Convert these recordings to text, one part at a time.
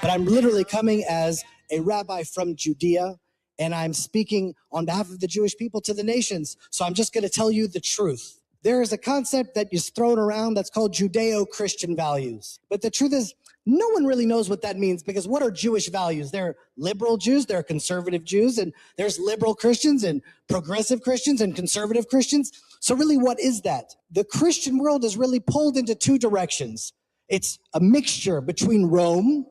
but I'm literally coming as a rabbi from Judea, and I'm speaking on behalf of the Jewish people to the nations. So I'm just going to tell you the truth. There is a concept that is thrown around that's called Judeo-Christian values. But the truth is, no one really knows what that means, because what are Jewish values? There are liberal Jews, there are conservative Jews, and there's liberal Christians and progressive Christians and conservative Christians. So really, what is that? The Christian world is really pulled into two directions. It's a mixture between Rome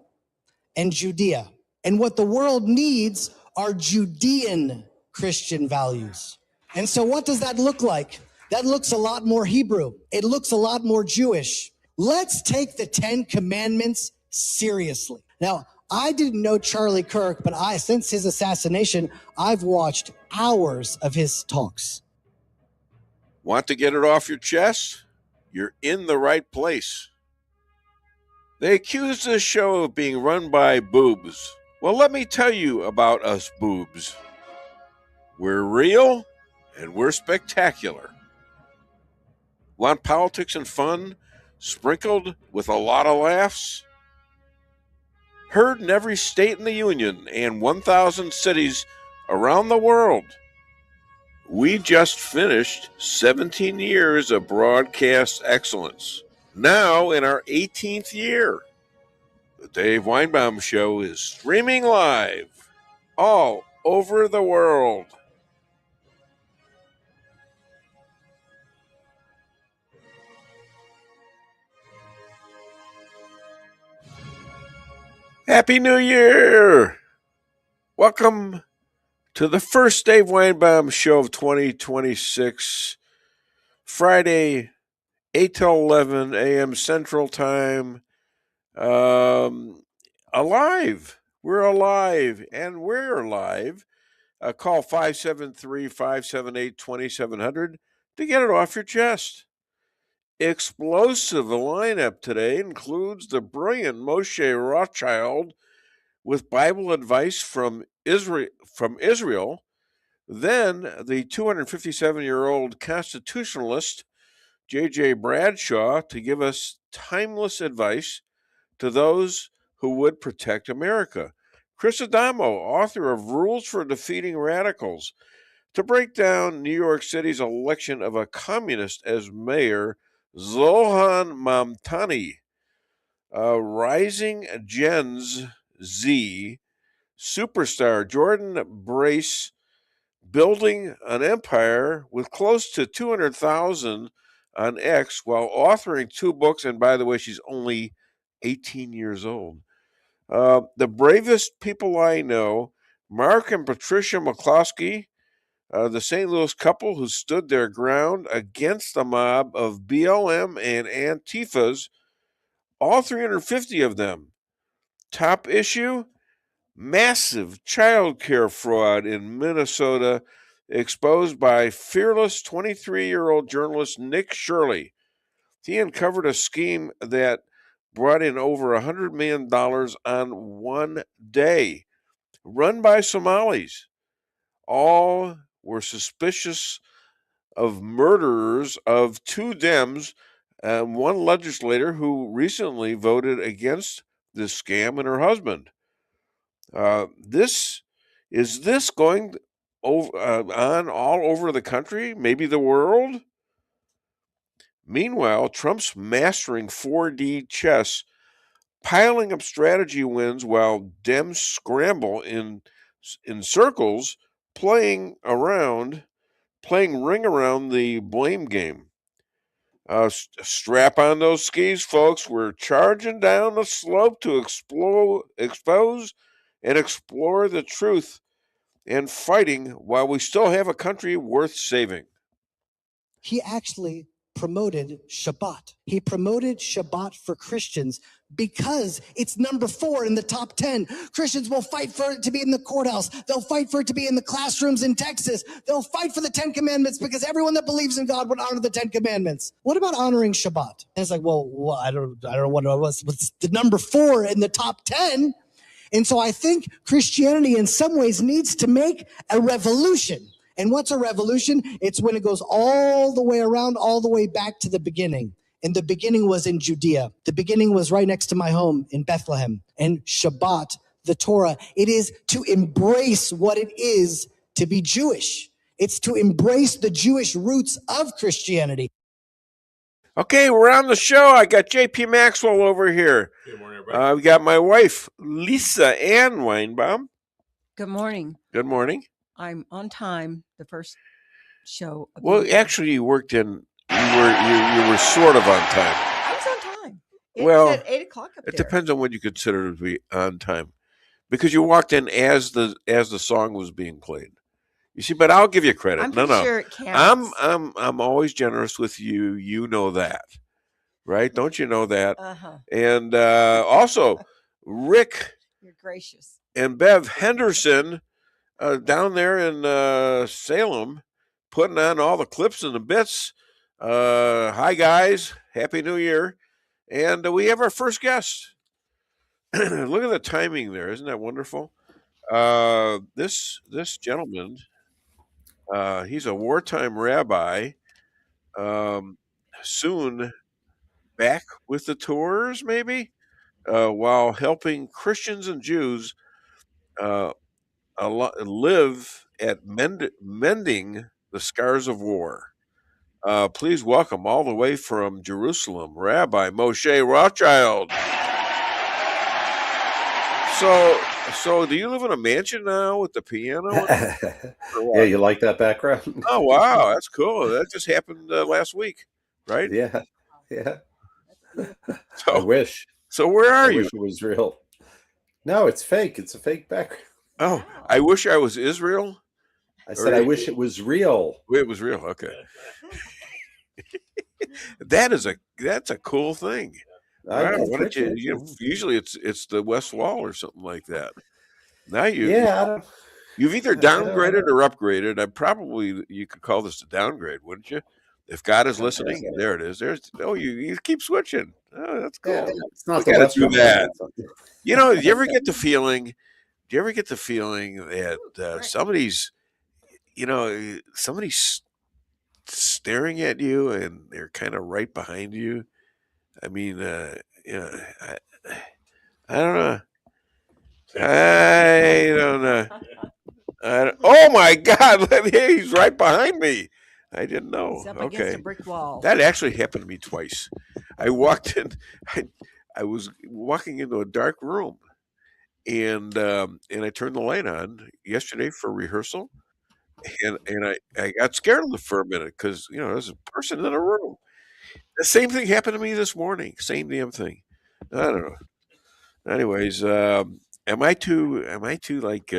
and Judea. And what the world needs are Judean Christian values. And so what does that look like? That looks a lot more Hebrew. It looks a lot more Jewish. Let's take the 10 Commandments seriously. Now, I didn't know Charlie Kirk, but since his assassination, I've watched hours of his talks. Want to get it off your chest? You're in the right place. They accuse this show of being run by boobs. Well, let me tell you about us boobs. We're real and we're spectacular. Want politics and fun sprinkled with a lot of laughs? Heard in every state in the Union and 1,000 cities around the world. We just finished 17 years of broadcast excellence. Now in our 18th year. The Dave Weinbaum Show is streaming live all over the world. Happy New Year! Welcome to the first Dave Weinbaum Show of 2026, Friday, 8 till 11 a.m. Central Time. Alive. We're alive, and we're live. Call 573-578-2700 to get it off your chest. Explosive lineup today includes the brilliant Moshe Rothschild with Bible advice from Israel, then the 257-year-old constitutionalist J.J. Bradshaw to give us timeless advice to those who would protect America. Chris Adamo, author of Rules for Defeating Radicals, to break down New York City's election of a communist as mayor, Zohan Mamtani. Rising Gen Z superstar Jordan Brace building an empire with close to 200,000 on X while authoring 2 books. And by the way, she's only 18 years old. The bravest people I know, Mark and Patricia McCloskey, the St. Louis couple who stood their ground against the mob of BLM and Antifas, all 350 of them. Top issue, massive child care fraud in Minnesota exposed by fearless 23-year-old journalist Nick Shirley. He uncovered a scheme that brought in over $100 million on one day, run by Somalis. All were suspicious of murderers of 2 Dems and 1 legislator who recently voted against this scam and her husband. Is this going on all over the country, maybe the world? Meanwhile, Trump's mastering 4D chess, piling up strategy wins while Dems scramble in circles, playing ring around the blame game. Strap on those skis, folks. We're charging down the slope to expose and explore the truth and fighting while we still have a country worth saving. He actually promoted Shabbat. He promoted Shabbat for Christians because it's number 4 in the top 10. Christians will fight for it to be in the courthouse. They'll fight for it to be in the classrooms in Texas. They'll fight for the 10 commandments because everyone that believes in God would honor the 10 commandments. What about honoring Shabbat? And it's like, well, I don't know what it was. What's the number 4 in the top 10? And so I think Christianity in some ways needs to make a revolution. And what's a revolution? It's when it goes all the way around, all the way back to the beginning. In the beginning was in Judea. The beginning was right next to my home in Bethlehem. And Shabbat, the Torah, it is to embrace what it is to be Jewish. It's to embrace the Jewish roots of Christianity. Okay, we're on the show. I got JP Maxwell over here. Good morning, everybody. We got my wife, Lisa Ann Weinbaum. Good morning. Good morning. I'm on time. The first show. Well, actually, you worked in. You were sort of on time. I was on time. It Well, said 8 o'clock up It there. depends on what you consider to be on time, because you walked in as the song was being played. You see, but I'll give you credit. I'm No. pretty sure it counts. I'm always generous with you. You know that, right? Don't you know that? Uh-huh. And also, Rick You're gracious. and Bev Henderson down there in Salem, putting on all the clips and the bits. Hi guys, Happy New Year, and we have our first guest. Look at the timing there, isn't that wonderful? This gentleman, he's a wartime rabbi. Soon back with the tours, maybe, while helping Christians and Jews live at mending the scars of war. Please welcome all the way from Jerusalem, Rabbi Moshe Rothschild. So do you live in a mansion now with the piano? Yeah, you like that background? Oh, wow, that's cool. That just happened last week, right? Yeah. So, I wish. So where are I you? wish it was real. No, it's fake. It's a fake background. Oh, I wish I was Israel. I said I wish it was real. It was real. Okay. That's a cool thing. Wow, why don't you usually it's the West Wall or something like that. Now you've either downgraded or upgraded. You could call this a downgrade, wouldn't you? If God is listening, there it is. You keep switching. Oh, that's cool. Yeah, it's not we the gotta do that. You know, do you ever get the feeling that somebody's staring at you and they're kind of right behind you? I mean, I don't know. I don't know. Oh my God! He's right behind me. I didn't know. He's up against a brick wall. That actually happened to me twice. I walked in. I was walking into a dark room, and I turned the light on yesterday for rehearsal, and I got scared for a minute because there's a person in a room. The same thing happened to me this morning. Same damn thing. I don't know. Anyways, am I too like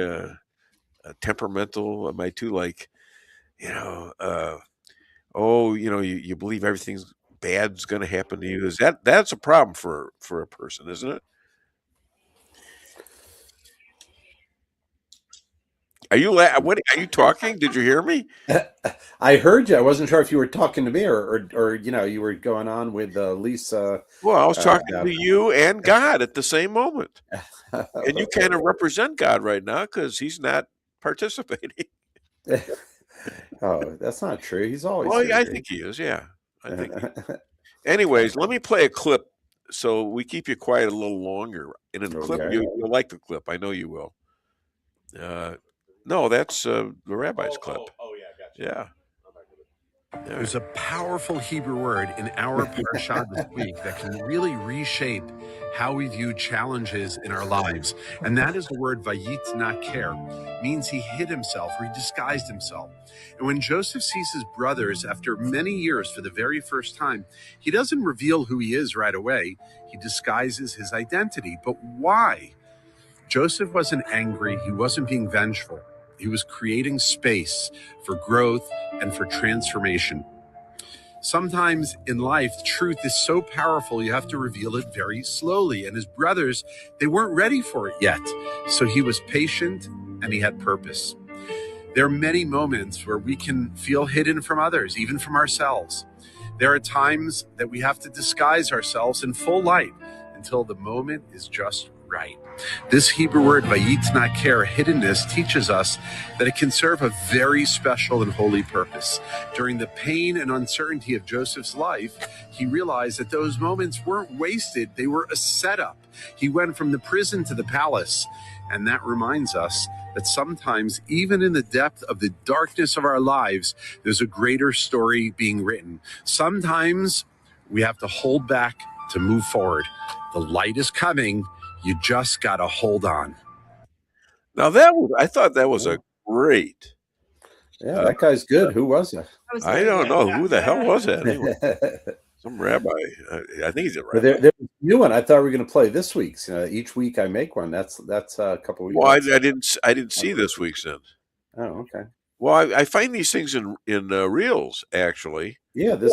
temperamental? Am I too like you believe everything's bad's going to happen to you? That's a problem for a person, isn't it? Are you talking? Did you hear me? I heard you. I wasn't sure if you were talking to me or you were going on with Lisa. Well, I was talking to you and God at the same moment, and you kind of represent God right now because He's not participating. Oh, that's not true. He's always. Well, I think He is. Yeah, I think. Anyways, let me play a clip so we keep you quiet a little longer. And in the clip, you'll like the clip. I know you will. No, that's the rabbi's clip. Oh, yeah, gotcha. Yeah. There's a powerful Hebrew word in our parasha this week that can really reshape how we view challenges in our lives. And that is the word vayitnaker. Means he hid himself or he disguised himself. And when Joseph sees his brothers after many years for the very first time, he doesn't reveal who he is right away. He disguises his identity. But why? Joseph wasn't angry. He wasn't being vengeful. He was creating space for growth and for transformation. Sometimes in life, truth is so powerful, you have to reveal it very slowly. And his brothers, they weren't ready for it yet. So he was patient and he had purpose. There are many moments where we can feel hidden from others, even from ourselves. There are times that we have to disguise ourselves in full light until the moment is just right. This Hebrew word, vayitnaker, hiddenness, teaches us that it can serve a very special and holy purpose. During the pain and uncertainty of Joseph's life, he realized that those moments weren't wasted. They were a setup. He went from the prison to the palace. And that reminds us that sometimes, even in the depth of the darkness of our lives, there's a greater story being written. Sometimes we have to hold back to move forward. The light is coming. You just got to hold on. Now I thought that was a great. Yeah, that guy's good. Who was it? I don't know who the hell was that anyway. Some rabbi. I think he's a rabbi. There's a new one. I thought we were going to play this week's. Each week I make one. That's a couple weeks. Well, I didn't see this week's then. Oh, okay. Well, I find these things in reels actually. Yeah, the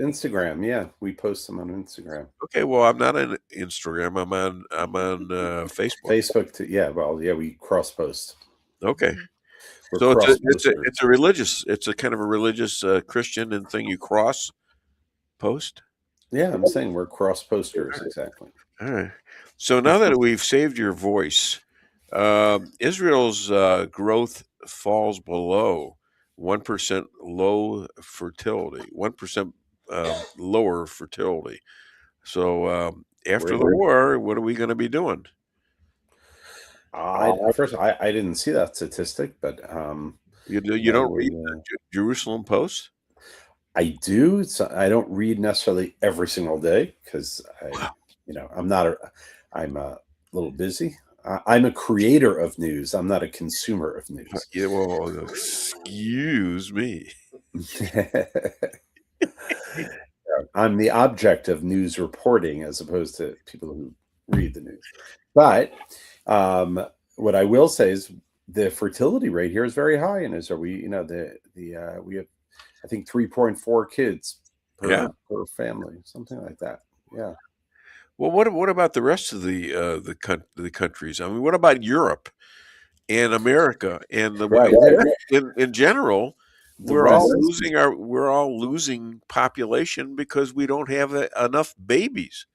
Instagram. Yeah, we post them on Instagram. Okay, well, I'm not on Instagram. I'm on Facebook. Facebook too. Yeah, well, yeah, we cross post. Okay, We're so cross-posters. it's a kind of a religious Christian and thing you cross post. Yeah, I'm saying we're cross posters exactly. All right. So now that we've saved your voice, Israel's growth falls below 1% low fertility, 1% lower fertility. So after the war, what are we going to be doing? First, I didn't see that statistic, but you don't read the Jerusalem Post? I do. I don't read necessarily every single day because I'm a little busy. I'm a creator of news. I'm not a consumer of news. Yeah, well, excuse me. I'm the object of news reporting as opposed to people who read the news. But what I will say is the fertility rate here is very high in Israel. We have, I think, 3.4 kids per family, something like that. Yeah. Well, what about the rest of the countries? I mean, what about Europe and America and in general? We're all losing population because we don't have enough babies.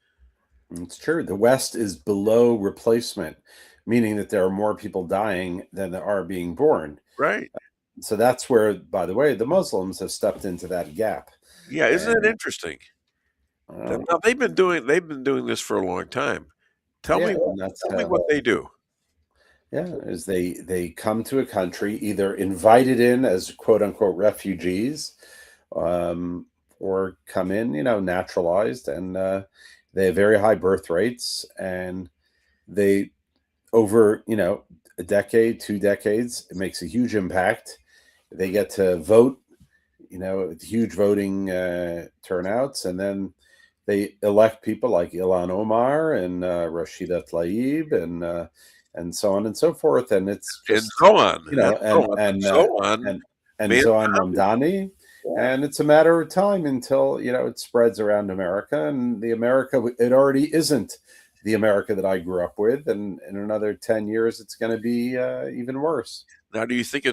It's true. The West is below replacement, meaning that there are more people dying than there are being born. Right. So that's where, by the way, the Muslims have stepped into that gap. Yeah, isn't it interesting? Now they've been doing this for a long time. Tell me what they do. Yeah, is they come to a country either invited in as quote unquote refugees, or come in, naturalized, and they have very high birth rates, and they over a decade, 2 decades, it makes a huge impact. They get to vote, huge voting turnouts, and then they elect people like Elon Omar and Rashida Tlaib and so on and so forth, and it's just, and so on, and Zohan Mamdani, and it's a matter of time until it spreads around America, and it already isn't the America that I grew up with, and in another 10 years it's going to be even worse. Now, do you think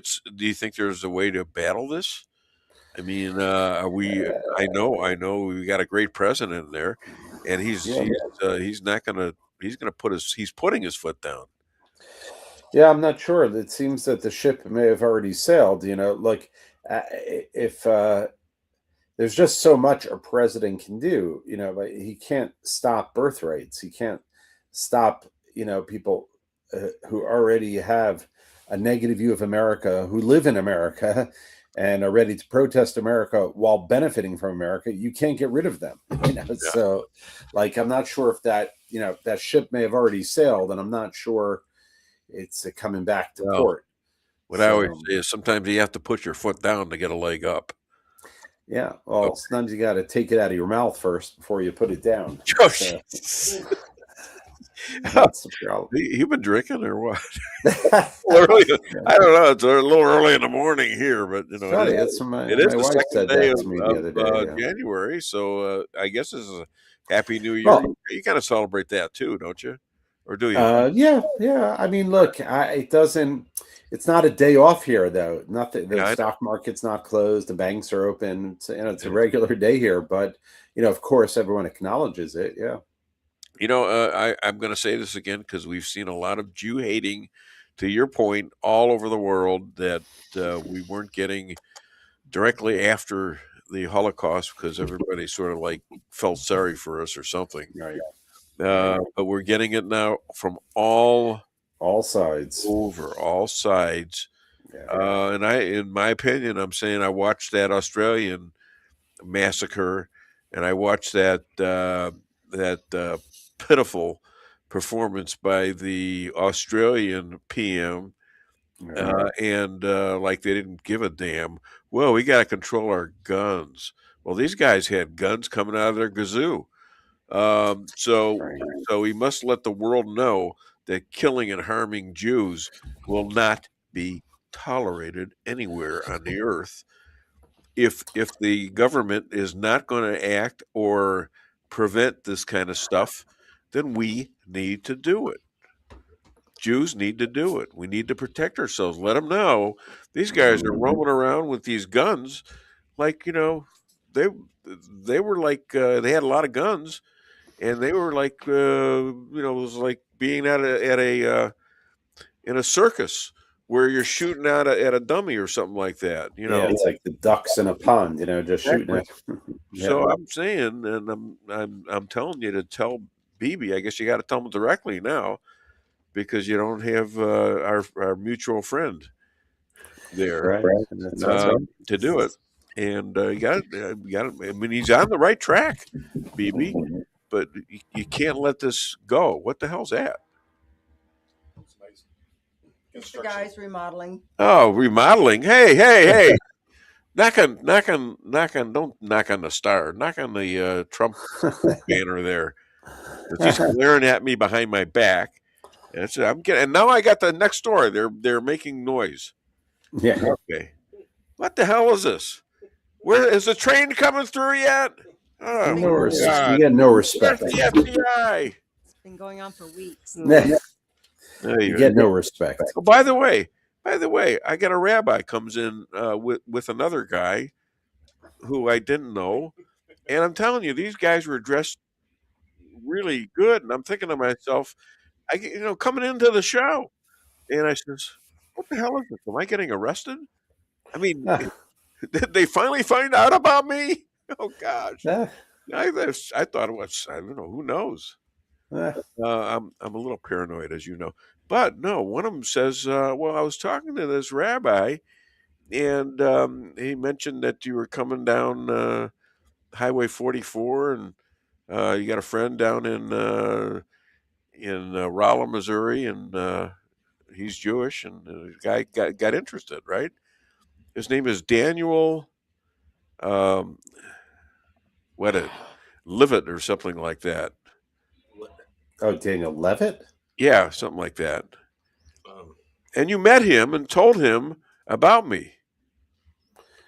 there's a way to battle this? I mean, I know we got a great president there, and he's putting his foot down. Yeah, I'm not sure. It seems that the ship may have already sailed. If there's just so much a president can do, but he can't stop birth rates. He can't stop, people who already have a negative view of America, who live in America and are ready to protest America while benefiting from America. You can't get rid of them. So I'm not sure if that, that ship may have already sailed, and I'm not sure it's coming back to port. What I always say is sometimes you have to put your foot down to get a leg up. Yeah, well, sometimes you got to take it out of your mouth first before you put it down. That's the problem. You been drinking or what? I don't know. It's a little early in the morning here, but it is the second day of January, so I guess this is a Happy New Year. Well, you kind of celebrate that too, don't you? Or do you? Yeah. I mean, look, it's not a day off here, though. Nothing. The stock market's not closed. The banks are open. It's a regular day here, but of course, everyone acknowledges it. Yeah. I'm going to say this again because we've seen a lot of Jew hating, to your point, all over the world that we weren't getting directly after the Holocaust because everybody sort of like felt sorry for us or something. Right. But we're getting it now from all sides. over, all sides. Yeah. And in my opinion, I'm saying I watched that Australian massacre, and I watched that pitiful performance by the Australian PM, and like they didn't give a damn. Well, we got to control our guns. Well, these guys had guns coming out of their gazoo. So we must let the world know that killing and harming Jews will not be tolerated anywhere on the earth. If the government is not going to act or prevent this kind of stuff, then we need to do it. Jews need to do it. We need to protect ourselves. Let them know these guys are roaming around with these guns, like they were like they had a lot of guns, and they were like it was like being at a in a circus where you're shooting at a dummy or something like that. Yeah, it's like the ducks in a pond, just shooting it. So I'm saying, and I'm telling you to tell Bibi. I guess you got to tell him directly now, because you don't have our mutual friend there to do it. And you got I mean, he's on the right track, Bibi, but you can't let this go. What the hell's that? It's the guys remodeling. Oh, remodeling. Hey. Knock on, don't knock on the star. Knock on the Trump banner there. It's just glaring at me behind my back. And now I got the next door. They're making noise. Yeah. Okay. What the hell is this? Where is the train coming through yet? Oh, we got no respect. Where's the FBI? It's been going on for weeks. You get no respect. Oh, by the way, I got a rabbi comes in with another guy who I didn't know, and I'm telling you, these guys were dressed really good, and I'm thinking to myself, coming into the show, and I says, "What the hell is this? Am I getting arrested? I mean, did they finally find out about me? Oh gosh, I thought it was. I don't know. Who knows? I'm a little paranoid, as you know." But no, one of them says, well, I was talking to this rabbi, and he mentioned that you were coming down Highway 44, and you got a friend down in Rolla, Missouri, and he's Jewish, and the guy got interested, right? His name is Daniel, Levitt or something like that. Oh, Daniel Levitt? Yeah, something like that. And you met him and told him about me.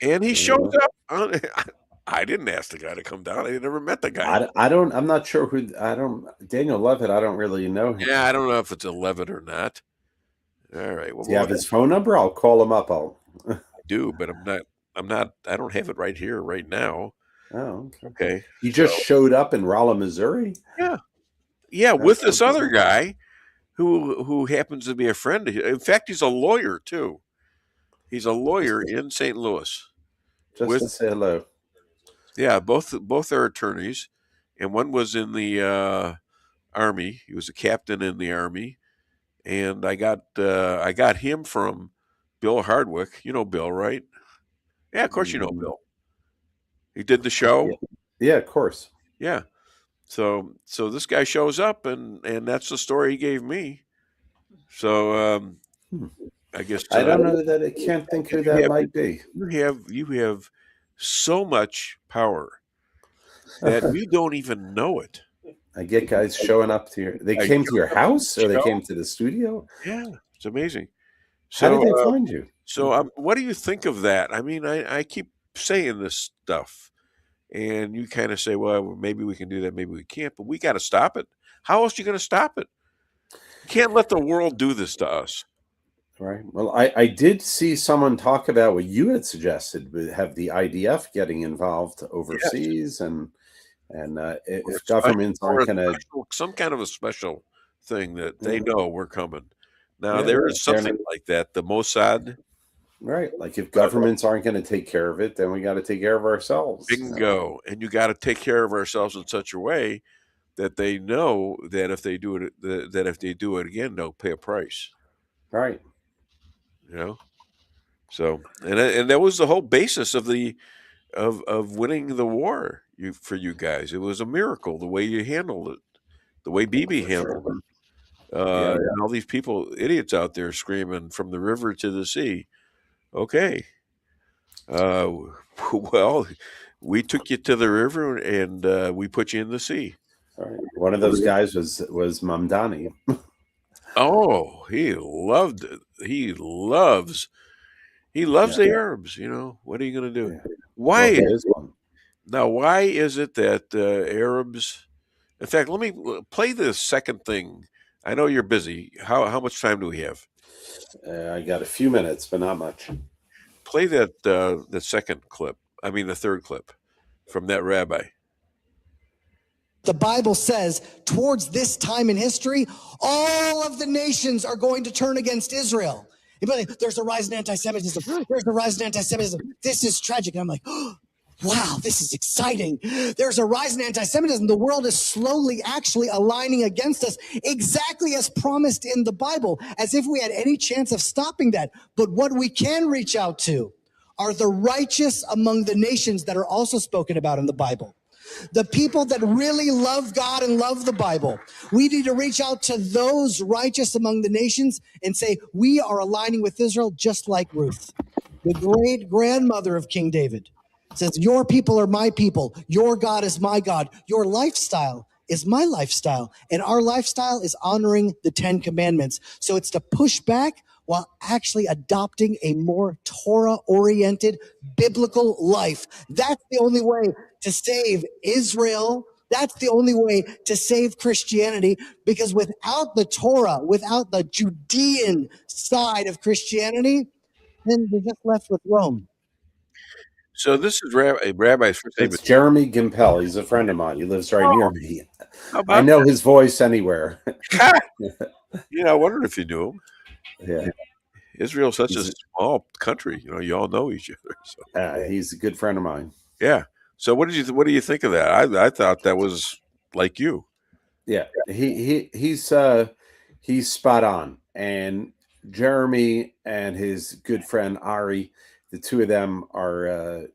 And he shows up. I didn't ask the guy to come down. I never met the guy. I'm not sure who. Daniel Levitt, I don't really know him. Yeah, I don't know if it's a Levitt or not. All right. Well, do you have his phone number? I'll call him up. I do, but I'm not. I don't have it right here, right now. Oh, okay. He just showed up in Rolla, Missouri? Yeah, with this other guy who happens to be a friend of his. In fact, he's a lawyer too. He's a lawyer in St. Louis. Just to say hello. Yeah, both are attorneys, and one was in the Army. He was a captain in the Army, and I got him from Bill Hardwick. You know Bill, right? Yeah, of course you know Bill. He did the show. Yeah, of course. Yeah. So this guy shows up, and that's the story he gave me. So I guess I don't know that I can't think who that might be. You have so much power that you don't even know it. I get guys showing up to they came to your house, or they came to the studio? Yeah, it's amazing. So, how did they find you? So what do you think of that? I mean, I keep saying this stuff, and you kind of say, well, maybe we can do that, maybe we can't, but we got to stop it. How else are you going to stop it? You can't let the world do this to us. Right. Well, I did see someone talk about what you had suggested, have the IDF getting involved overseas, and And if governments aren't going to, some kind of a special thing that they know we're coming. Now Yeah, there is something like that. The Mossad, right? Like if governments aren't going to take care of it, then we got to take care of ourselves. bingo, and you got to take care of ourselves in such a way that they know that if they do it, that if they do it again, they'll pay a price. Right. You know. So and that was the whole basis of the of winning the war for you guys. It was a miracle the way you handled it, the way Bibi handled it. And all these people, idiots out there screaming from the river to the sea. Okay. Well, we took you to the river and we put you in the sea. Right. One of those guys was Mamdani. Oh, he loved it. He loves the Arabs. You know, what are you going to do? Yeah. Why? Well, Now, why is it that Arabs? In fact, let me play the second thing. I know you're busy. How much time do we have? I got a few minutes, but not much. Play that the second clip. I mean, the third clip from that rabbi. The Bible says towards this time in history, all of the nations are going to turn against Israel. There's a rise in anti-Semitism. There's a rise in anti-Semitism. This is tragic. And I'm like, oh, wow, this is exciting. There's a rise in anti-Semitism. The world is slowly actually aligning against us, exactly as promised in the Bible, as if we had any chance of stopping that. But what we can reach out to are the righteous among the nations that are also spoken about in the Bible. The people that really love God and love the Bible. We need to reach out to those righteous among the nations and say, we are aligning with Israel just like Ruth, the great grandmother of King David. It says, your people are my people. Your God is my God. Your lifestyle is my lifestyle. And our lifestyle is honoring the 10 commandments. So it's to push back while actually adopting a more Torah-oriented biblical life. That's the only way to save Israel. That's the only way to save Christianity, because without the Torah, without the Judean side of Christianity, then we're just left with Rome. So this is Rabbi's first name. It's Jeremy Gimpel. He's a friend of mine. He lives right near me. I know his voice anywhere. You know, I wondered if you knew him. Yeah. Israel's such a small country. You know, you all know each other. So. He's a good friend of mine. Yeah. So what do you think of that? I thought that was like you. Yeah. He's spot on. And Jeremy and his good friend Ari, the two of them are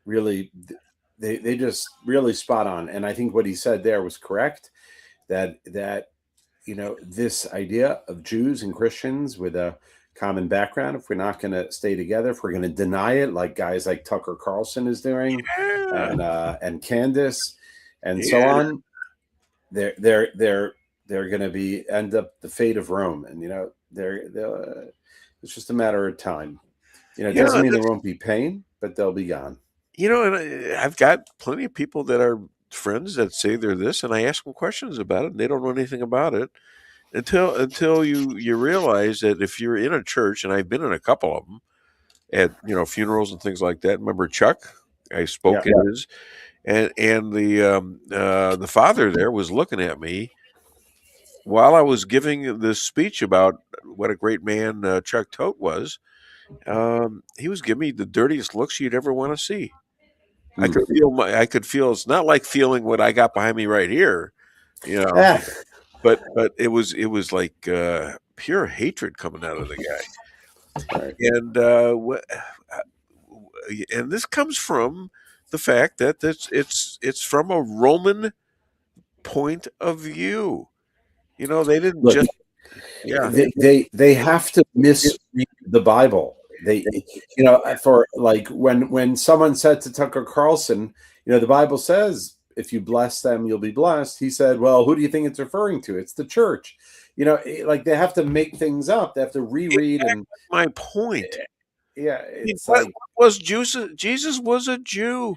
really they just really spot on. And I think what he said there was correct. That you know, this idea of Jews and Christians with a common background, if we're not going to stay together, if we're going to deny it, like guys like Tucker Carlson is doing, and Candace, and so on, they're going to end up the fate of Rome, and you know, it's just a matter of time. You know, it doesn't mean there won't be pain, but they'll be gone. You know, and I've got plenty of people that are friends that say they're this, and I ask them questions about it, and they don't know anything about it. Until you realize that if you're in a church, and I've been in a couple of them at funerals and things like that. Remember Chuck? I spoke at his, and the father there was looking at me while I was giving this speech about what a great man Chuck Todt was. He was giving me the dirtiest looks you'd ever want to see. I could feel. It's not like feeling what I got behind me right here, you know. But it was like pure hatred coming out of the guy, and this comes from the fact that it's from a Roman point of view. You know, they didn't just they have to misread the Bible. They, you know, for like when someone said to Tucker Carlson, you know, the Bible says, if you bless them, you'll be blessed. He said, well, who do you think it's referring to? It's the church. You know, like they have to make things up. They have to reread. And my point. Yeah. It's like, was Jesus was a Jew.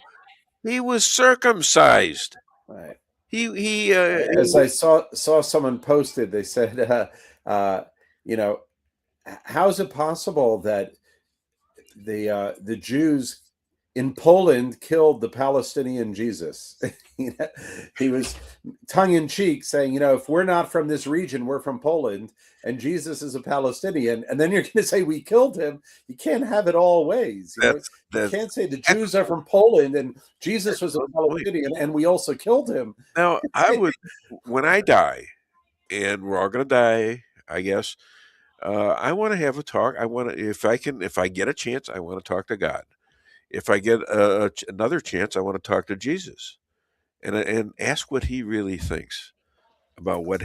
He was circumcised. Right. He as I saw someone posted, they said, you know, how is it possible that the Jews in Poland killed the Palestinian Jesus. He was tongue-in-cheek saying, if we're not from this region, we're from Poland, and Jesus is a Palestinian, and then you're going to say we killed him. You can't have it all ways. You can't say the Jews are from Poland and Jesus was a Palestinian and we also killed him. Now, I would, when I die, and we're all going to die, I guess, I want to have a talk. I want to, if I get a chance, I want to talk to God. If I get another chance, I want to talk to Jesus, and ask what he really thinks about what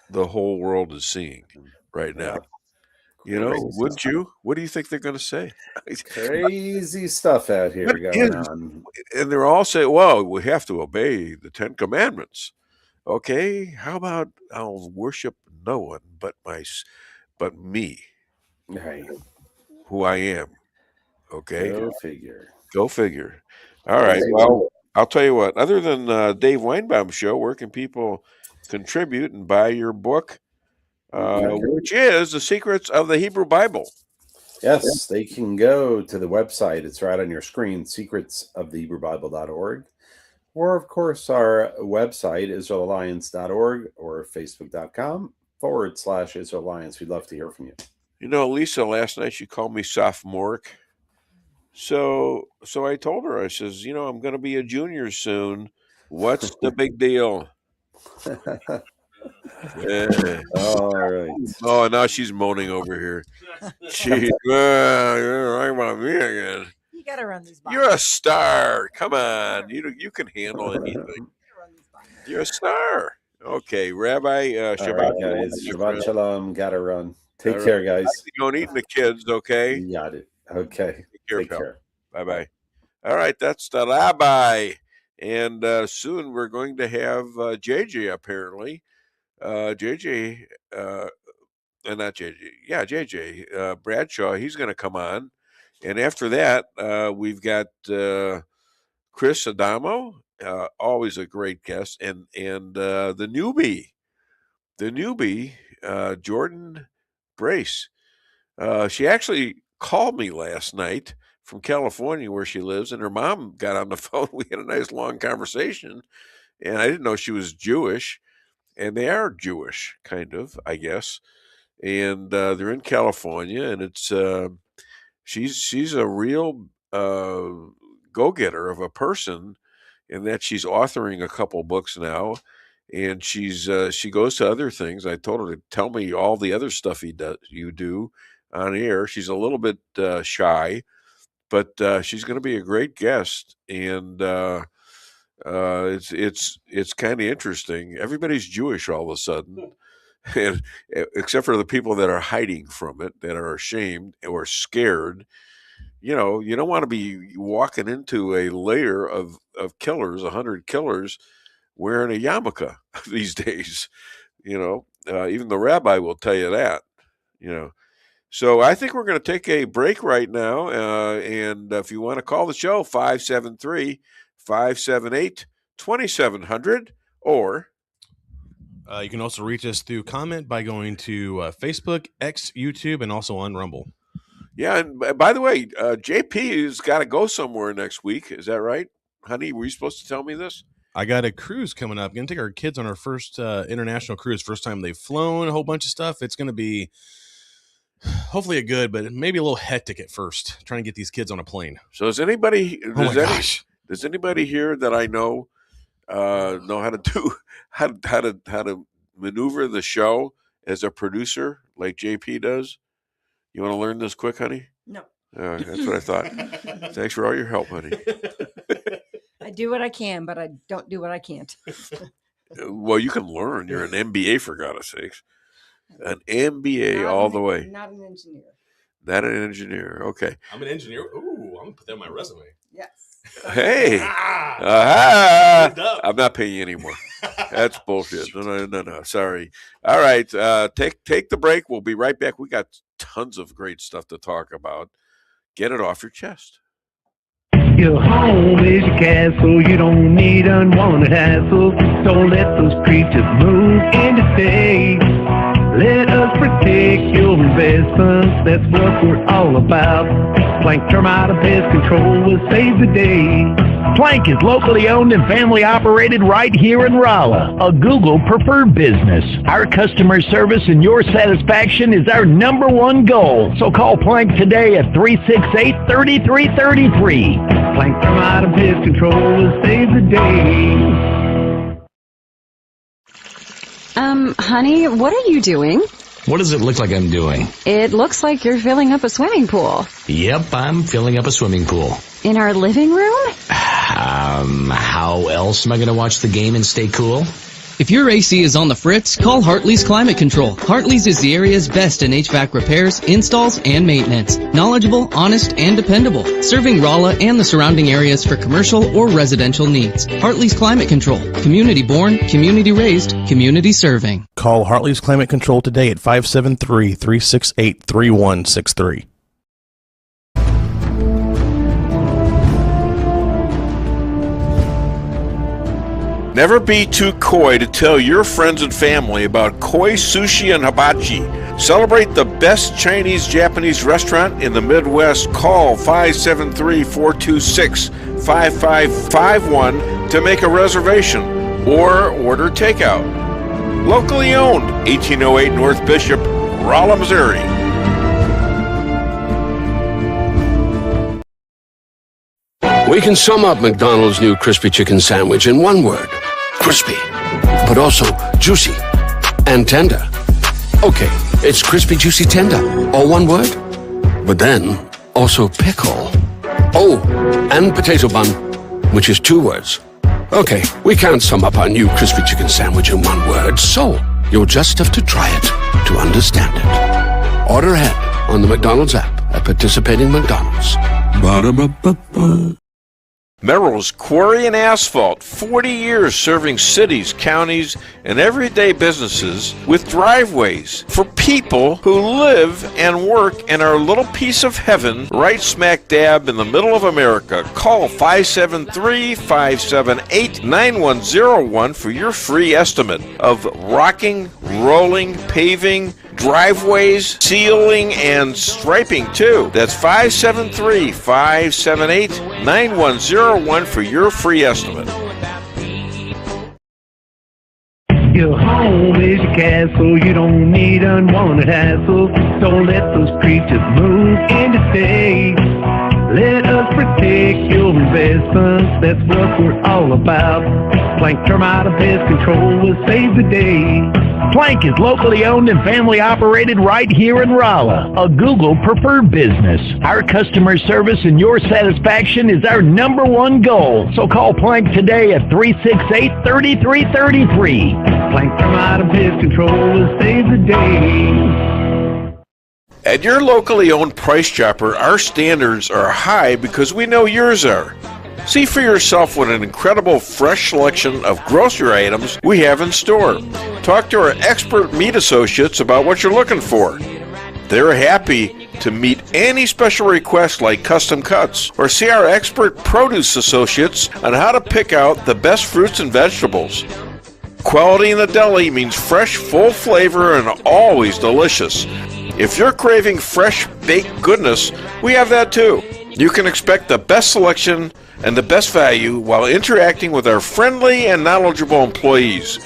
the whole world is seeing right now. Wouldn't you? What do you think they're going to say? Crazy stuff out here going on. And they're all saying, well, we have to obey the 10 Commandments. Okay, how about I'll worship no one but me, Right. who I am. Okay. Go figure. All right. Well, I'll tell you what, other than Dave Weinbaum show, where can people contribute and buy your book, which is The Secrets of the Hebrew Bible? Yes, they can go to the website. It's right on your screen, secretsofthehebrew.bible.org. Or, of course, our website, israelalliance.org or facebook.com/Israel Alliance. We'd love to hear from you. Lisa, last night she called me sophomoric. So I told her, I says, I'm going to be a junior soon. What's the big deal? All right. Oh, now she's moaning over here. You're talking about me again. You got to run these boxes. You're a star. Come on. You can handle anything. You're a star. Okay, Rabbi Shabbat. All right, guys. Shabbat Shalom. Gotta run. Take care, guys. Going eating the kids, okay? You got it. Okay. Take care. Bye-bye. All right, that's the rabbi. And soon we're going to have JJ, apparently. JJ, not JJ. Yeah, JJ. Bradshaw, he's going to come on. And after that, we've got Chris Adamo, always a great guest, and the newbie, Jordan Brace. She actually called me last night from California, where she lives, and her mom got on the phone. We had a nice long conversation, and I didn't know she was Jewish, and they are Jewish, kind of, I guess, and they're in California, and it's she's a real go-getter of a person, in that she's authoring a couple books now, and she goes to other things. I told her to tell me all the other stuff you do on air. She's a little bit shy, but she's going to be a great guest, and it's kind of interesting. Everybody's Jewish all of a sudden, and except for the people that are hiding from it, that are ashamed or scared. You don't want to be walking into a layer of killers, 100 killers, wearing a yarmulke these days. Even the rabbi will tell you that. So I think we're going to take a break right now. And if you want to call the show, 573-578-2700, or you can also reach us through comment by going to Facebook, X, YouTube, and also on Rumble. Yeah, and by the way, JP has got to go somewhere next week. Is that right, honey? Were you supposed to tell me this? I got a cruise coming up. Going to take our kids on our first international cruise. First time they've flown, a whole bunch of stuff. It's going to be hopefully a good, but maybe a little hectic at first, trying to get these kids on a plane. So does anybody here that I know how to do how to maneuver the show as a producer like JP does? You want to learn this quick, honey? No. That's what I thought. Thanks for all your help, honey. I do what I can, but I don't do what I can't. Well, you can learn. You're an MBA, for God's sakes. An MBA all the way. Not an engineer. Not an engineer. Okay. I'm an engineer. Ooh, I'm going to put that on my resume. Yes. Hey. I'm not paying you anymore. That's bullshit. No. Sorry. All right. Take the break. We'll be right back. We got tons of great stuff to talk about. Get it off your chest. Your home is your castle. You don't need unwanted hassle. Don't let those creatures move in to stay. Let us protect your investments. That's what we're all about. Plank Termite and Pest Control will save the day. Plank is locally owned and family operated right here in Rolla, a Google preferred business. Our customer service and your satisfaction is our #1 goal. So call Plank today at 368-3333. Plank Termite and Pest Control will save the day. Honey, what are you doing? What does it look like I'm doing? It looks like you're filling up a swimming pool. Yep, I'm filling up a swimming pool. In our living room? How else am I going to watch the game and stay cool? If your AC is on the fritz, call Hartley's Climate Control. Hartley's is the area's best in HVAC repairs, installs, and maintenance. Knowledgeable, honest, and dependable. Serving Rolla and the surrounding areas for commercial or residential needs. Hartley's Climate Control. Community born, community raised, community serving. Call Hartley's Climate Control today at 573-368-3163. Never be too coy to tell your friends and family about koi sushi and hibachi. Celebrate the best Chinese-Japanese restaurant in the Midwest. Call 573-426-5551 to make a reservation or order takeout. Locally owned, 1808 North Bishop, Rolla, Missouri. We can sum up McDonald's new crispy chicken sandwich in one word. Crispy, but also juicy and tender. Okay, it's crispy, juicy, tender, all one word. But then, also pickle. Oh, and potato bun, which is 2 words. Okay, we can't sum up our new crispy chicken sandwich in one word, so you'll just have to try it to understand it. Order ahead on the McDonald's app at participating McDonald's. Ba-da-ba-ba-ba. Merrill's Quarry and Asphalt, 40 years serving cities, counties, and everyday businesses with driveways for people who live and work in our little piece of heaven right smack dab in the middle of America. Call 573-578-9101 for your free estimate of rocking, rolling, paving, driveways, sealing, and striping too. That's 573-578-9101 for your free estimate. Your home is your castle. You don't need unwanted hassle. Don't let those creatures move in to stay. Let us protect your investments. That's what we're all about. Plank Termite and Pest Control will save the day. Plank is locally owned and family operated right here in Rolla, a Google preferred business. Our customer service and your satisfaction is our #1 goal. So call Plank today at 368-3333. Plank Termite and Pest Control will save the day. At your locally owned Price Chopper, our standards are high because we know yours are. See for yourself what an incredible fresh selection of grocery items we have in store. Talk to our expert meat associates about what you're looking for. They're happy to meet any special requests like custom cuts, or see our expert produce associates on how to pick out the best fruits and vegetables. Quality in the deli means fresh, full flavor, and always delicious. If you're craving fresh baked goodness, we have that too. You can expect the best selection and the best value while interacting with our friendly and knowledgeable employees.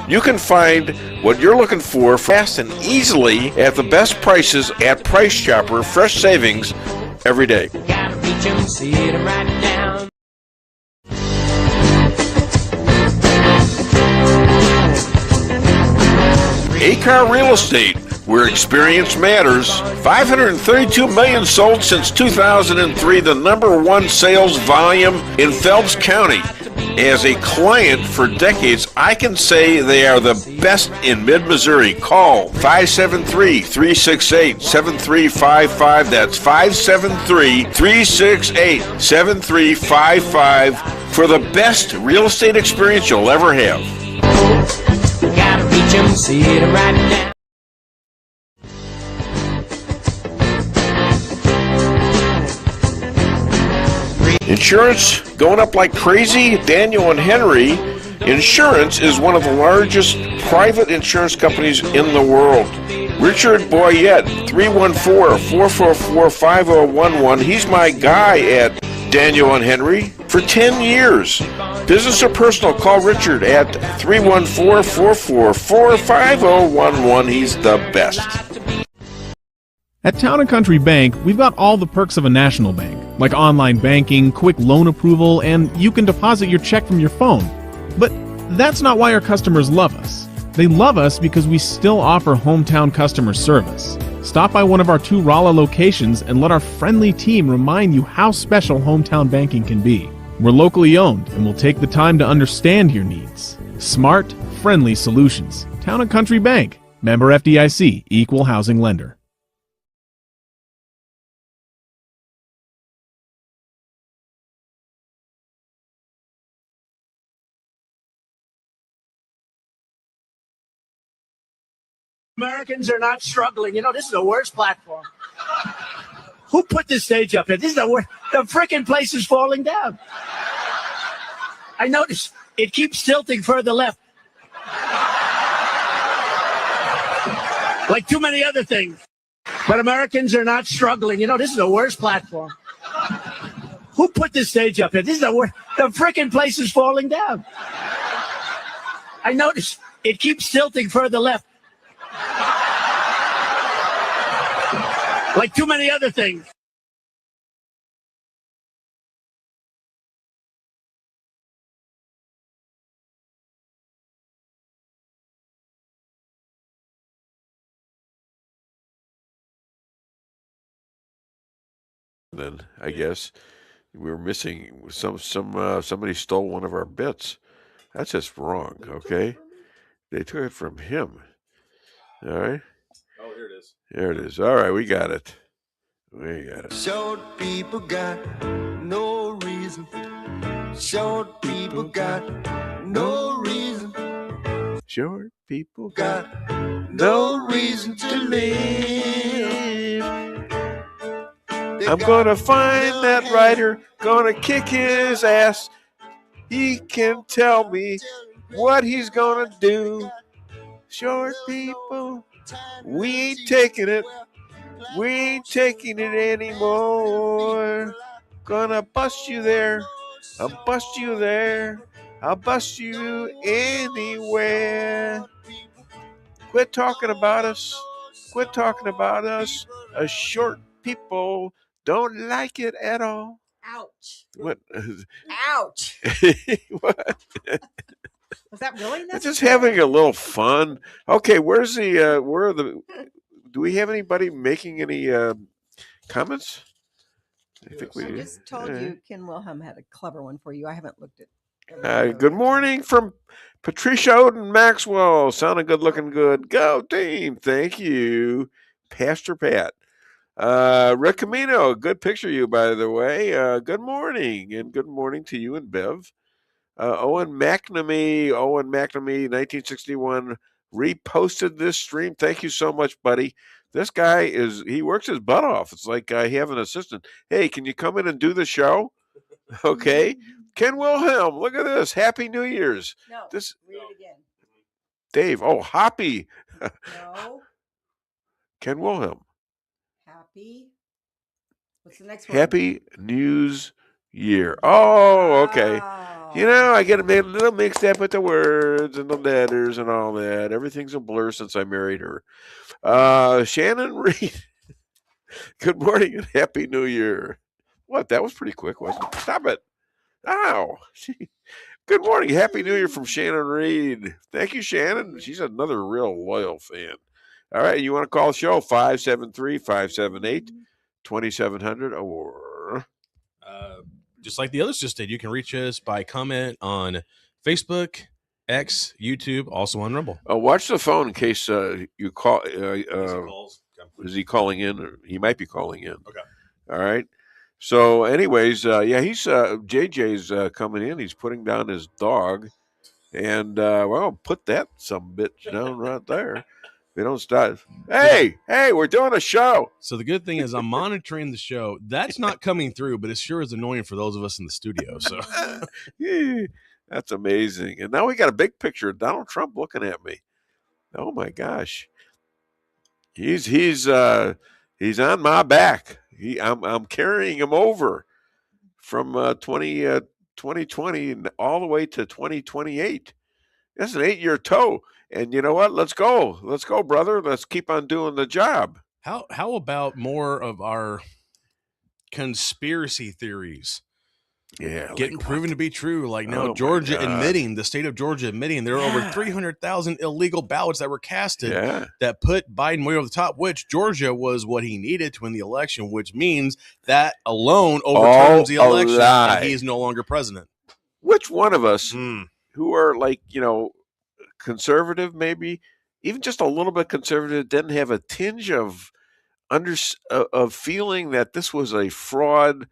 You can find what you're looking for fast and easily at the best prices at Price Chopper. Fresh savings every day. A-Car Real Estate, where experience matters. 532 million sold since 2003, the #1 sales volume in Phelps County. As a client for decades, I can say they are the best in mid-Missouri. Call 573-368-7355. That's 573-368-7355 for the best real estate experience you'll ever have. Gotta reach 'em, see it right now. Insurance going up like crazy? Daniel and Henry Insurance is one of the largest private insurance companies in the world. Richard Boyette, 314-444-5011. He's my guy at Daniel and Henry for 10 years. Business or personal, call Richard at 314-444-5011. He's the best. At Town & Country Bank, we've got all the perks of a national bank, like online banking, quick loan approval, and you can deposit your check from your phone. But that's not why our customers love us. They love us because we still offer hometown customer service. Stop by one of our 2 Rolla locations and let our friendly team remind you how special hometown banking can be. We're locally owned and will take the time to understand your needs. Smart, friendly solutions. Town & Country Bank. Member FDIC. Equal housing lender. Americans are not struggling. You know, this is the worst platform. Who put this stage up here? This is the worst. The freaking place is falling down. I noticed it keeps tilting further left. Like too many other things. But Americans are not struggling. You know, this is the worst platform. Who put this stage up here? This is the worst. The freaking place is falling down. I noticed it keeps tilting further left. Like too many other things. Then I guess we were missing somebody stole one of our bits. That's just wrong, okay? They took it from him. All right. Oh, here it is. There it is. All right, we got it. We got it. Short people got no reason. Short people got no reason. Short people got no reason to live. I'm gonna find that writer, gonna kick his ass. He can tell me what he's gonna do. Short people, we ain't taking it. We ain't taking it anymore. Gonna bust you there. I'll bust you there. I'll bust you anywhere. Quit talking about us. Quit talking about us. Us short people don't like it at all. Ouch. What? Ouch. What? Was that really necessary? Just having a little fun. Okay, where's the where are the do we have anybody making any comments? I think we I do. just told you Ken Wilhelm had a clever one for you. I haven't looked at Good morning from Patricia Odin Maxwell. Sounding good, looking good. Go team. Thank you. Pastor Pat. Rick Camino, good picture of you, by the way. Good morning, and good morning to you and Bev. Owen McNamee, 1961, reposted this stream. Thank you so much, buddy. This guy he works his butt off. It's like I have an assistant. Hey, can you come in and do the show? Okay. Ken Wilhelm, look at this. Happy New Year's. No, read it again. Dave, Hoppy. No. Ken Wilhelm. Happy. What's the next one? Happy News Year. Oh, okay. You know, I get a little mixed up with the words and the letters and all that. Everything's a blur since I married her. Shannon Reed. Good morning and Happy New Year. What? That was pretty quick, wasn't it? Stop it. Ow. Good morning. Happy New Year from Shannon Reed. Thank you, Shannon. She's another real loyal fan. All right. You want to call the show? 573-578-2700 or... just like the others just did, you can reach us by comment on Facebook, X, YouTube, also on Rumble. Watch the phone in case you call. Is he calling in? He might be calling in. Okay. All right. So, anyways, he's JJ's coming in. He's putting down his dog, and put that some bitch down right there. They don't stop. Hey, we're doing a show. So the good thing is I'm monitoring the show. That's not coming through, but it sure is annoying for those of us in the studio. So that's amazing. And now we got a big picture of Donald Trump looking at me. Oh my gosh. He's on my back. I'm carrying him over from 2020 and all the way to 2028. That's an 8-year tow. And you know what? Let's go, brother. Let's keep on doing the job. How about more of our conspiracy theories? Yeah, getting proven to be true. Like now, Oh, Georgia my God. admitting, the state of Georgia admitting there are over 300,000 illegal ballots that were casted that put Biden way over the top, which Georgia was what he needed to win the election, which means that alone overturns the election lie. and he is no longer president. Which one of us who are like, conservative, maybe even just a little bit conservative, didn't have a tinge of feeling that this was a fraud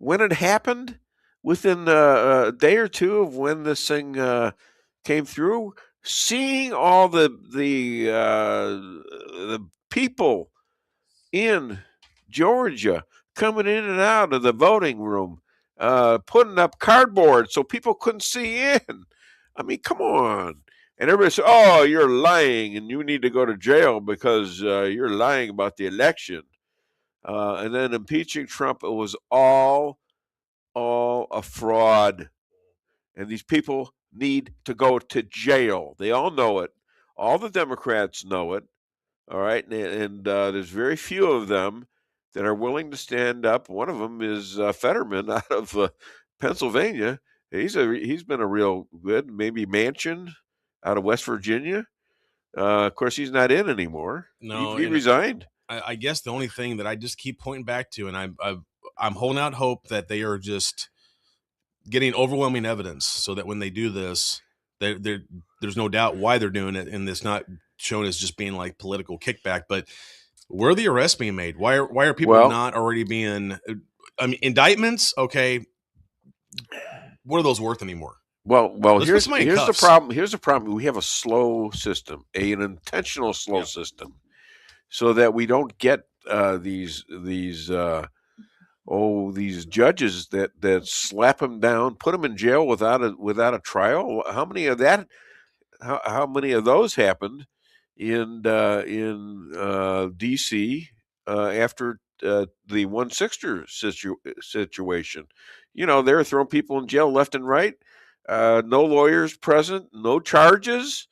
when it happened, within a day or two of when this thing came through, seeing all the people in Georgia coming in and out of the voting room, putting up cardboard so people couldn't see in. I mean, come on. And everybody said, "Oh, you're lying, and you need to go to jail because you're lying about the election." And then impeaching Trump, it was all a fraud. And these people need to go to jail. They all know it. All the Democrats know it. All right. And there's very few of them that are willing to stand up. One of them is Fetterman out of Pennsylvania. He's been a real good, maybe Manchin out of West Virginia. Of course, he's not in anymore. No, he resigned. I guess the only thing that I just keep pointing back to, and I'm holding out hope that they are just getting overwhelming evidence so that when they do this, there's no doubt why they're doing it, and it's not shown as just being like political kickback. But where are the arrests being made? Why are people not already being? I mean, indictments. Okay, what are those worth anymore? Well, here's the problem. Here's the problem. We have a slow system, an intentional slow system, so that we don't get these judges that slap them down, put them in jail without a trial. How many of those happened in D.C. After the 1/6 situation? They were throwing people in jail left and right. No lawyers present, no charges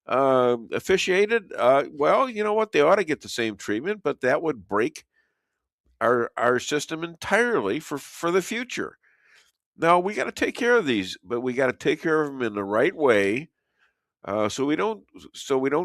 officiated. Well, you know what? They ought to get the same treatment, but that would break our system entirely for the future. Now we got to take care of these, but we got to take care of them in the right way, so we don't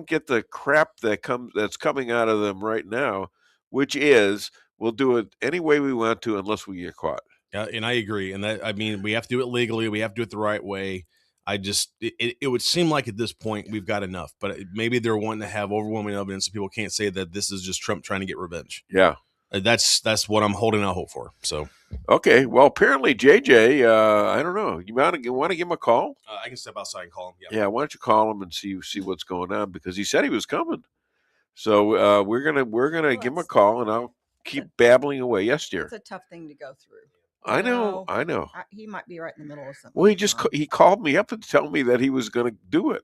get the crap that's coming out of them right now, which is we'll do it any way we want to unless we get caught. Yeah, and I agree. And that, I mean, we have to do it legally. We have to do it the right way. It would seem like at this point we've got enough, but maybe they're wanting to have overwhelming evidence so people can't say that this is just Trump trying to get revenge. Yeah. That's what I'm holding out hope for. So, okay. Well, apparently JJ, I don't know. You want to give him a call? I can step outside and call him. Yeah. Why don't you call him and see what's going on, because he said he was coming. So we're gonna give him a call, and I'll keep babbling away. Yes, dear. It's a tough thing to go through. I know. He might be right in the middle of something. Well, he called me up to tell me that he was going to do it.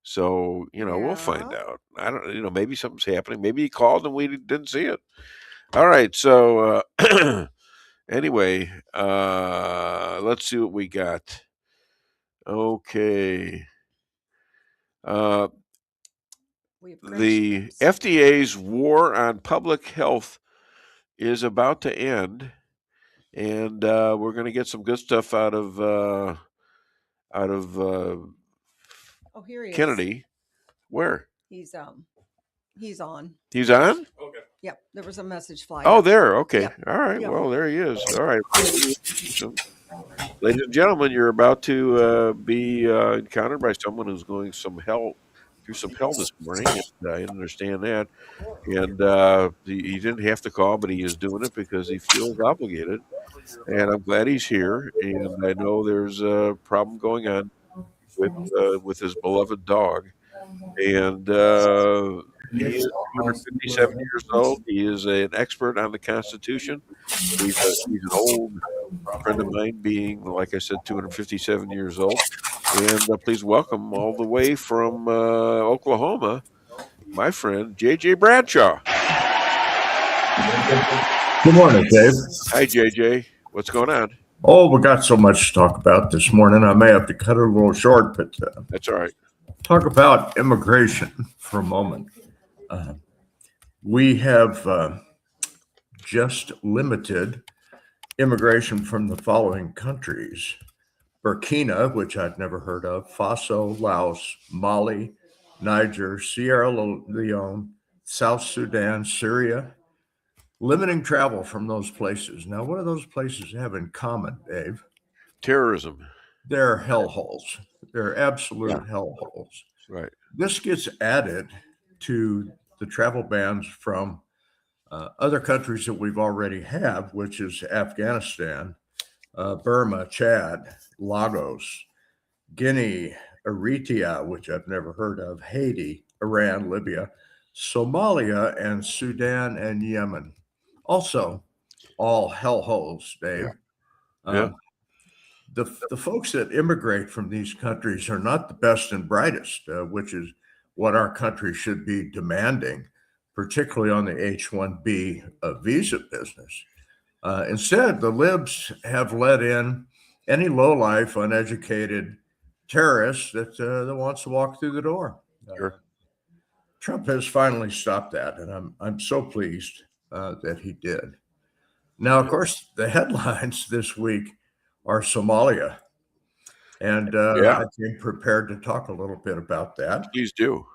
So we'll find out. I don't. Maybe something's happening. Maybe he called and we didn't see it. All right. So anyway, let's see what we got. Okay. The FDA's war on public health is about to end, and we're going to get some good stuff out of here he Kennedy. is. Where? He's on. He's on? Okay. Yep. There was a message flying. Oh, there. Okay. Yep. All right. Yep. Well, there he is. All right. So, ladies and gentlemen, you're about to be encountered by someone who's going through some hell this morning. I understand that. And he didn't have to call, but he is doing it because he feels obligated. And I'm glad he's here. And I know there's a problem going on with his beloved dog. And he is 257 years old. He is an expert on the Constitution. He's an old friend of mine, being, like I said, 257 years old. And please welcome all the way from Oklahoma, my friend JJ Bradshaw. Good morning, Dave. Hi, JJ. What's going on? Oh, we got so much to talk about this morning. I may have to cut it a little short, but that's all right. Talk about immigration for a moment. We have just limited immigration from the following countries: Burkina, which I'd never heard of, Faso, Laos, Mali, Niger, Sierra Leone, South Sudan, Syria. Limiting travel from those places. Now, what do those places have in common, Dave? Terrorism. They're hellholes. They're absolute hellholes. Right. This gets added to the travel bans from other countries that we've already have, which is Afghanistan, Burma, Chad, Lagos, Guinea, Eritrea, which I've never heard of, Haiti, Iran, Libya, Somalia, and Sudan and Yemen. Also, all hellholes, Dave. The folks that immigrate from these countries are not the best and brightest, which is what our country should be demanding, particularly on the H-1B visa business. Instead, the libs have let in any lowlife, uneducated terrorist that wants to walk through the door. Sure. Trump has finally stopped that, and I'm so pleased that he did. Now, of course, the headlines this week are Somalia, and I came prepared to talk a little bit about that. Please do.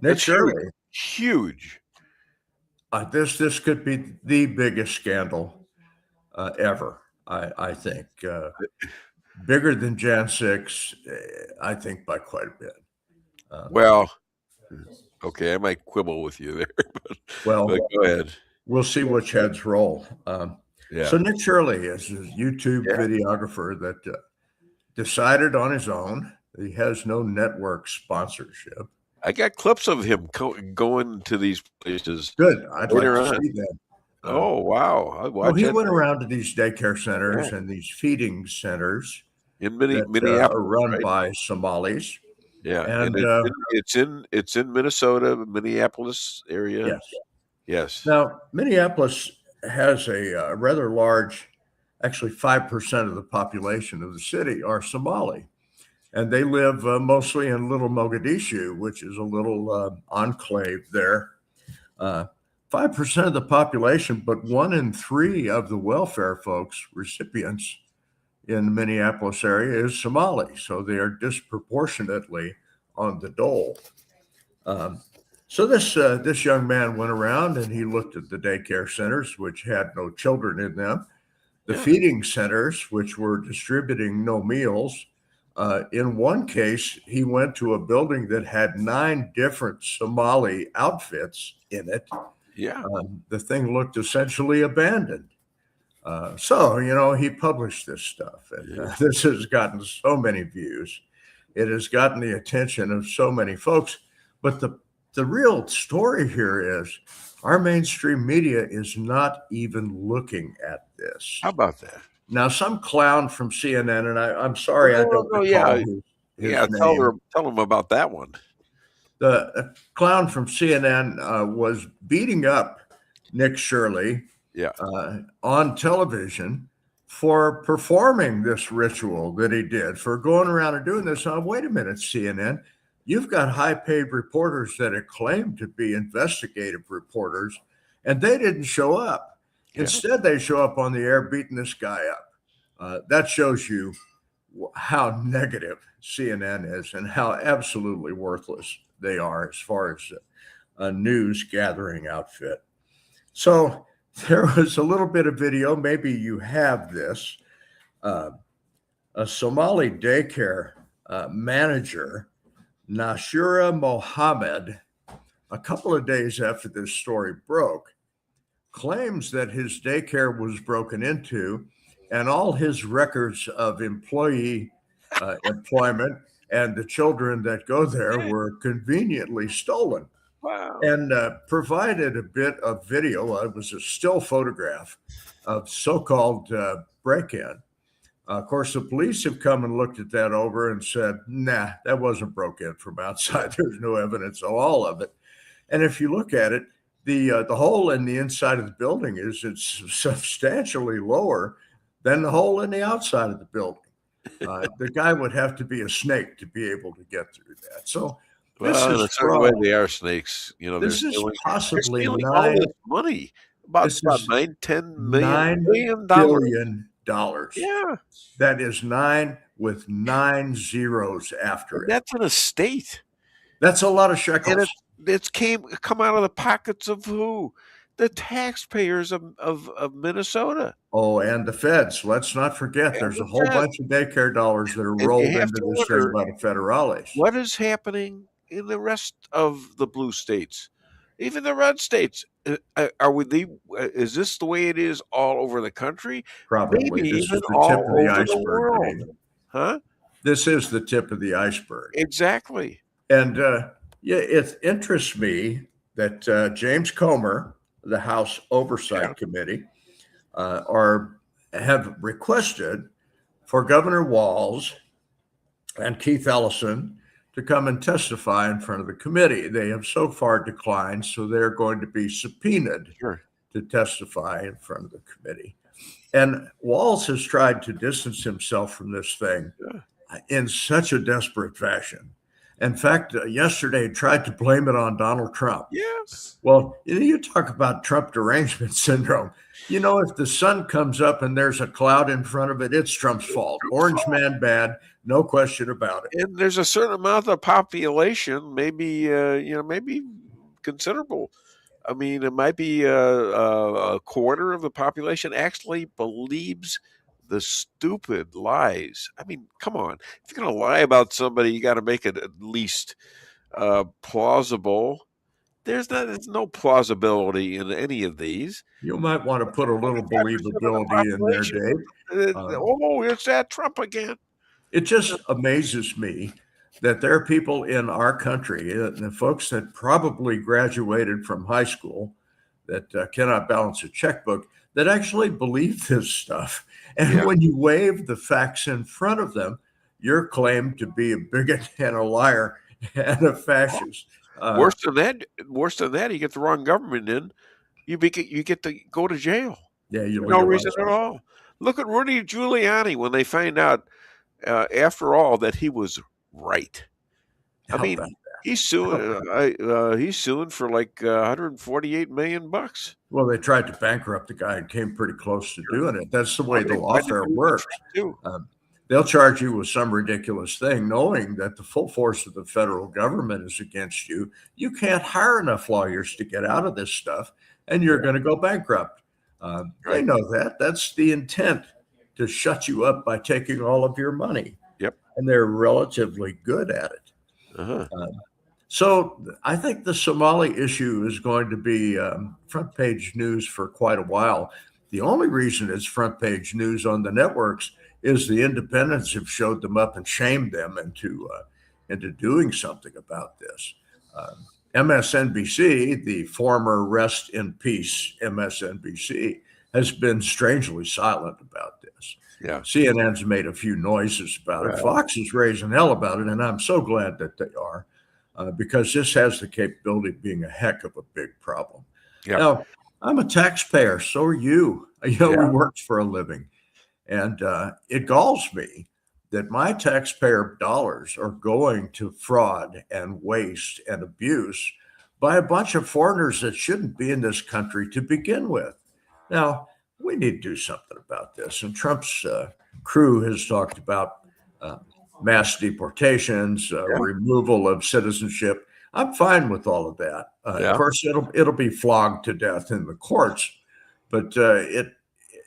Nick Shirley, huge. This could be the biggest scandal ever. I think bigger than Jan 6. I think by quite a bit. Well, okay, I might quibble with you there, but go ahead. We'll see which heads roll. So Nick Shirley is a YouTube videographer that decided on his own. He has no network sponsorship. I got clips of him going to these places. Good. I'd like to see that. Oh, wow. He went around to these daycare centers and these feeding centers in Minneapolis, are run by Somalis. Yeah, and it's in Minnesota, Minneapolis area. Yes. Now, Minneapolis has a rather large, actually 5% of the population of the city are Somali, and they live mostly in Little Mogadishu, which is a little enclave there. 5% of the population, but 1 in 3 of the welfare folks, recipients in the Minneapolis area is Somali. So they are disproportionately on the dole. So this young man went around and he looked at the daycare centers, which had no children in them, the feeding centers, which were distributing no meals. In one case, he went to a building that had 9 different Somali outfits in it. Yeah. The thing looked essentially abandoned. So, he published this stuff, and this has gotten so many views. It has gotten the attention of so many folks. But the real story here is our mainstream media is not even looking at this. How about that? Now, some clown from CNN, and I'm sorry I don't recall his name. Tell them about that one. The clown from CNN was beating up Nick Shirley on television for performing this ritual that he did, for going around and doing this. Wait a minute, CNN. You've got high-paid reporters that are claimed to be investigative reporters, and they didn't show up. Instead, they show up on the air beating this guy up. That shows you how negative CNN is and how absolutely worthless they are as far as a news gathering outfit. So there was a little bit of video. Maybe you have this. A Somali daycare manager, Nashura Mohammed, a couple of days after this story broke, claims that his daycare was broken into and all his records of employee employment and the children that go there were conveniently stolen. Wow. And provided a bit of video. It was a still photograph of so-called break-in. Of course, the police have come and looked at that over and said, nah, that wasn't broke in from outside. There's no evidence of all of it. And if you look at it, the hole in the inside of the building it's substantially lower than the hole in the outside of the building. The guy would have to be a snake to be able to get through that. So this Well, in is a certain way, they are snakes. You know, this is possibly all nine. this money, about This is $10 $9 million. billion. Yeah, That is 9 with 9 zeros after it. that's an estate. That's a lot of And shekels. it's come out of the pockets of who? The taxpayers of Minnesota. Oh, and the feds. Let's not forget, there's a whole bunch of daycare dollars that are you rolled have into to this thing wonder, by the federales. what is happening in the rest of the blue states, even the red states? Is this the way it is all over the country? Probably. Maybe This even is the all tip of the over the iceberg, world. Dave. Huh? This is the tip of the iceberg. Exactly. And yeah, it interests me that James Comer, the House Oversight Committee, have requested for Governor Walz and Keith Ellison to come and testify in front of the committee. They have so far declined, so they're going to be subpoenaed to testify in front of the committee. And Walz has tried to distance himself from this thing in such a desperate fashion. In fact, yesterday tried to blame it on Donald Trump. Yes. Well, you talk about Trump derangement syndrome. You know, if the sun comes up and there's a cloud in front of it, it's Trump's fault. Orange man bad, no question about it. And there's a certain amount of population, maybe maybe considerable. I mean, it might be a quarter of the population actually believes the stupid lies. I mean, come on. If you're going to lie about somebody, you got to make it at least plausible. There's no plausibility in any of these. You might want to put a little believability in there, Dave. It's that Trump again. It just amazes me that there are people in our country, the folks that probably graduated from high school, that cannot balance a checkbook, that actually believe this stuff. And when you wave the facts in front of them, you're claimed to be a bigot and a liar and a fascist. Worse than that, you get the wrong government in, you get to go to jail. Yeah, no reason at all. Look at Rudy Giuliani when they find out, after all, that he was right. I mean, he's suing. He's suing for like $148 million. Well, they tried to bankrupt the guy and came pretty close to doing it. That's the way the lawfare works. They'll charge you with some ridiculous thing, knowing that the full force of the federal government is against you. You can't hire enough lawyers to get out of this stuff, and you're going to go bankrupt. They know that. That's the intent, to shut you up by taking all of your money. Yep. And they're relatively good at it. So I think the Somali issue is going to be front page news for quite a while. The only reason it's front page news on the networks is the independents have showed them up and shamed them into doing something about this. MSNBC, the former rest in peace MSNBC, has been strangely silent about this. Yeah. CNN's made a few noises about it. Fox is raising hell about it, and I'm so glad that they are, because this has the capability of being a heck of a big problem. Yeah. Now, I'm a taxpayer, so are you. We work for a living. And it galls me that my taxpayer dollars are going to fraud and waste and abuse by a bunch of foreigners that shouldn't be in this country to begin with. Now, we need to do something about this. And Trump's crew has talked about mass deportations, removal of citizenship. I'm fine with all of that. Of course, it'll be flogged to death in the courts, but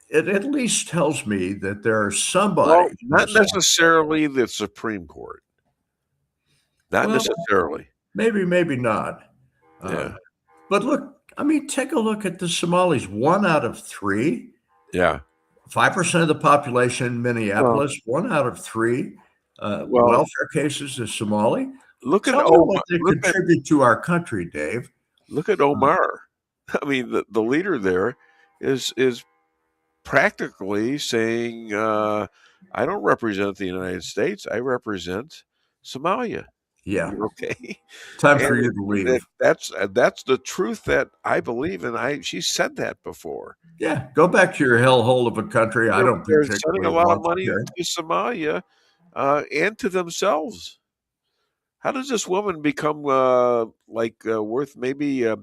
it at least tells me that there's somebody. Well, not necessarily the Supreme Court. Not necessarily. Maybe not. But look, I mean, take a look at the Somalis. 1 out of 3. Yeah. 5% of the population in Minneapolis. 1 out of 3 welfare cases is Somali. Look at what they contribute to our country, Dave. Look at Omar. I mean, the leader there is practically saying I don't represent the United States. I represent Somalia. Yeah. Okay. Time for you to leave. That's the truth that I believe, and she said that before. Yeah, go back to your hellhole of a country. I don't They're particularly sending a lot of want money to. to Somalia and to themselves. How does this woman become worth maybe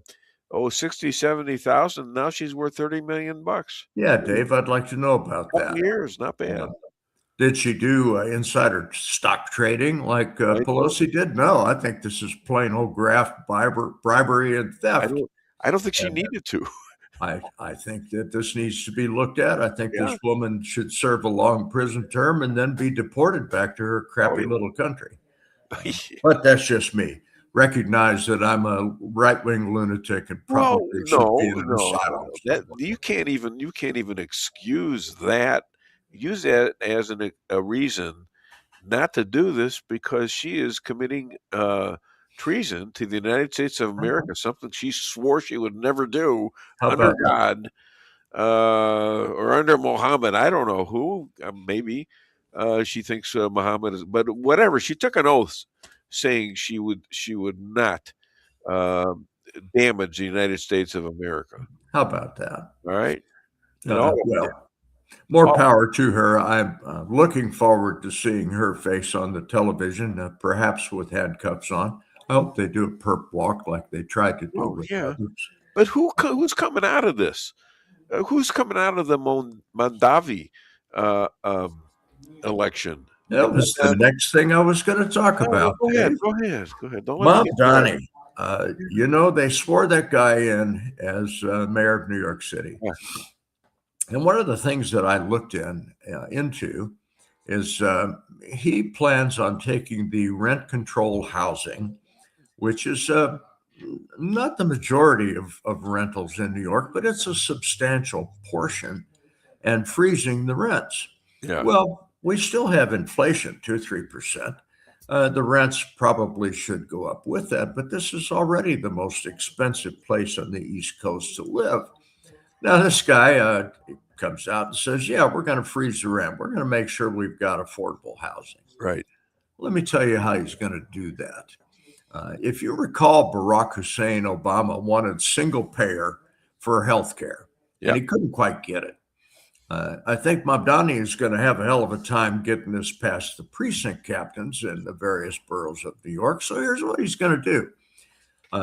60, 70,000? Now she's worth $30 million. Yeah, Dave, I'd like to know about that. Years, not bad. Did she do insider stock trading like Pelosi did? No, I think this is plain old graft, bribery, and theft. I don't think she needed to. I think that this needs to be looked at. I think this woman should serve a long prison term and then be deported back to her crappy little country. But that's just me. Recognize that I'm a right-wing lunatic and probably should be in an asylum. You can't even excuse that. Use that as a reason not to do this, because she is committing treason to the United States of America, something she swore she would never do under God or under Muhammad. I don't know who. Maybe she thinks Muhammad is, but whatever. She took an oath saying she would not damage the United States of America. How about that? All right. More power to her. I'm looking forward to seeing her face on the television, perhaps with handcuffs on. I hope they do a perp walk like they tried to do with others. But who's coming out of this? Who's coming out of the Mondavi election? That was the next thing I was going to talk about. Go ahead. Don't Mom Donnie. They swore that guy in as mayor of New York City. Yeah. And one of the things that I looked into is he plans on taking the rent control housing, which is not the majority of rentals in New York, but it's a substantial portion, and freezing the rents. Yeah. Well, we still have inflation, 2-3%. The rents probably should go up with that, but this is already the most expensive place on the East Coast to live. Now, this guy comes out and says, yeah, we're going to freeze the rent. We're going to make sure we've got affordable housing. Right. Let me tell you how he's going to do that. If you recall, Barack Hussein Obama wanted single payer for health care, and he couldn't quite get it. I think Mamdani is going to have a hell of a time getting this past the precinct captains in the various boroughs of New York. So here's what he's going to do.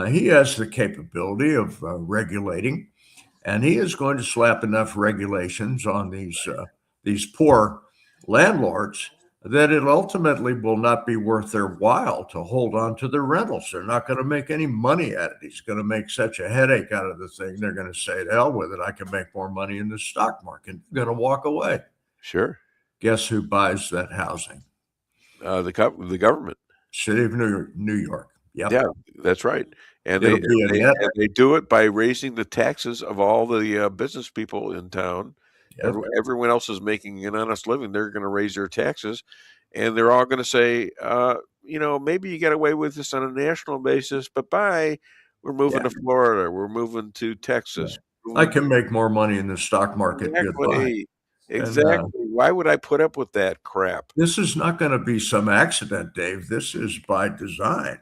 He has the capability of regulating, and he is going to slap enough regulations on these poor landlords that it ultimately will not be worth their while to hold on to their rentals. They're not going to make any money at it. He's going to make such a headache out of the thing. They're going to say, to hell with it. I can make more money in the stock market. They're going to walk away. Sure. Guess who buys that housing? The government. City of New York. Yep. Yeah, that's right. And they do it by raising the taxes of all the business people in town. Yep. Everyone else is making an honest living. They're going to raise their taxes, and they're all going to say, maybe you get away with this on a national basis, but we're moving to Florida. We're moving to Texas. I can make more money in the stock market. Exactly. And, why would I put up with that crap? This is not going to be some accident, Dave. This is by design.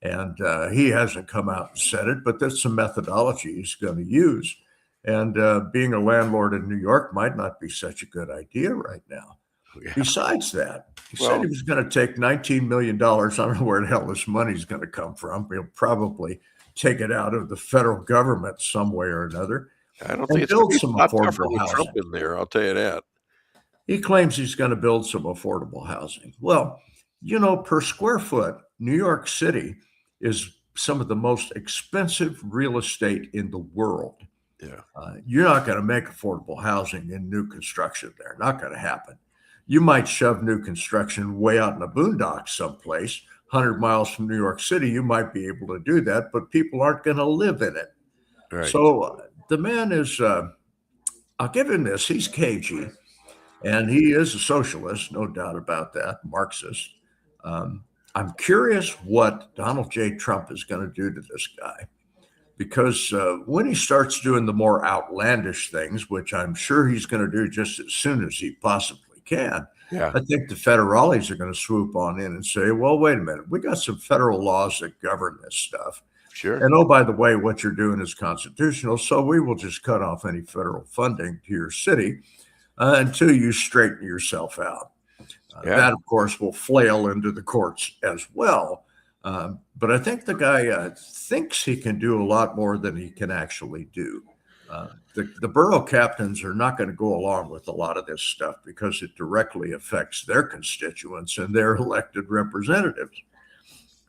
And he hasn't come out and said it, but that's the methodology he's going to use. And being a landlord in New York might not be such a good idea right now. Yeah. Besides that, he said he was going to take $19 million. I don't know where the hell this money's going to come from. He'll probably take it out of the federal government some way or another. I don't think it's build some affordable housing. Trump in there, I'll tell you that. He claims he's going to build some affordable housing. Well, per square foot, New York City is some of the most expensive real estate in the world. Yeah, you're not going to make affordable housing in new construction there. Not going to happen. You might shove new construction way out in the boondocks someplace, 100 miles from New York City. You might be able to do that, but people aren't going to live in it. Right. So the man is, I'll give him this, he's cagey, and he is a socialist, no doubt about that, Marxist. I'm curious what Donald J. Trump is going to do to this guy. Because when he starts doing the more outlandish things, which I'm sure he's going to do just as soon as he possibly can, Yeah. I think the federales are going to swoop on in and say, well, wait a minute, we got some federal laws that govern this stuff. Sure. And oh, by the way, what you're doing is constitutional, so we will just cut off any federal funding to your city until you straighten yourself out. That, of course, will flail into the courts as well. But I think the guy thinks he can do a lot more than he can actually do. The borough captains are not going to go along with a lot of this stuff because it directly affects their constituents and their elected representatives.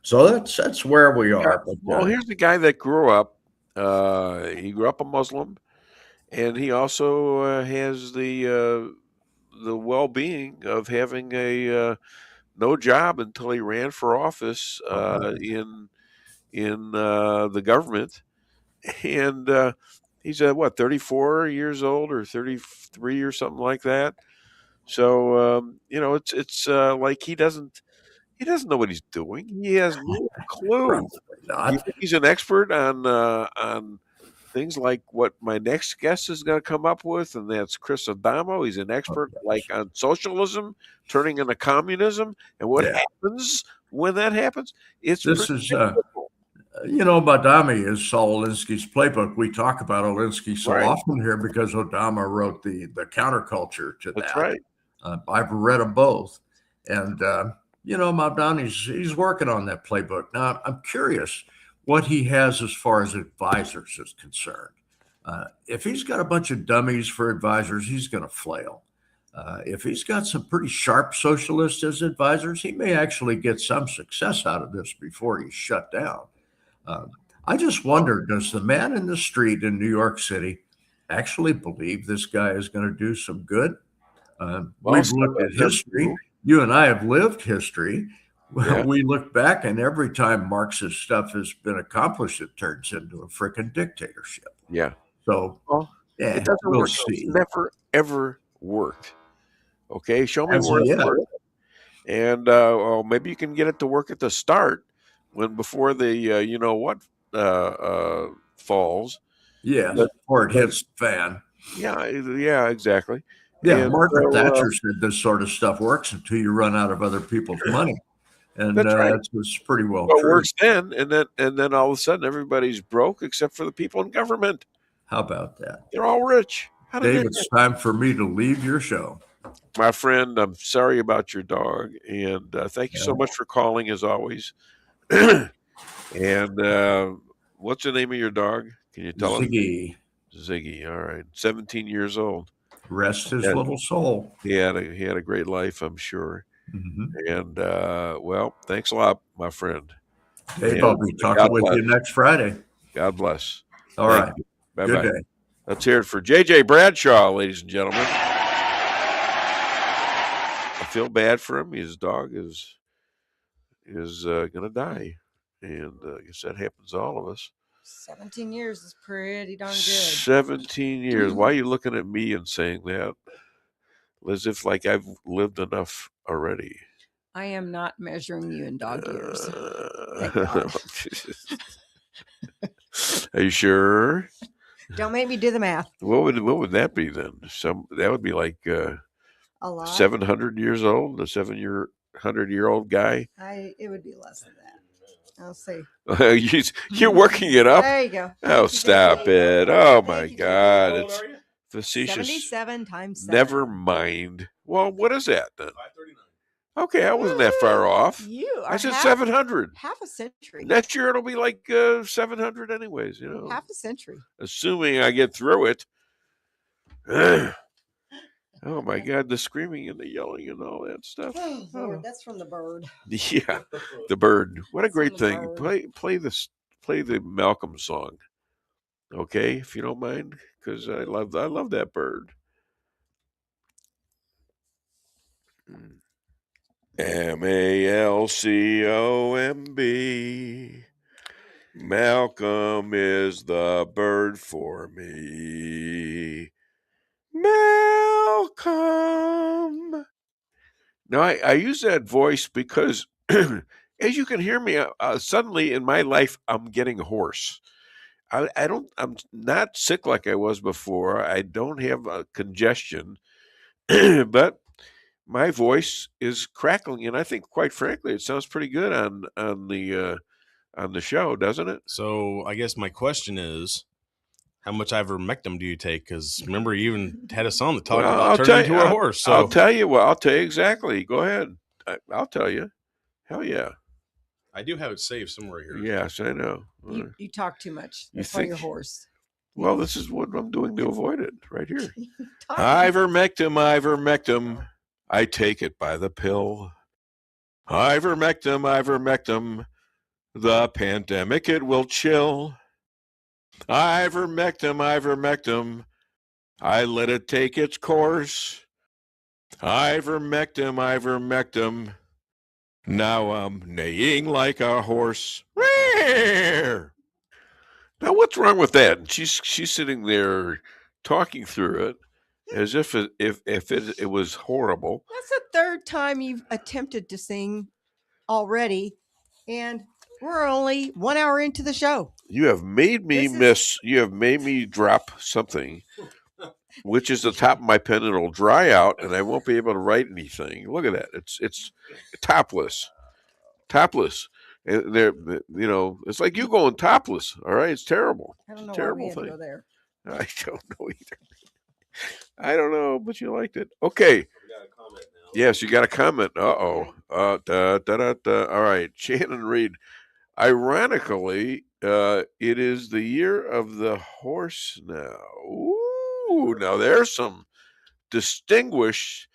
So that's where we are. Yeah. Well, here's the guy that grew up. He grew up a Muslim, and he also has the well-being of having a no job until he ran for office in the government, and he's 34 years old or 33 or something like that. So it's like he doesn't know what he's doing. He has no clue. He's an expert on things like what my next guest is going to come up with, and that's Chris Adamo. He's an expert on socialism turning into communism and what happens when that happens. Badami is Saul Alinsky's playbook. We talk about Alinsky so often here because Adamo wrote the counterculture to that. That's right. I've read them both, and Mabdani's he's working on that playbook now. I'm curious what he has as far as advisors is concerned. If he's got a bunch of dummies for advisors, he's going to flail. If he's got some pretty sharp socialists as advisors, he may actually get some success out of this before he's shut down. I just wonder, does the man in the street in New York City actually believe this guy is going to do some good? We've looked at history. You and I have lived history. Yeah. We look back, and every time Marxist stuff has been accomplished, it turns into a frickin' dictatorship. Yeah. So, it doesn't we'll work. see. It's never, ever worked. Okay, show me where it worked. And maybe you can get it to work at the start before the falls. Yeah, before it hits the fan. Yeah, exactly. Yeah, and Margaret Thatcher said this sort of stuff works until you run out of other people's money. And That's right. That's pretty well It true. works then, and then all of a sudden everybody's broke except for the people in government. How about that? They're all rich. Dave, it's time for me to leave your show. My friend, I'm sorry about your dog, and thank you so much for calling as always. And what's the name of your dog? Can you tell us? Ziggy. All right, 17 years old. Rest his little soul. He had a great life, I'm sure. Mm-hmm. And thanks a lot, my friend. Dave, I'll be talking with you next Friday. God bless. All right. Bye Good bye. day. Let's hear it for JJ Bradshaw, ladies and gentlemen. I feel bad for him. His dog is going to die, and I guess that happens to all of us. 17 years is pretty darn good. 17 years. Why are you looking at me and saying that? As if like I've lived enough already. I am not measuring you in dog years. Thank God. Are you sure? Don't make me do the math. What would that be then? That would be like a lot. 700 years old, a 700-year-old guy. It would be less than that. I'll see. You're working it up. There you go. Oh, stop it! Oh my God, it's facetious. 77 times 7. Never mind. Well, what is that then? 539. Okay, I wasn't that far off. I said 700. Half a century. Next year it'll be like 700 anyways, Half a century. Assuming I get through it. Oh my God, the screaming and the yelling and all that stuff. Oh, Lord, that's from the bird. Yeah, the bird. What a great thing. Play the Malcolm song. Okay, if you don't mind, because I love that bird. MALCOMB. Malcolm is the bird for me. Malcolm. Now, I use that voice because, as you can hear me, suddenly in my life, I'm getting hoarse. I'm not sick like I was before. I don't have congestion, but my voice is crackling, and I think, quite frankly, it sounds pretty good on the show, doesn't it? So I guess my question is, how much ivermectin do you take? Because remember, you even had a song that talked about turning into a horse. So I'll tell you what. I'll tell you exactly. Go ahead. I'll tell you. Hell yeah. I do have it saved somewhere here. Yes, I know. You talk too much. You That's why you're think- hoarse. Well, this is what I'm doing to avoid it right here. Ivermectin. I take it by the pill. Ivermectin. The pandemic, it will chill. Ivermectin. I let it take its course. Ivermectin. Now I'm neighing like a horse. Now, what's wrong with that? And she's sitting there talking through it as if it was horrible. That's the third time you've attempted to sing already, and we're only 1 hour into the show. You have made me you have made me drop something, which is the top of my pen. It'll dry out, and I won't be able to write anything. Look at that. It's topless. And there, it's like you going topless. All right, it's terrible. I don't know Terrible why we had to thing. go there. I don't know either. I don't know, but you liked it. Okay. Yes, you got a comment. All right, Shannon Reed. Ironically, it is the year of the horse now. Ooh, now there's some distinguished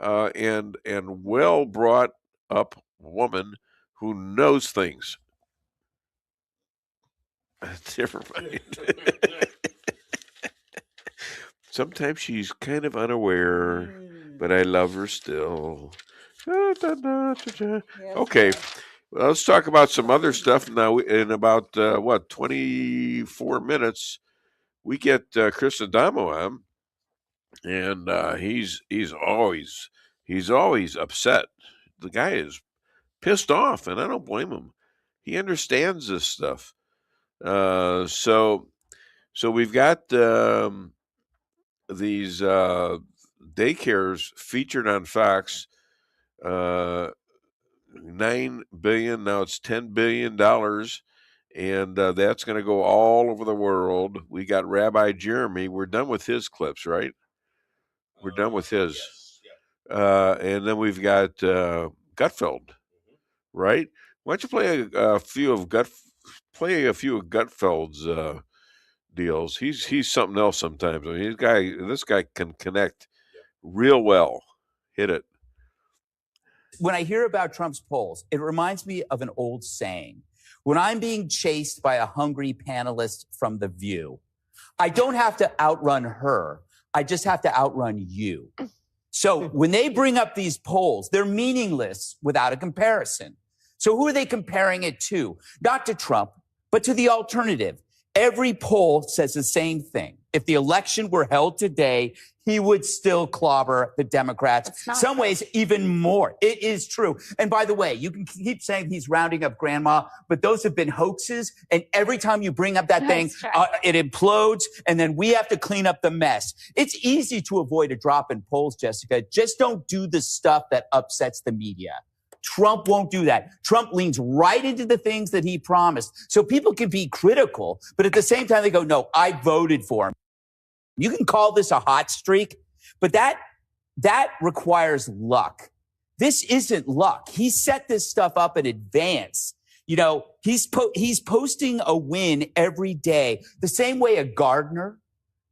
and well brought up woman who knows things. Never mind. Sometimes she's kind of unaware, but I love her still. Okay. Well, let's talk about some other stuff now. In about 24 minutes, we get Chris Adamo on, and he's always upset. The guy is pissed off, and I don't blame him. He understands this stuff. So we've got these daycares featured on Fox. $9 billion, now it's $10 billion, and that's going to go all over the world. We got Rabbi Jeremy. We're done with his clips, right? We're done with his. Yes. Yeah. And then we've got Gutfeld, right? Why don't you play a few of Gutfeld's deals? He's something else sometimes. I mean, this guy can connect real well. Hit it. When I hear about Trump's polls, it reminds me of an old saying. When I'm being chased by a hungry panelist from The View, I don't have to outrun her. I just have to outrun you. So when they bring up these polls, they're meaningless without a comparison. So who are they comparing it to? Not to Trump, but to the alternative. Every poll says the same thing. If the election were held today, he would still clobber the Democrats. Some ways, even more. It is true. And by the way, you can keep saying he's rounding up grandma, but those have been hoaxes. And every time you bring up that thing, it implodes. And then we have to clean up the mess. It's easy to avoid a drop in polls, Jessica. Just don't do the stuff that upsets the media. Trump won't do that. Trump leans right into the things that he promised. So people can be critical, but at the same time, they go, no, I voted for him. You can call this a hot streak, but that requires luck. This isn't luck. He set this stuff up in advance. You know, he's posting a win every day, the same way a gardener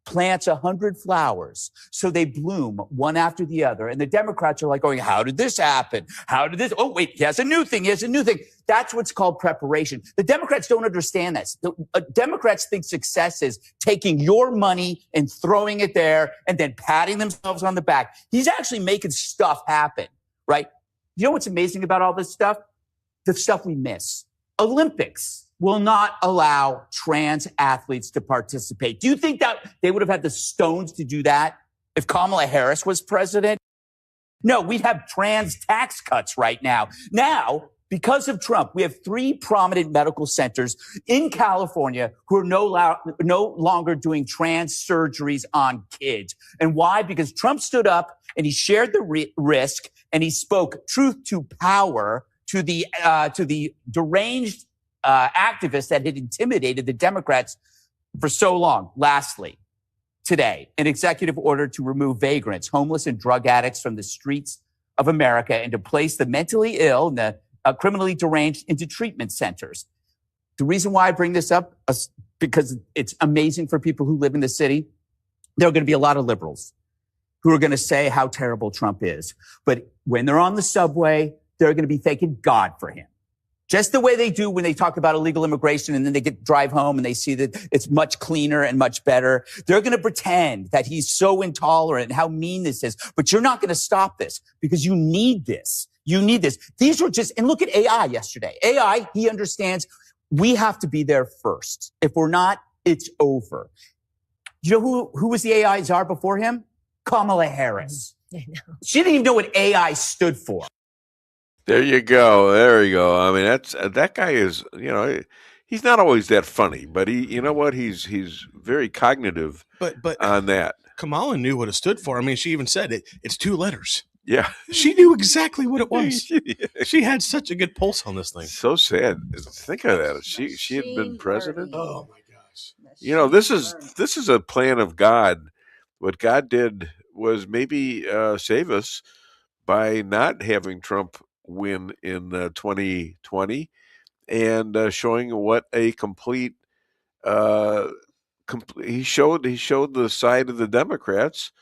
plants 100 flowers so they bloom one after the other. And the Democrats are like going, how did this happen? How did this? Oh, wait, he has a new thing. He has a new thing. That's what's called preparation. The Democrats don't understand this. The Democrats think success is taking your money and throwing it there and then patting themselves on the back. He's actually making stuff happen, right? You know what's amazing about all this stuff? The stuff we miss. Olympics will not allow trans athletes to participate. Do you think that they would have had the stones to do that if Kamala Harris was president? No, we'd have trans tax cuts right now. Now, because of Trump, we have 3 prominent medical centers in California who are no longer doing trans surgeries on kids. And why? Because Trump stood up and he shared the risk, and he spoke truth to power to the deranged activists that had intimidated the Democrats for so long. Lastly, today, an executive order to remove vagrants, homeless and drug addicts from the streets of America and to place the mentally ill and the criminally deranged into treatment centers. The reason why I bring this up is because it's amazing for people who live in the city. There are going to be a lot of liberals who are going to say how terrible Trump is. But when they're on the subway, they're going to be thanking God for him. Just the way they do when they talk about illegal immigration and then they drive home and they see that it's much cleaner and much better. They're going to pretend that he's so intolerant and how mean this is. But you're not going to stop this because you need this. You need this. These were just, and look at AI yesterday. AI, he understands we have to be there first. If we're not, it's over. You know who was the AI czar before him? Kamala Harris. I know. She didn't even know what AI stood for. There you go. There you go. I mean, that guy is, he's not always that funny, but you know what? He's very cognitive but on that. Kamala knew what it stood for. I mean, she even said it's 2 letters. Yeah. She knew exactly what it was. She had such a good pulse on this thing. So sad. Think of that. She had been president. Oh my gosh. This is a plan of God. What God did was maybe save us by not having Trump win in 2020 and showing what a complete he showed the side of the Democrats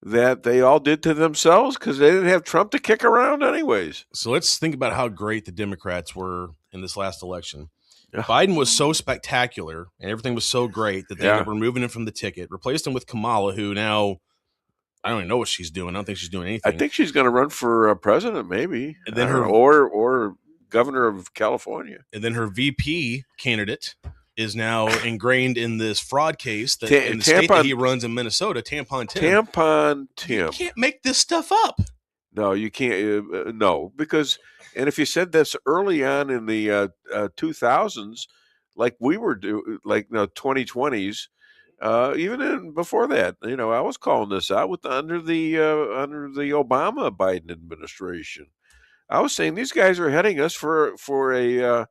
that they all did to themselves because they didn't have Trump to kick around anyways. So let's think about how great the Democrats were in this last election. Biden was so spectacular and everything was so great that they ended up removing him from the ticket, replaced him with Kamala, who now I don't even know what she's doing. I don't think she's doing anything. I think she's going to run for president, maybe, and then or governor of California. And then her VP candidate is now ingrained in this fraud case that in the state that he runs in Minnesota, Tampon Tim. Tampon Tim. You can't make this stuff up. No, you can't. No, because and if you said this early on in the 2000s, like we were like 2020s. Even before that, I was calling this out under the Obama Biden administration. I was saying these guys are heading us for a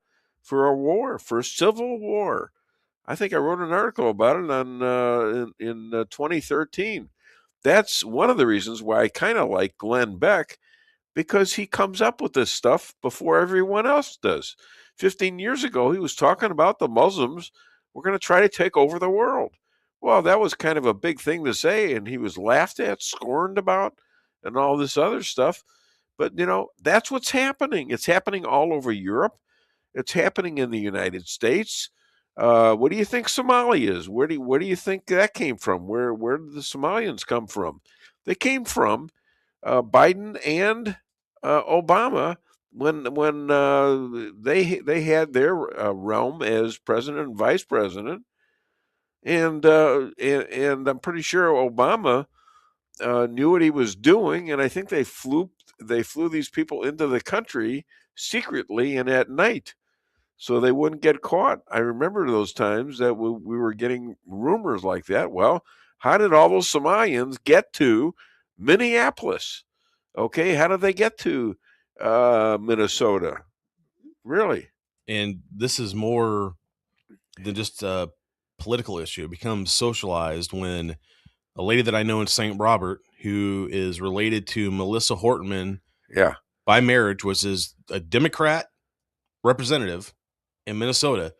war, for a civil war. I think I wrote an article about it on in 2013. That's one of the reasons why I kind of like Glenn Beck, because he comes up with this stuff before everyone else does. 15 years ago, he was talking about the Muslims were going to try to take over the world. Well, that was kind of a big thing to say, and he was laughed at, scorned about, and all this other stuff. But, that's what's happening. It's happening all over Europe. It's happening in the United States. What do you think Somalia is? Where do you think that came from? Where did the Somalians come from? They came from Biden and Obama when they had their realm as president and vice president. And I'm pretty sure Obama knew what he was doing, and I think they flew these people into the country secretly and at night, so they wouldn't get caught. I remember those times that we were getting rumors like that. Well, how did all those Somalians get to Minneapolis? Okay, how did they get to Minnesota? Really? And this is more than just a political issue. It becomes socialized when a lady that I know in St. Robert, who is related to Melissa Hortman by marriage, was a Democrat representative in Minnesota.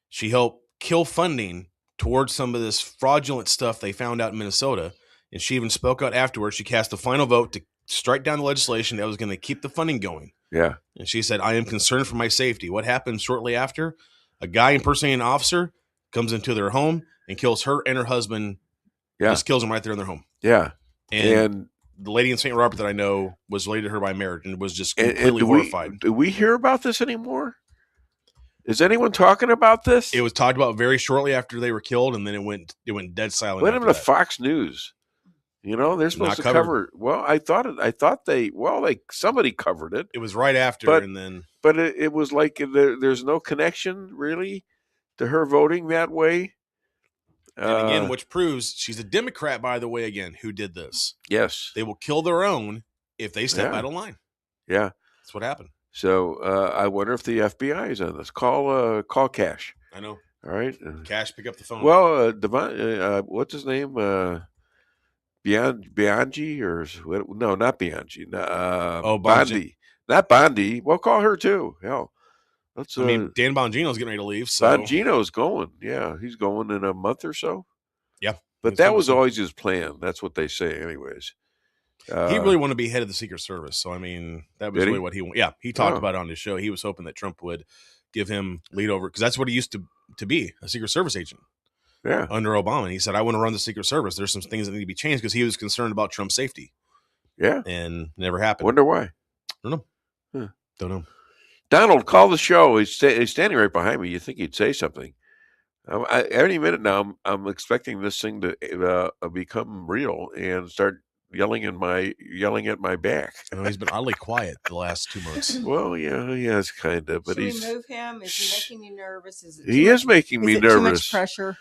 She helped kill funding towards some of this fraudulent stuff they found out in Minnesota. And she even spoke out afterwards. She cast the final vote to strike down the legislation that was going to keep the funding going. Yeah. And she said, I am concerned for my safety. What happened shortly after? A guy impersonating an officer comes into their home and kills her and her husband. Yeah. Just kills them right there in their home. Yeah. And the lady in St. Robert that I know was related to her by marriage and was just completely horrified. Do we hear about this anymore? Is anyone talking about this? It was talked about very shortly after they were killed, and then it went dead silent. What happened to Fox News? They're supposed to cover. Well, I thought they somebody covered it. It was right after, but it was like there's no connection really to her voting that way. And again, which proves she's a Democrat, by the way, again, who did this. Yes. They will kill their own if they step out of line. Yeah. That's what happened. So I wonder if the FBI is on this. Call Cash. I know. All right. Cash, pick up the phone. Well, what's his name? Bianchi or no, not Bianchi. Bondi. Not Bondi. Well, call her too. Hell. I mean, Dan Bongino's getting ready to leave. So Bongino's going. Yeah, he's going in a month or so. Yeah. But that was always his plan. That's what they say anyways. He really wanted to be head of the Secret Service. So, I mean, that was really what he wanted. Yeah, he talked about it on his show. He was hoping that Trump would give him lead over because that's what he used to be, a Secret Service agent. Yeah. Under Obama. And he said, I want to run the Secret Service. There's some things that need to be changed because he was concerned about Trump's safety. Yeah. And never happened. Wonder why. I don't know. Huh. Don't know. Donald, call the show. He's standing right behind me. You think he'd say something. Any minute now, I'm expecting this thing to become real and start yelling at my back. He's been oddly quiet the last 2 months. Well, yeah, he has kind of, but Should we move him? Is he making you nervous? He is making me nervous. Too much pressure?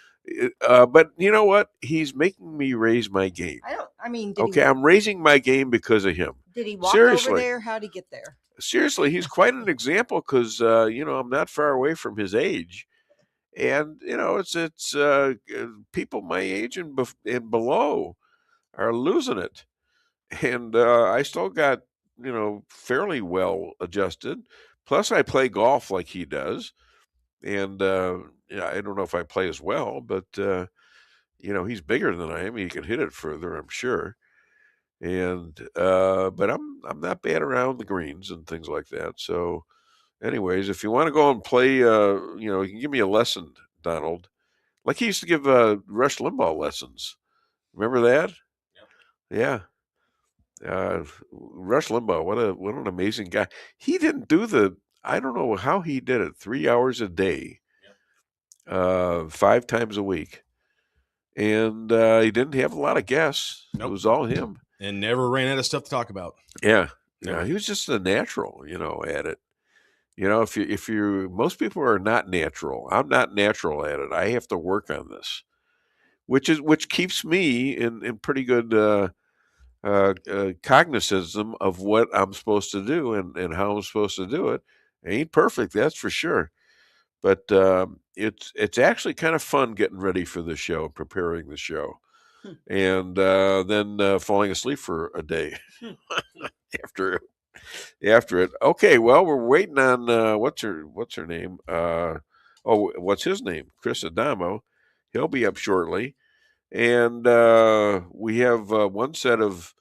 But you know what? He's making me raise my game. I'm raising my game because of him. Did he walk over there? How'd he get there? Seriously, he's quite an example because I'm not far away from his age, and it's people my age and below are losing it, and I still got fairly well adjusted. Plus, I play golf like he does, and I don't know if I play as well, but he's bigger than I am. He can hit it further, I'm sure. And but I'm not bad around the greens and things like that. So anyways, if you want to go and play, you can give me a lesson, Donald. Like he used to give Rush Limbaugh lessons. Remember that? Yeah. Rush Limbaugh, what an amazing guy. He didn't do I don't know how he did it, 3 hours a day, 5 times a week. And he didn't have a lot of guests. Nope. It was all him. And never ran out of stuff to talk about. Yeah. Yeah. He was just a natural, at it. If you most people are not natural. I'm not natural at it. I have to work on this, which keeps me in pretty good cognizance of what I'm supposed to do and how I'm supposed to do it. It ain't perfect, that's for sure. But it's actually kind of fun getting ready for the show, preparing the show. And then falling asleep for a day after it. Okay, well, we're waiting on what's her name? What's his name? Chris Adamo. He'll be up shortly, and we have one set of.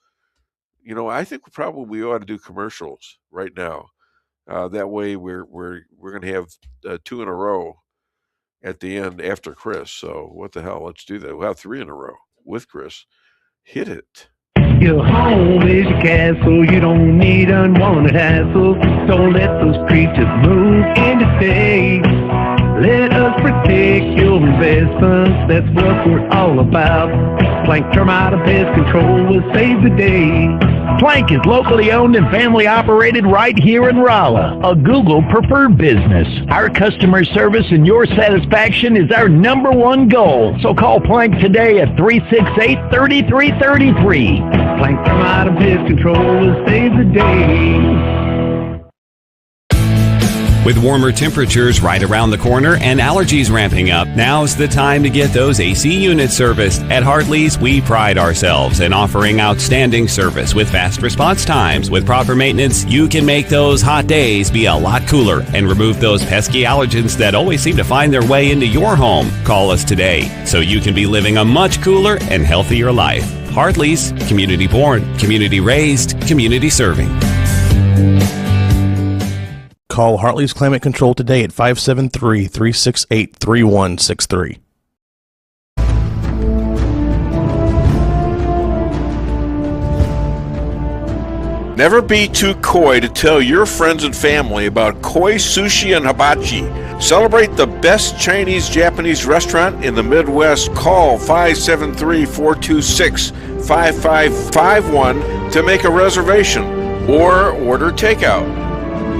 I think we ought to do commercials right now. That way, we're going to have 2 in a row at the end after Chris. So what the hell? Let's do that. We'll have 3 in a row with Chris. Hit it. Your home is your castle. You don't need unwanted hassle. Don't let those creatures move in to stay. Let us protect your investments. That's what we're all about. Plank Termite and Pest Control will save the day. Plank is locally owned and family operated right here in Rolla, a Google preferred business. Our customer service and your satisfaction is our #1 goal. So call Plank today at 368-3333. Plank Termite and Pest Control will save the day. With warmer temperatures right around the corner and allergies ramping up, now's the time to get those AC units serviced. At Hartley's, we pride ourselves in offering outstanding service with fast response times. With proper maintenance, you can make those hot days be a lot cooler and remove those pesky allergens that always seem to find their way into your home. Call us today so you can be living a much cooler and healthier life. Hartley's, community born, community raised, community serving. Call Hartley's Climate Control today at 573-368-3163. Never be too coy to tell your friends and family about Koi Sushi and Hibachi. Celebrate the best Chinese-Japanese restaurant in the Midwest. Call 573-426-5551 to make a reservation or order takeout.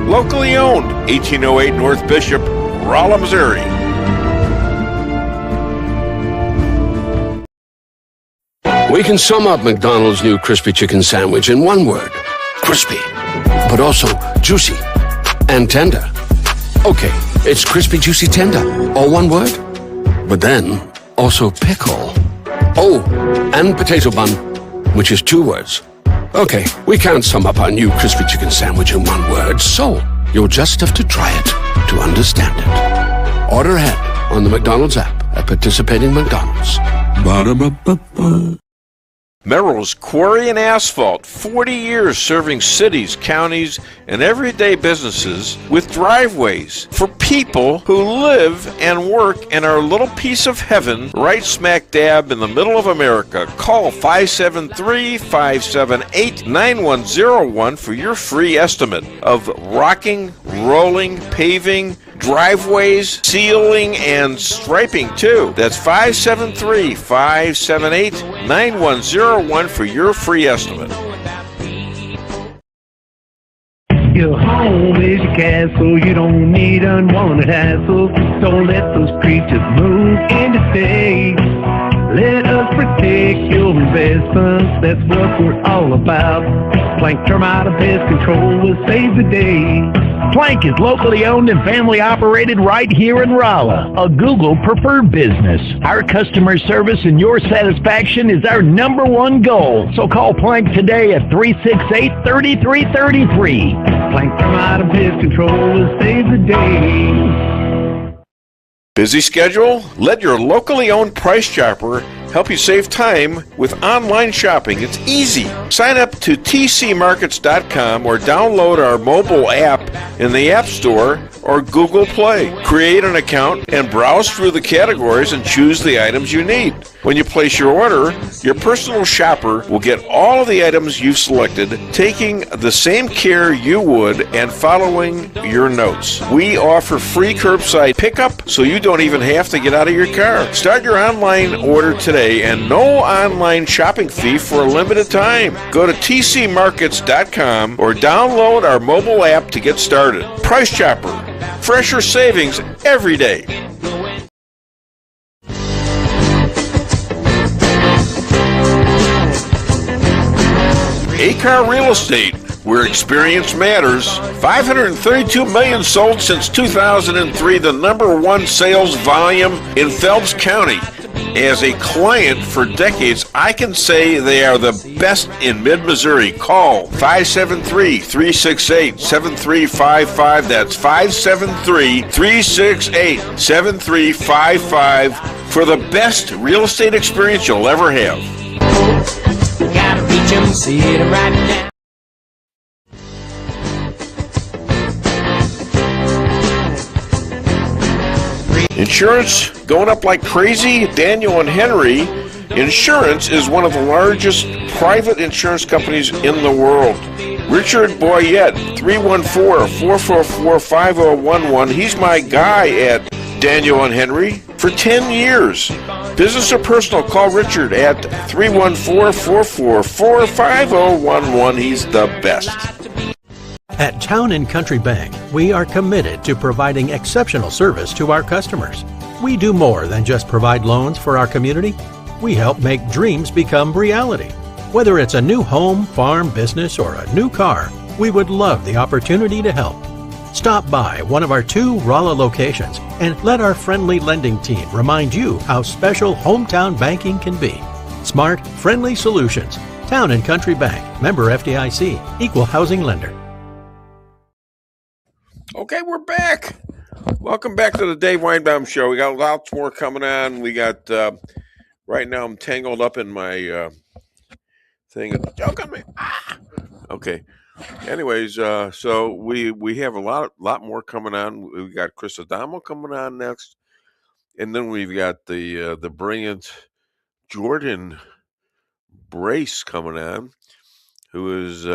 Locally owned, 1808 North Bishop, Rolla, Missouri. We can sum up McDonald's new crispy chicken sandwich in one word. Crispy. But also juicy and tender. Okay, it's crispy, juicy, tender. All one word? But then, also pickle. Oh, and potato bun, which is two words. Okay, we can't sum up our new crispy chicken sandwich in one word, so you'll just have to try it to understand it. Order ahead on the McDonald's app at participating McDonald's. Ba-da-ba-ba-ba. Merrill's Quarry and Asphalt, 40 years serving cities, counties, and everyday businesses with driveways for people who live and work in our little piece of heaven right smack dab in the middle of America. Call 573-578-9101 for your free estimate of rocking, rolling, paving, driveways, sealing, and striping too. That's 573-578-9101 for your free estimate. Your home is your castle. You don't need unwanted hassle. Don't let those creatures move in to stay. Let us protect your investments. That's what we're all about. Plank Termite Pest Control will save the day. Plank is locally owned and family operated right here in Rolla, a Google preferred business. Our customer service and your satisfaction is our number one goal. So call Plank today at 368-3333. Plank Termite Pest Control will save the day. Busy schedule? Let your locally owned Price Chopper help you save time with online shopping. It's easy. Sign up to tcmarkets.com or download our mobile app in the App Store or Google Play. Create an account and browse through the categories and choose the items you need. When you place your order, your personal shopper will get all of the items you've selected, taking the same care you would and following your notes. We offer free curbside pickup, so you don't even have to get out of your car. Start your online order today and no online shopping fee for a limited time. Go to tcmarkets.com or download our mobile app to get started. Price Chopper. Fresher savings every day. A-Car Real Estate, where experience matters. 532 million sold since 2003, the number one sales volume in Phelps County. As a client for decades, I can say they are the best in mid-Missouri. Call 573-368-7355. That's 573-368-7355 for the best real estate experience you'll ever have. Gotta reach 'em, see it right now. Insurance going up like crazy? Daniel and Henry Insurance is one of the largest private insurance companies in the world. Richard Boyette, 314-444-5011. He's my guy at Daniel and Henry for 10 years. Business or personal, call Richard at 314-444-5011. He's the best. At Town & Country Bank, we are committed to providing exceptional service to our customers. We do more than just provide loans for our community. We help make dreams become reality. Whether it's a new home, farm, business, or a new car, we would love the opportunity to help. Stop by one of our 2 Rolla locations and let our friendly lending team remind you how special hometown banking can be. Smart, friendly solutions. Town & Country Bank. Member FDIC. Equal housing lender. Okay, we're back. Welcome back to the Dave Weinbaum Show. We got lots more coming on. We got, right now I'm tangled up in my thing. Joke on me. Ah! Okay. Anyways, so we have a lot more coming on. We got Chris Adamo coming on next. And then we've got the brilliant Jordan Brace coming on, who is,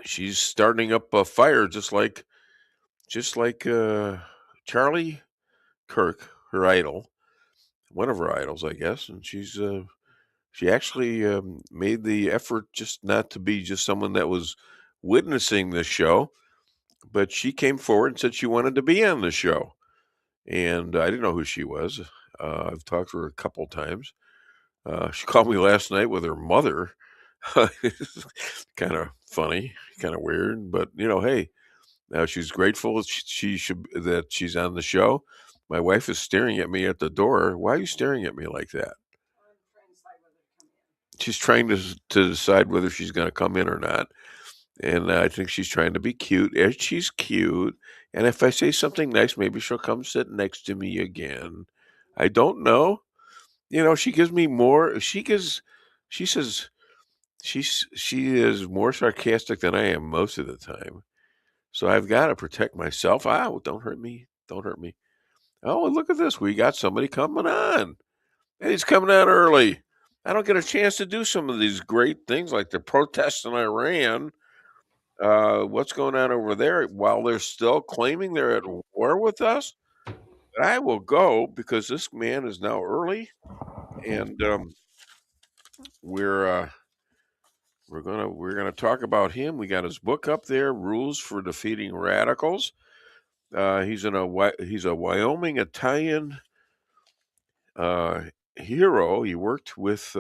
she's starting up a fire just like Charlie Kirk, her idol, one of her idols, I guess, and she actually made the effort just not to be just someone that was witnessing this show, but she came forward and said she wanted to be on the show, and I didn't know who she was. I've talked to her a couple times, She called me last night with her mother. Kind of funny, kind of weird, but hey, she's grateful that she's on the show. My wife is staring at me at the door. Why are you staring at me like that? She's trying to decide whether she's going to come in or not. And I think she's trying to be cute. And she's cute. And if I say something nice, maybe she'll come sit next to me again. I don't know. She gives me more. She says she is more sarcastic than I am most of the time. So I've got to protect myself. Don't hurt me. Don't hurt me. Oh, look at this. We got somebody coming on. And he's coming on early. I don't get a chance to do some of these great things like the protests in Iran. What's going on over there while they're still claiming they're at war with us? But I will go because this man is now early, and we're gonna talk about him. We got his book up there, Rules for Defeating Radicals. He's a Wyoming Italian hero. He worked with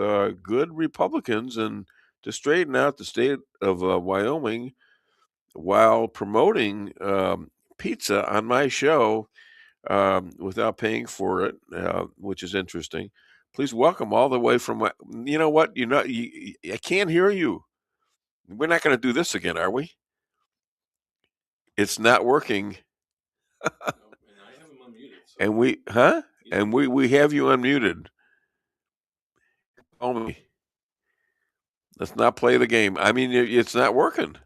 good Republicans and to straighten out the state of Wyoming while promoting pizza on my show without paying for it, which is interesting. Please welcome all the way from. You know what? I can't hear you. We're not going to do this again, are we? It's not working. And we have you unmuted. Call me. Let's not play the game. I mean, it's not working.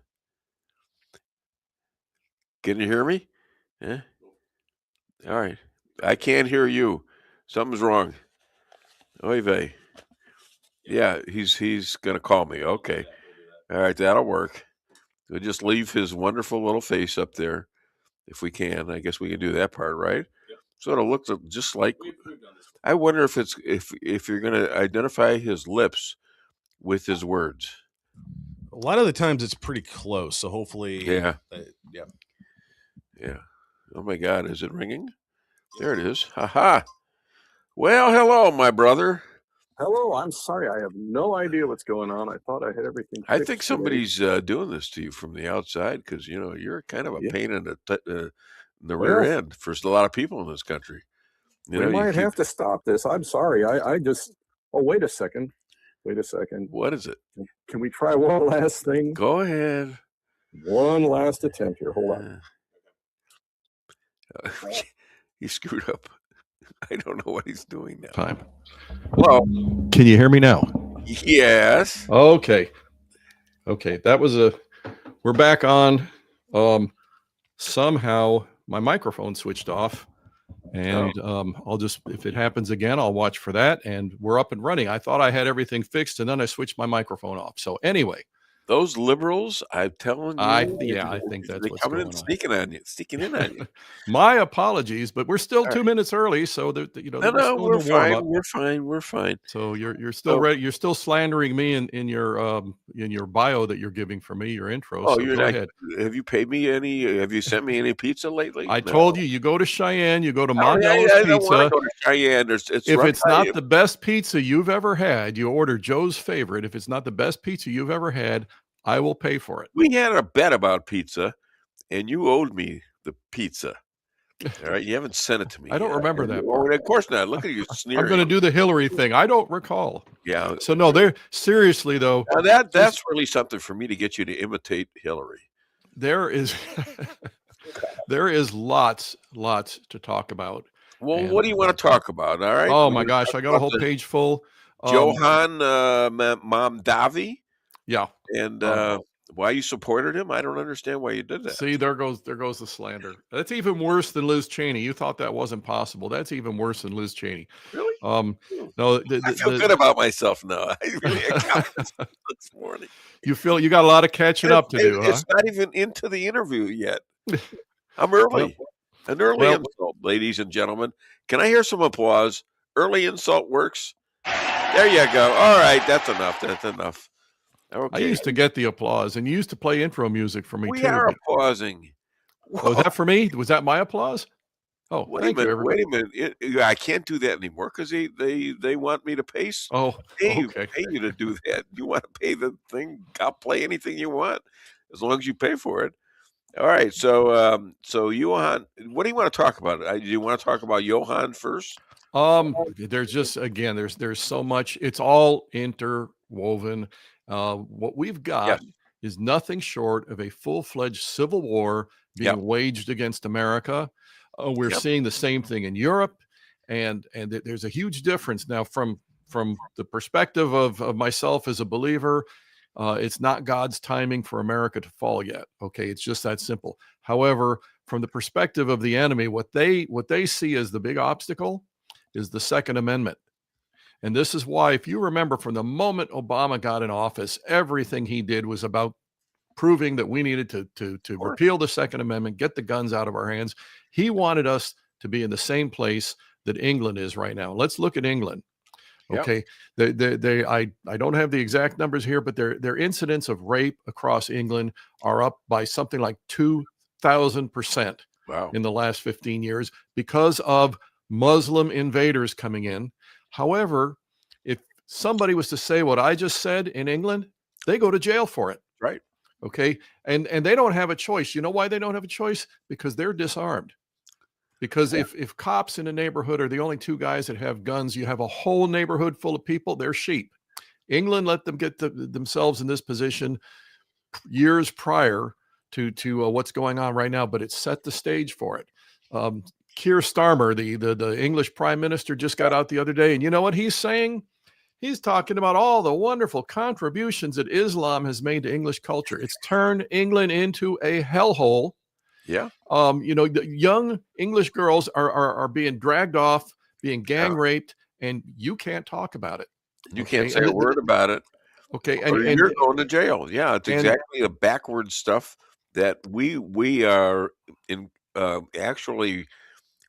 Can you hear me? Yeah. All right. I can't hear you. Something's wrong. Oy vey. Yeah, he's gonna call me. Okay. All right, that'll work. We'll just leave his wonderful little face up there if we can. I guess we can do that part, right? Yep. So it'll look just like. I wonder if you're gonna identify his lips with his words. A lot of the times it's pretty close, so hopefully. Yeah. Yeah. Yeah. Oh my God, is it ringing? There it is. Ha. Well, hello, my brother. Hello, I'm sorry. I have no idea what's going on. I thought I had everything fixed. I think somebody's doing this to you from the outside because, you're kind of a pain in the rear end for a lot of people in this country. We might have to stop this. I'm sorry. I just... Oh, wait a second. What is it? Can we try one last thing? Go ahead. One last attempt here. Hold on. He screwed up. I don't know what he's doing now. Time. Well, can you hear me now? Yes. Okay. That was we're back on. Somehow my microphone switched off, and I'll just, if it happens again, I'll watch for that. And we're up and running. I thought I had everything fixed, and then I switched my microphone off. So anyway. Those liberals, I'm telling you. I think that's what's coming going in, on. sneaking in on you. My apologies, but we're still 2 minutes early, so No, we're fine. We're fine. So you're still ready. You're still slandering me in your bio that you're giving for me, your intro. Oh, so you're go not. ahead. Have you paid me any? Have you sent me any pizza lately? I told you go to Cheyenne, you go to Mondello's I don't Pizza. want to go to Cheyenne. If it's not the best pizza you've ever had, you order Joe's Favorite. If it's not the best pizza you've ever had, I will pay for it. We had a bet about pizza, and you owed me the pizza. All right, you haven't sent it to me. I don't remember that. Of course not. Look at you sneering. I'm going to do the Hillary thing. I don't recall. Yeah. So no, they're seriously though. Now that's really something for me to get you to imitate Hillary. There is lots to talk about. Well, and what do you want to talk about? All right. Oh my gosh, I got a whole page full. Johan Mamdani. Yeah. And why you supported him? I don't understand why you did that. See, there goes the slander. That's even worse than Liz Cheney. You thought that wasn't possible. That's even worse than Liz Cheney. Really? No, I feel good about myself now. I really accomplished this morning. You feel you got a lot of catching up to do, It's not even into the interview yet. I'm early. An early insult, ladies and gentlemen. Can I hear some applause? Early insult works. There you go. All right, that's enough. That's enough. Okay. I used to get the applause, and you used to play intro music for me too. We are applauding. Was that for me? Was that my applause? Oh, Wait thank a you, minute. everybody. Wait a minute. I can't do that anymore because they want me to pay Oh, okay. pay you to do that. You want to pay the thing? I'll play anything you want as long as you pay for it. All right. So Johan, what do you want to talk about? Do you want to talk about Johan first? There's just again, there's so much. It's all interwoven. What we've got is nothing short of a full-fledged civil war being waged against America. We're seeing the same thing in Europe, and there's a huge difference now from the perspective of myself as a believer. It's not God's timing for America to fall yet. Okay, it's just that simple. However, from the perspective of the enemy, what they see as the big obstacle is the Second Amendment. And this is why, if you remember, from the moment Obama got in office, everything he did was about proving that we needed to repeal the Second Amendment, get the guns out of our hands. He wanted us to be in the same place that England is right now. Let's look at England. Okay, I don't have the exact numbers here, but their incidents of rape across England are up by something like 2,000% in the last 15 years because of Muslim invaders coming in. However, if somebody was to say what I just said in England, they go to jail for it. Right. Okay. And they don't have a choice. You know why they don't have a choice? Because they're disarmed. Because if cops in a neighborhood are the only two guys that have guns, you have a whole neighborhood full of people, they're sheep. England let them get themselves in this position years prior to what's going on right now, but it set the stage for it. Keir Starmer, the English Prime Minister, just got out the other day, and you know what he's saying? He's talking about all the wonderful contributions that Islam has made to English culture. It's turned England into a hellhole. Yeah. The young English girls are being dragged off, being gang raped, and you can't talk about it. You can't say a word about it. Okay. And you're going to jail. Yeah. It's exactly the backward stuff that we are in actually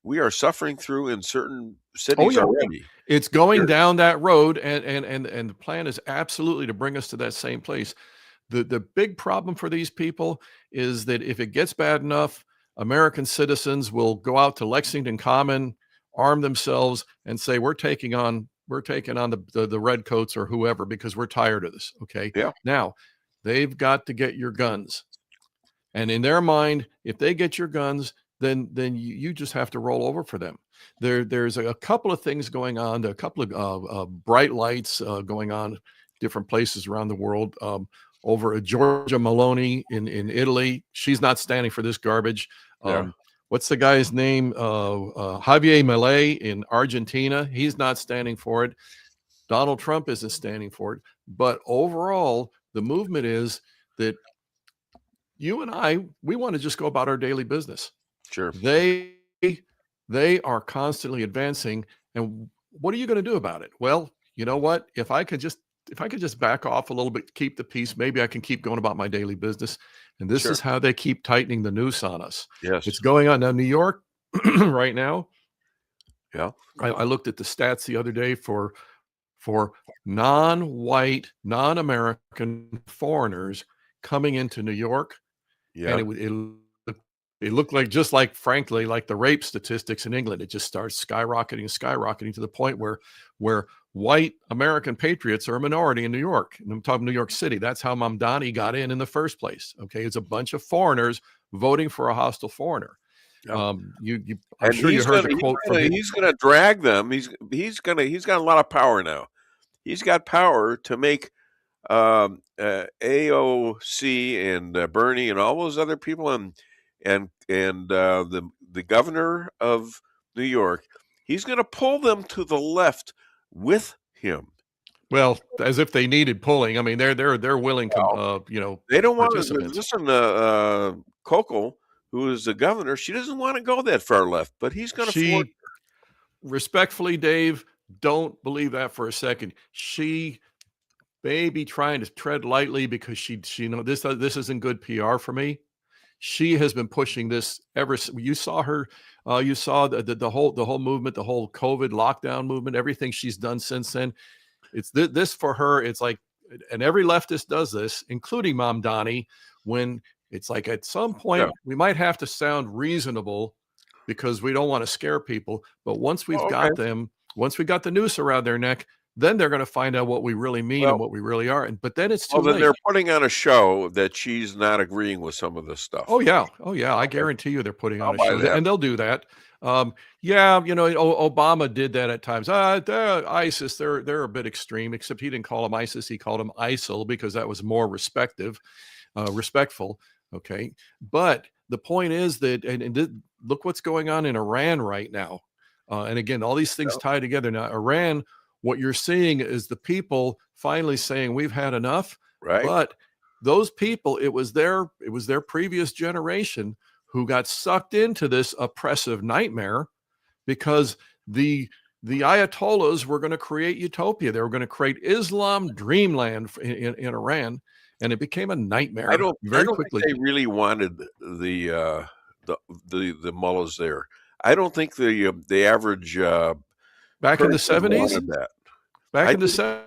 we are suffering through in certain cities already. It's going down that road, and the plan is absolutely to bring us to that same place. The big problem for these people is that if it gets bad enough, American citizens will go out to Lexington Common, arm themselves, and say, we're taking on the redcoats or whoever because we're tired of this. Okay. Yeah. Now they've got to get your guns. And in their mind, if they get your guns, then you just have to roll over for them. There's a couple of things going on, a couple of bright lights going on different places around the world. Over at Giorgia Meloni in Italy, she's not standing for this garbage. What's the guy's name? Javier Milei in Argentina, he's not standing for it. Donald Trump isn't standing for it. But overall, the movement is that you and I, we want to just go about our daily business. Sure. They are constantly advancing. And what are you going to do about it? Well, you know what? If I could just back off a little bit, keep the peace, maybe I can keep going about my daily business. And this is how they keep tightening the noose on us. Yes. It's going on now. New York right now. Yeah. I looked at the stats the other day for non-white, non-American foreigners coming into New York. Yeah. And it looked like, frankly, like the rape statistics in England. It just starts skyrocketing to the point where white American patriots are a minority in New York. And I'm talking New York City. That's how Mamdani got in the first place. Okay. It's a bunch of foreigners voting for a hostile foreigner. Yeah. I'm sure you heard the quote from him. He's going to drag them. He's got a lot of power now. He's got power to make AOC and Bernie and all those other people and the governor of New York. He's going to pull them to the left with him. Well, as if they needed pulling. I mean, they're willing to, they don't want to listen to Coco, who is the governor. She doesn't want to go that far left, but he's going to. Respectfully, Dave, don't believe that for a second. She may be trying to tread lightly because she this isn't good PR for me. She has been pushing this ever. You saw her. You saw the whole movement, the whole COVID lockdown movement, everything she's done since then. It's this for her. It's like, and every leftist does this, including Mamdani, when it's like at some point we might have to sound reasonable because we don't want to scare people. But once we've got them, once we got the noose around their neck, then they're going to find out what we really mean and what we really are. But then it's too late. Then they're putting on a show that she's not agreeing with some of this stuff. Oh yeah. I guarantee you they're putting on a show, and they'll do that. Obama did that at times. ISIS, they're a bit extreme, except he didn't call them ISIS. He called them ISIL because that was more respectful. Okay. But the point is that, and look what's going on in Iran right now. And again, all these things tie together. Now, Iran, what you're seeing is the people finally saying we've had enough. Right. But those people, it was their previous generation who got sucked into this oppressive nightmare, because the Ayatollahs were going to create utopia. They were going to create Islam dreamland in Iran, and it became a nightmare. I don't quickly. think they really wanted the mullahs there. I don't think the average back in the 70s. Back in the 70s,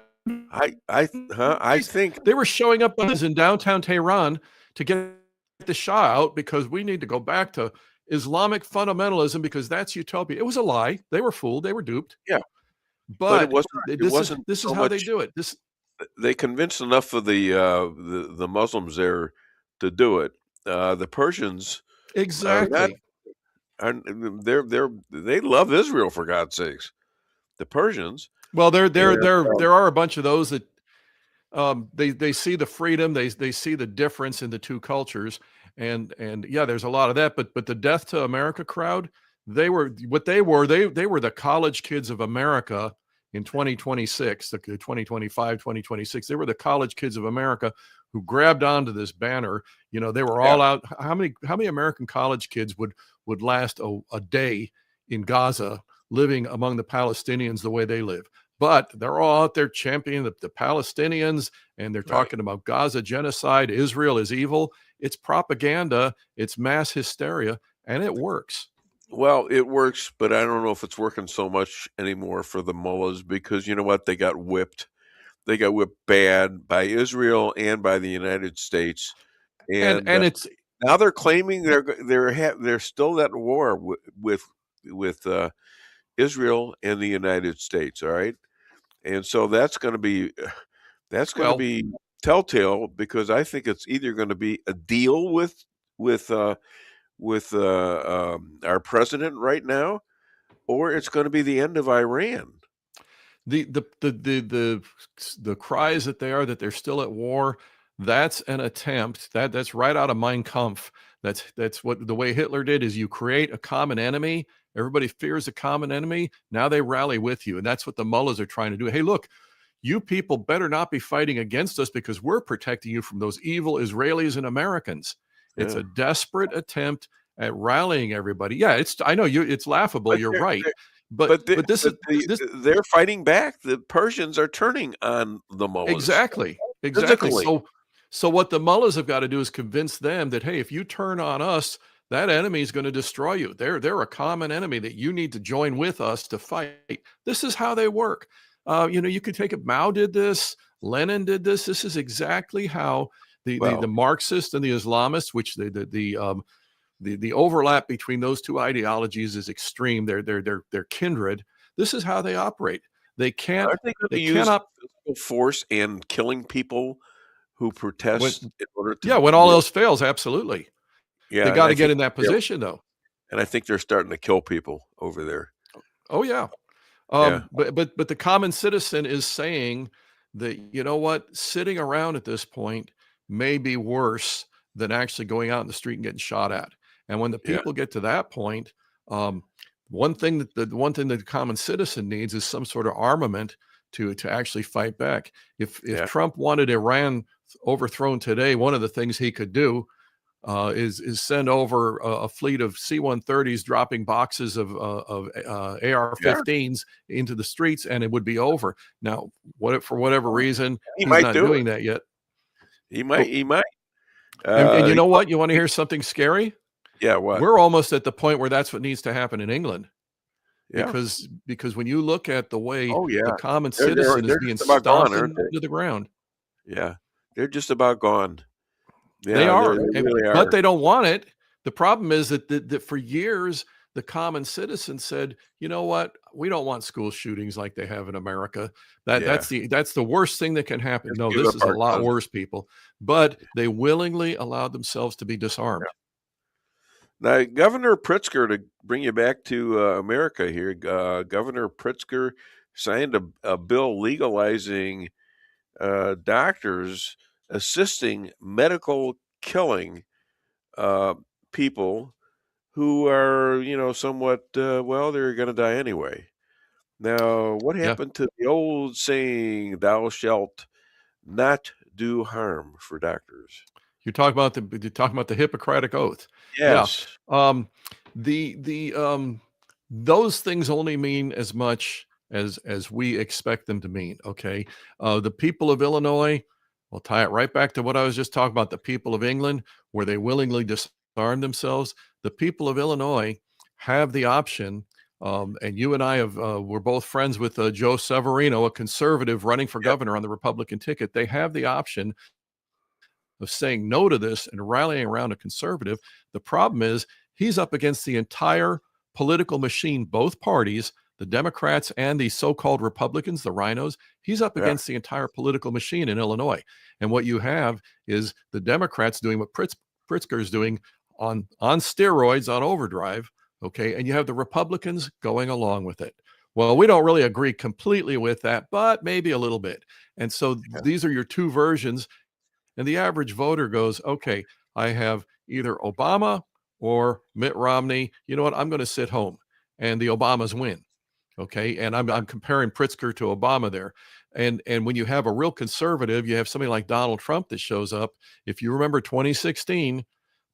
I think they were showing up in downtown Tehran to get the Shah out because we need to go back to Islamic fundamentalism because that's utopia. It was a lie. They were fooled. They were duped. Yeah, but this is how they do it. They convinced enough of the Muslims there to do it. The Persians exactly. They love Israel, for God's sakes. The Persians. Well, there are a bunch of those that they see the freedom, they see the difference in the two cultures, and yeah, there's a lot of that. But the Death to America crowd, they were the college kids of America in 2026, 2025, 2026. They were the college kids of America who grabbed onto this banner. They were all out. How many American college kids would last a day in Gaza, living among the Palestinians the way they live? But they're all out there championing the Palestinians, and they're talking about Gaza genocide. Israel is evil. It's propaganda. It's mass hysteria, and it works. Well, it works, but I don't know if it's working so much anymore for the mullahs, because you know what? They got whipped. They got whipped bad by Israel and by the United States, and it's now they're claiming they're still at war with Israel and the United States. All right. And so that's going to be telltale, because I think it's either going to be a deal with our president right now, or it's going to be the end of Iran. The cries that they're still at war, that's an attempt that's right out of Mein Kampf. That's what the way Hitler did, is you create a common enemy. Everybody fears a common enemy. Now they rally with you. And that's what the mullahs are trying to do. Hey, look, you people better not be fighting against us, because we're protecting you from those evil Israelis and Americans. Yeah. It's a desperate attempt at rallying everybody. Yeah, I know it's laughable. You're right. But they're fighting back. The Persians are turning on the mullahs. Exactly. So what the mullahs have got to do is convince them that, hey, if you turn on us, that enemy is going to destroy you. They're a common enemy that you need to join with us to fight. This is how they work. You could take it. Mao did this. Lenin did this. This is exactly how the Marxists and the Islamists, which the overlap between those two ideologies is extreme. They're kindred. This is how they operate. They can't. They cannot physical force and killing people who protest in order to. When all else fails, absolutely. Yeah, they got to get in that position, though. And I think they're starting to kill people over there. Oh yeah. But the common citizen is saying that, you know what, sitting around at this point may be worse than actually going out in the street and getting shot at. And when the people get to that point, one thing that the common citizen needs is some sort of armament to actually fight back. If Trump wanted Iran overthrown today, one of the things he could do is send over a fleet of C-130s dropping boxes of AR-15s into the streets, and it would be over. Now, for whatever reason, he's not doing that yet. He might. And you know what? You want to hear something scary? Yeah, what? We're almost at the point where that's what needs to happen in England. Yeah. Because when you look at the way the common citizen is being stomped into the ground. Yeah, they're just about gone. Yeah, they are, they really are. But they don't want it. The problem is that for years the common citizen said, you know what? We don't want school shootings like they have in America. That's the worst thing that can happen. Just No, give this up is a our lot guns. worse, people. But they willingly allowed themselves to be disarmed. Now, Governor Pritzker, to bring you back to America here, Governor Pritzker signed a bill legalizing doctors assisting medical killing people who are, somewhat, well, they're going to die anyway. Now, what happened to the old saying, thou shalt not do harm for doctors? You're talking about the Hippocratic Oath. Yes. Yeah. Those things only mean as much as we expect them to mean. Okay. The people of Illinois, we'll tie it right back to what I was just talking about. The people of England, where they willingly disarmed themselves. The people of Illinois have the option. And you and I we're both friends with Joe Severino, a conservative running for governor on the Republican ticket. They have the option of saying no to this and rallying around a conservative. The problem is he's up against the entire political machine, both parties, the Democrats and the so-called Republicans, the rhinos. He's up against the entire political machine in Illinois. And what you have is the Democrats doing what Pritzker is doing on steroids, on overdrive. Okay. And you have the Republicans going along with it. Well, we don't really agree completely with that, but maybe a little bit. And so these are your two versions. And the average voter goes, okay, I have either Obama or Mitt Romney. You know what? I'm going to sit home, and the Obamas win. Okay. And I'm comparing Pritzker to Obama there. And when you have a real conservative, you have somebody like Donald Trump that shows up. If you remember 2016,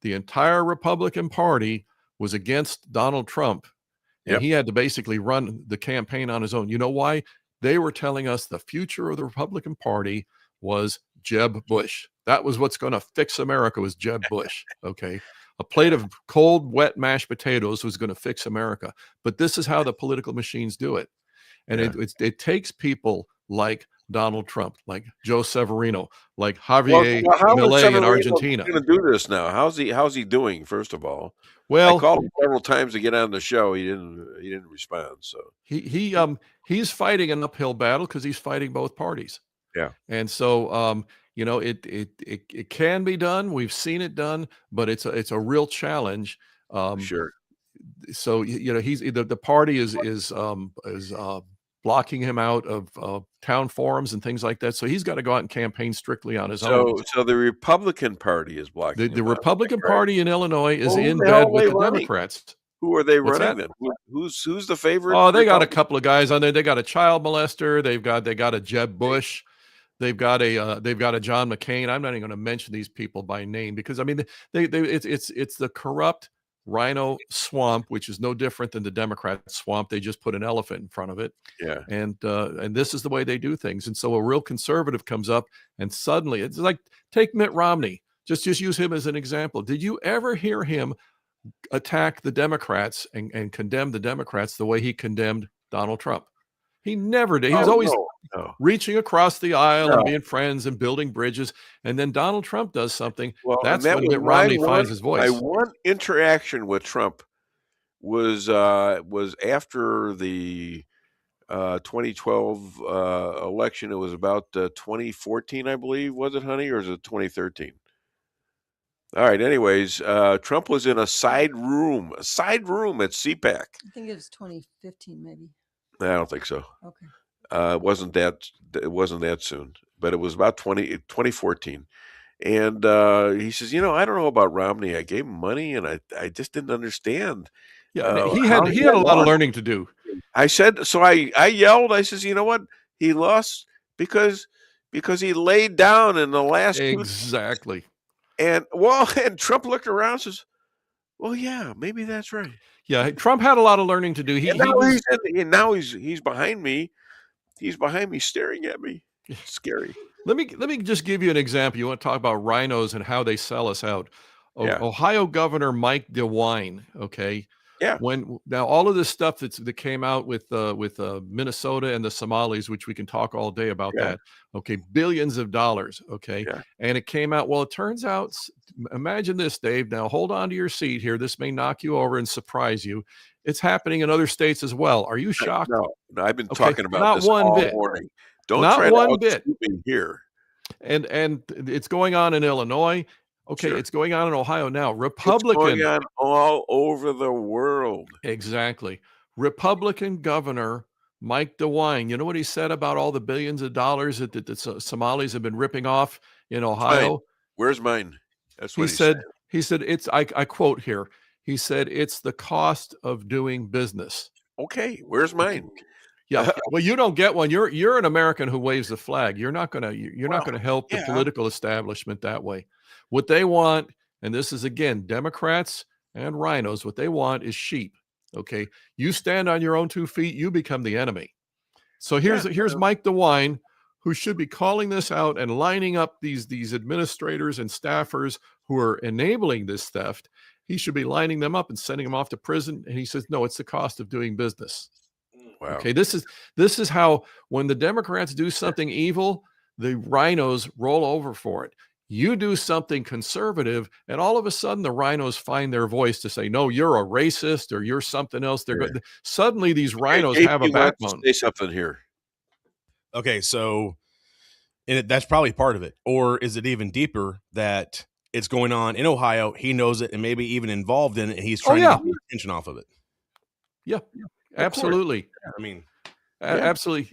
the entire Republican Party was against Donald Trump. And he had to basically run the campaign on his own. You know why? They were telling us the future of the Republican Party was Jeb Bush. That was what's going to fix America, was Jeb Bush. Okay. A plate of cold, wet mashed potatoes was going to fix America. But this is how the political machines do it. And it takes people like Donald Trump, like Joe Severino, like Javier Milei in Argentina. Going to do this now? How's he doing? First of all, well, I called him several times to get on the show. He didn't respond. So he's fighting an uphill battle because he's fighting both parties. Yeah, and so it can be done. We've seen it done, but it's a real challenge. Sure. So he's the party is blocking him out of town forums and things like that. So he's got to go out and campaign strictly on his own. So the Republican Party is blocking the Republican Party in Illinois is in bed with the Democrats. Who are they running then? Who's the favorite? Oh, they got a couple of guys on there. They got a child molester. They got a Jeb Bush. They've got a John McCain. I'm not even going to mention these people by name because I mean it's the corrupt rhino swamp, which is no different than the Democrat swamp. They just put an elephant in front of it. Yeah. And this is the way they do things. And so a real conservative comes up and suddenly it's like, take Mitt Romney. Just use him as an example. Did you ever hear him attack the Democrats and condemn the Democrats the way he condemned Donald Trump? He never did. He was always reaching across the aisle and being friends and building bridges. And then Donald Trump does something. Well, that's when Mitt Romney finds his voice. My one interaction with Trump was after the 2012 election. It was about 2014, I believe. Was it, honey, or is it 2013? All right. Anyways, Trump was in a side room at CPAC. I think it was 2015, maybe. I don't think so. Okay. It wasn't that soon, but it was about 2014. And he says, I don't know about Romney. I gave him money and I just didn't understand. Yeah, he had a lot of learning to do. I said, so I yelled, I says, you know what? He lost because he laid down in the last. Exactly. And Trump looked around and says, well, yeah, maybe that's right. Yeah, Trump had a lot of learning to do. Now he's behind me. He's behind me, staring at me. It's scary. Let me just give you an example. You want to talk about rhinos and how they sell us out. Ohio Governor Mike DeWine. Okay. Yeah. When now all of this stuff that came out with Minnesota and the Somalis, which we can talk all day about that. Okay, billions of dollars. Okay, and it came out. Well, it turns out. Imagine this, Dave. Now hold on to your seat here. This may knock you over and surprise you. It's happening in other states as well. Are you shocked? No, I've been talking about not this one all bit. morning. Don't not try one to bit. outshoot me here. And it's going on in Illinois. Okay, it's going on in Ohio now. Republican. It's going on all over the world. Exactly. Republican Governor Mike DeWine. You know what he said about all the billions of dollars that the Somalis have been ripping off in Ohio? Mine. Where's mine? That's what he said. He said it's. I quote here. He said it's the cost of doing business. Okay, where's mine? Yeah. Well, you don't get one. You're an American who waves the flag. You're not gonna help the political establishment that way. What they want, and this is again Democrats and rhinos, what they want is sheep. Okay, you stand on your own 2 feet, you become the enemy. So here's Mike DeWine, who should be calling this out and lining up these administrators and staffers who are enabling this theft. He should be lining them up and sending them off to prison. And he says, no, it's the cost of doing business. Wow. Okay, this is how when the Democrats do something evil, the rhinos roll over for it. You do something conservative, and all of a sudden the rhinos find their voice to say, no, you're a racist or you're something else. They're good. Suddenly these rhinos have a backbone. Say something here. Okay, so that's probably part of it. Or is it even deeper that it's going on in Ohio, he knows it, and maybe even involved in it, and he's trying to get the attention off of it? Yeah, absolutely. I mean, absolutely.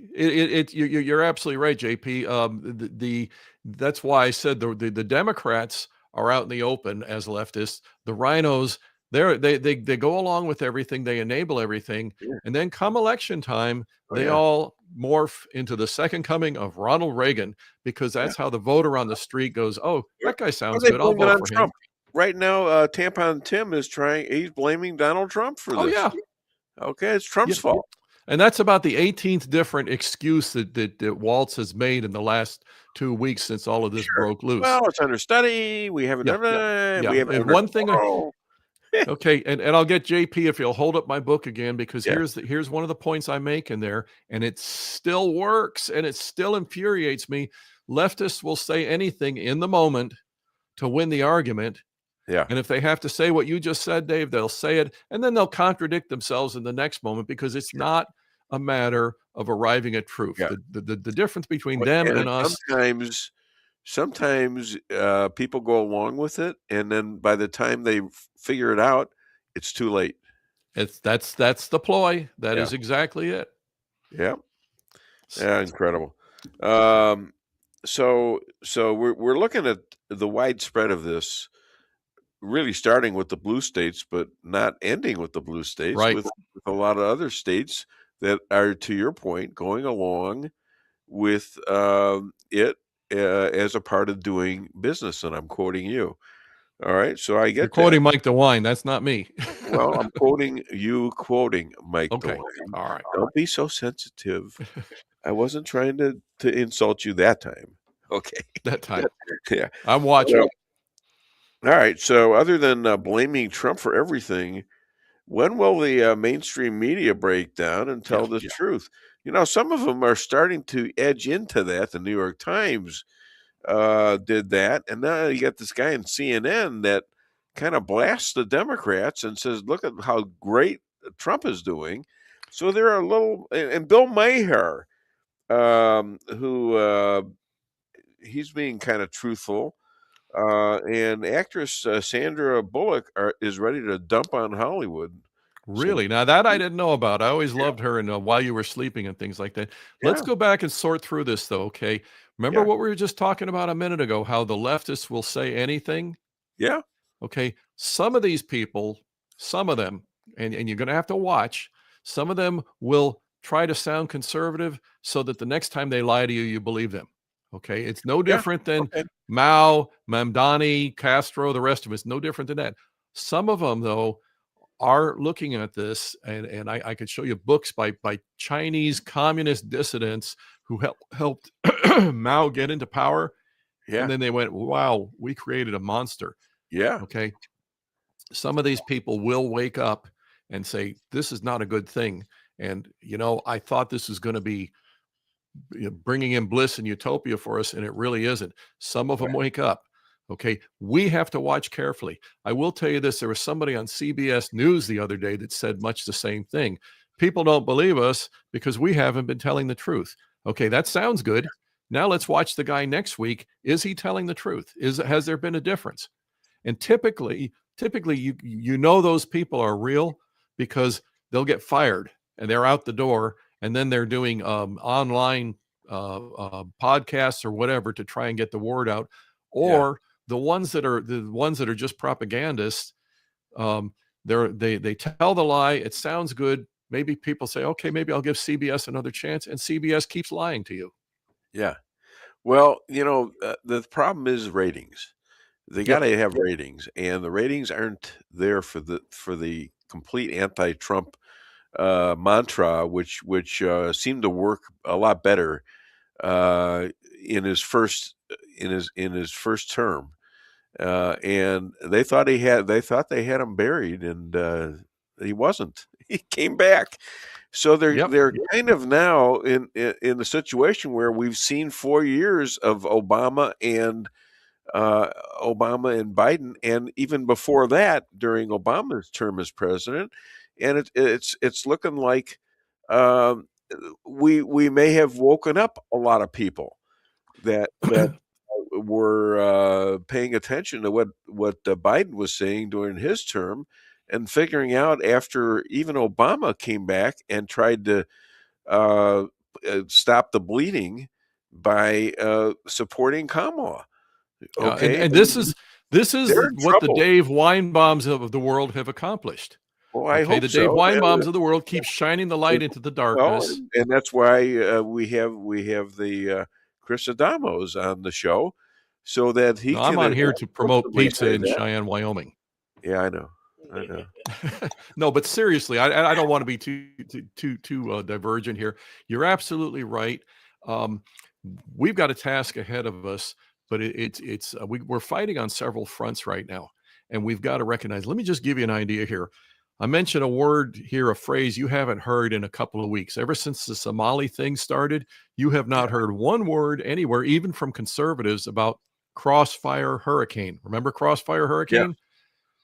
You're absolutely right, JP. That's why I said the Democrats are out in the open as leftists. The rhinos, they go along with everything, they enable everything, and then come election time, they all morph into the second coming of Ronald Reagan, because that's how the voter on the street goes, oh, that guy sounds good, I'll vote for him. Right now, Tampon Tim he's blaming Donald Trump for this. Oh, yeah. Okay, it's Trump's fault. And that's about the 18th different excuse that Waltz has made in the last 2 weeks since all of this broke loose. Well, it's under study. We haven't done it. We haven't. And one thing. Okay, and I'll get JP if he'll hold up my book again, because here's one of the points I make in there, and it still works, and it still infuriates me. Leftists will say anything in the moment to win the argument. Yeah. And if they have to say what you just said, Dave, they'll say it, and then they'll contradict themselves in the next moment, because it's not a matter of arriving at truth. Yeah. The difference between them and us. Sometimes people go along with it, and then by the time they figure it out, it's too late. That's the ploy. That is exactly it. Yeah. Yeah, incredible. So we're looking at the widespread of this, really starting with the blue states, but not ending with the blue states, right? With a lot of other states that are, to your point, going along with it as a part of doing business. And I'm quoting you. All right. So I get You're quoting Mike DeWine. That's not me. Well, I'm quoting Mike DeWine. All right. Don't be so sensitive. I wasn't trying to insult you that time. Okay. That time. Yeah. I'm watching. All right. So other than blaming Trump for everything, when will the mainstream media break down and tell the truth? You know, some of them are starting to edge into that. The New York Times did that. And now you got this guy in CNN that kind of blasts the Democrats and says, look at how great Trump is doing. So there are and Bill Maher, who he's being kind of truthful. And actress Sandra Bullock is ready to dump on Hollywood. Really? Now that I didn't know about. I always loved her and While You Were Sleeping and things like that. Let's go back and sort through this, though, okay? Remember what we were just talking about a minute ago, how the leftists will say anything? Yeah. Okay. Some of these people, some of them, and you're going to have to watch, some of them will try to sound conservative so that the next time they lie to you, you believe them. Okay. It's no different than Mao, Mamdani, Castro, the rest of us. No different than that. Some of them, though, are looking at this, and I could show you books by Chinese communist dissidents who helped Mao get into power. Yeah. And then they went, wow, we created a monster. Yeah. Okay. Some of these people will wake up and say, this is not a good thing. And, I thought this was going to be bringing in bliss and utopia for us, and it really isn't. Some of them wake up. Okay, we have to watch carefully. I will tell you this. There was somebody on CBS News the other day that said much the same thing. People don't believe us because we haven't been telling the truth. Okay, that sounds good. Now let's watch the guy next week. Is he telling the truth? Has there been a difference? And typically you know those people are real because they'll get fired and they're out the door, and then they're doing online podcasts or whatever to try and get the word out. Or the ones that are just propagandists, they tell the lie. It sounds good. Maybe people say, okay, maybe I'll give CBS another chance, and CBS keeps lying to you. Yeah. Well, the problem is ratings. They got to have ratings, and the ratings aren't there for the complete anti-Trump mantra, which seemed to work a lot better in his first term, and they thought they had him buried, and he wasn't. He came back. So they're kind of now in the situation where we've seen 4 years of Obama and Biden, and even before that, during Obama's term as president, and it's looking like we may have woken up a lot of people that were paying attention to what Biden was saying during his term, and figuring out after even Obama came back and tried to stop the bleeding by supporting Kamala. Okay, and this is what the Dave Weinbaums of the world have accomplished. Well, I hope the so. Dave Weinbaums of the world keep shining the light into the darkness. Well, and that's why we have the Chris Adamos on the show, so that he. I'm on here to promote pizza in Cheyenne, Wyoming. Yeah, I know. No, but seriously, I don't want to be too divergent here. You're absolutely right. We've got a task ahead of us, but we're fighting on several fronts right now, and we've got to recognize. Let me just give you an idea here. I mentioned a word here, a phrase you haven't heard in a couple of weeks. Ever since the Somali thing started, you have not heard one word anywhere, even from conservatives, about Crossfire Hurricane. Remember Crossfire Hurricane?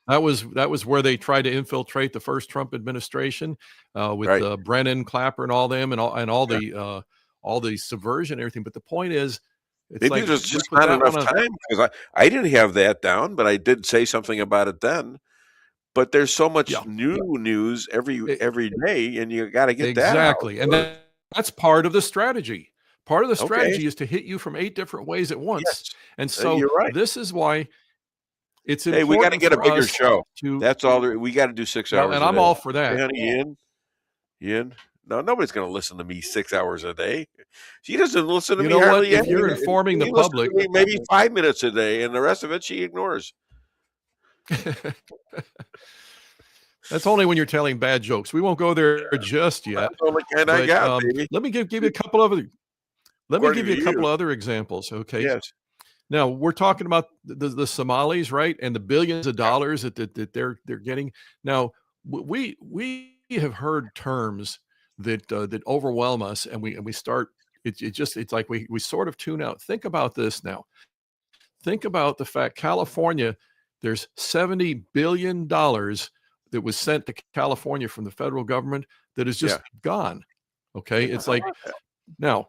That was where they tried to infiltrate the first Trump administration with Brennan, Clapper, and all them, and all the subversion and everything. But the point is, maybe there's just not enough time, because I didn't have that down, but I did say something about it then. But there's so much new news every day, and you got to get that out. Exactly, and that's part of the strategy. Part of the strategy is to hit you from 8 different ways at once. Yes. And so you're right. This is why it's important. Hey, we got to get a bigger show. To, that's all. We got to do 6 hours. And I'm all for that. Hey, honey, Ian. No, nobody's going to listen to me 6 hours a day. She doesn't listen to me hardly. If you're informing the public, maybe 5 minutes a day, and the rest of it she ignores. That's only when you're telling bad jokes. We won't go there just yet. That's the only kind I got, baby. Let me give you a couple of other. Let me give you a couple other examples. Okay. Yes. Now we're talking about the Somalis, right, and the billions of dollars that they're getting. Now we have heard terms that overwhelm us, and we start. It's like we sort of tune out. Think about this now. Think about the fact California. There's $70 billion that was sent to California from the federal government that is just gone. Okay. It's like, now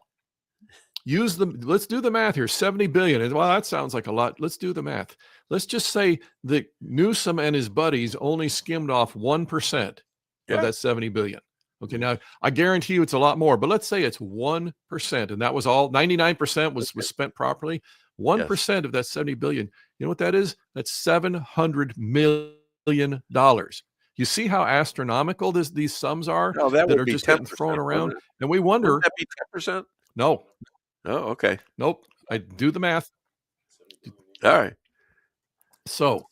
let's do the math here. 70 billion. Well, that sounds like a lot. Let's do the math. Let's just say that Newsom and his buddies only skimmed off 1% of that 70 billion. Okay. Now I guarantee you it's a lot more, but let's say it's 1%. And that was all 99% was spent properly. 1% of that 70 billion. You know what that is? That's $700 million. You see how astronomical these sums are that are just getting thrown around? And we wonder. Would that be 10%? No. Oh, okay. Nope. I do the math. All right. So,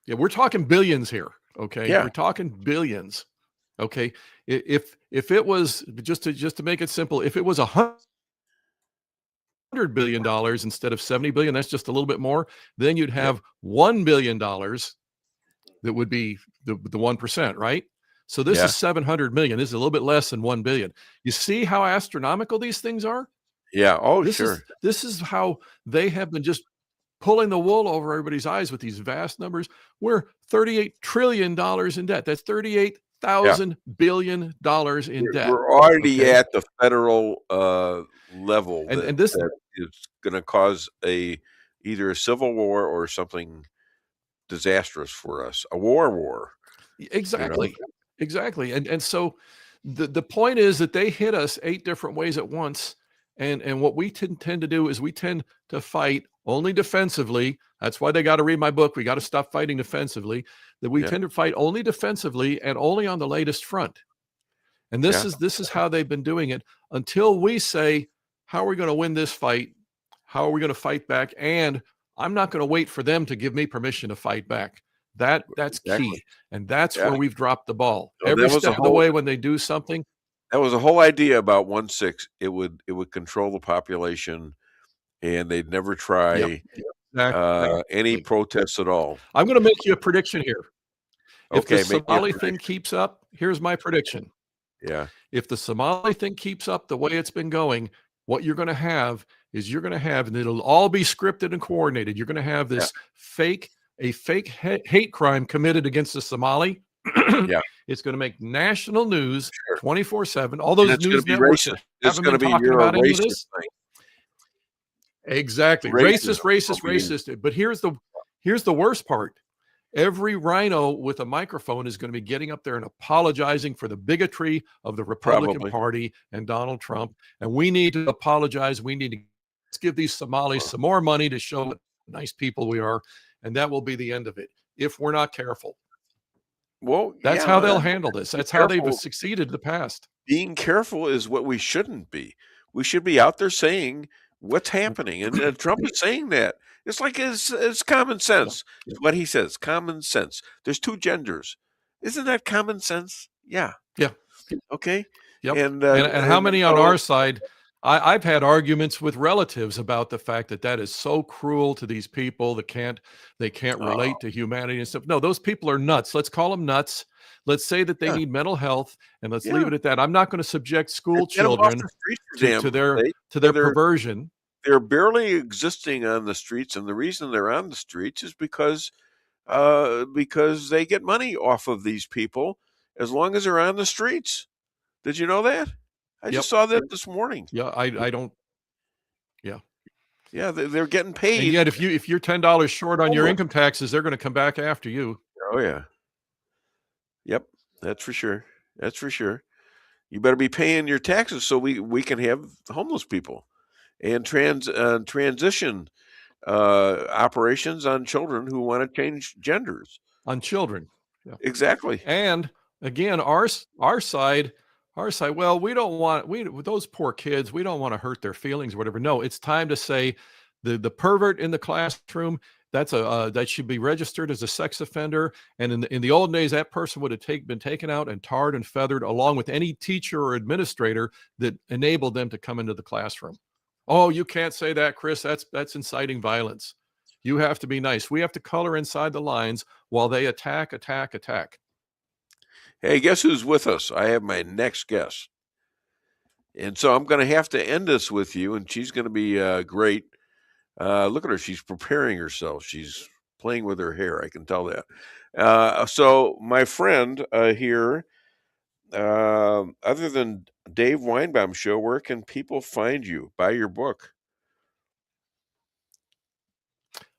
we're talking billions here. Okay. Yeah. We're talking billions. Okay. If it was just to make it simple, if it was $100 billion instead of 70 billion, that's just a little bit more. Then you'd have $1 billion that would be the 1%, right? So this is 700 million. This is a little bit less than 1 billion. You see how astronomical these things are? Yeah. Oh, this sure. This is how they have been just pulling the wool over everybody's eyes with these vast numbers. We're $38 trillion in debt. That's $38,000 billion in debt. We're already at the federal level, and this that is going to cause either a civil war or something disastrous for us. A war. Exactly. Exactly. And so the point is that they hit us 8 different ways at once. And what we tend to do is we tend to fight only defensively. That's why they got to read my book. We got to stop fighting defensively. That we tend to fight only defensively and only on the latest front. And this is how they've been doing it until we say, how are we going to win this fight? How are we going to fight back? And I'm not going to wait for them to give me permission to fight back. That's key. And that's where we've dropped the ball. So every step of the way when they do something. That was the whole idea about 1/6. It would control the population, and they'd never try any protests at all. I'm going to make you a prediction here. If Okay, the Somali thing keeps up, here's my prediction. Yeah. If the Somali thing keeps up the way it's been going, what you're going to have is and it'll all be scripted and coordinated. You're going to have this fake hate crime committed against the Somali. It's going to make national news 24/7. All those news networks it's going to be your racist thing. Exactly. Racist. But here's the worst part. Every rhino with a microphone is going to be getting up there and apologizing for the bigotry of the Republican Party and Donald Trump. And we need to apologize. We need to give these Somalis some more money to show what nice people we are. And that will be the end of it if we're not careful. Well, that's how they'll handle this. That's how they've succeeded in the past. Being careful is what we shouldn't be. We should be out there saying what's happening. And Trump is saying that. It's like it's common sense. It's what he says, common sense. There's 2 genders. Isn't that common sense? Yeah. Yeah. Okay. Yep. And how many on our side? I've had arguments with relatives about the fact that is so cruel to these people that can't relate to humanity and stuff. No, those people are nuts. Let's call them nuts. Let's say that they need mental health, and let's leave it at that. I'm not going to subject school children to their perversion. They're barely existing on the streets, and the reason they're on the streets is because they get money off of these people as long as they're on the streets. Did you know that? I just saw that this morning. Yeah, I don't. Yeah. Yeah, they're getting paid. And yet, if you're $10 short on your income taxes, they're going to come back after you. Oh yeah. Yep, that's for sure. That's for sure. You better be paying your taxes so we can have homeless people and transition operations on children who want to change genders. On children. Yeah. Exactly. And again, our side, well, we don't want those poor kids, we don't want to hurt their feelings or whatever. No, it's time to say the pervert in the classroom, that should be registered as a sex offender. And in the old days, that person would have been taken out and tarred and feathered along with any teacher or administrator that enabled them to come into the classroom. Oh, you can't say that, Chris. That's inciting violence. You have to be nice. We have to color inside the lines while they attack. Hey, guess who's with us? I have my next guest. And so I'm going to have to end this with you, and she's going to be great. Look at her. She's preparing herself. She's playing with her hair. I can tell that. So my friend here, other than Dave Weinbaum Show, where can people find you? Buy your book.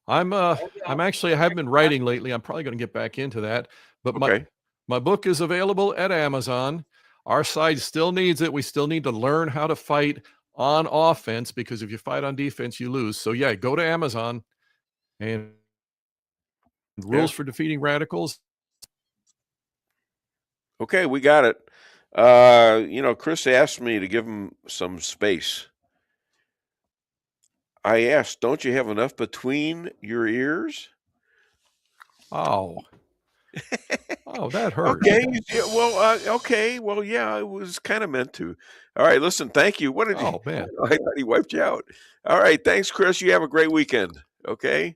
I have been writing lately. I'm probably going to get back into that. But my book is available at Amazon. Our side still needs it. We still need to learn how to fight on offense, because if you fight on defense, you lose. So yeah, go to Amazon and Rules for Defeating Radicals. Okay, we got it. Chris asked me to give him some space. I asked, don't you have enough between your ears? Oh, that hurt. Okay. Okay. Well, yeah, it was kind of meant to. All right. Listen, thank you. What did Oh, man. I thought he wiped you out. All right. Thanks, Chris. You have a great weekend. Okay.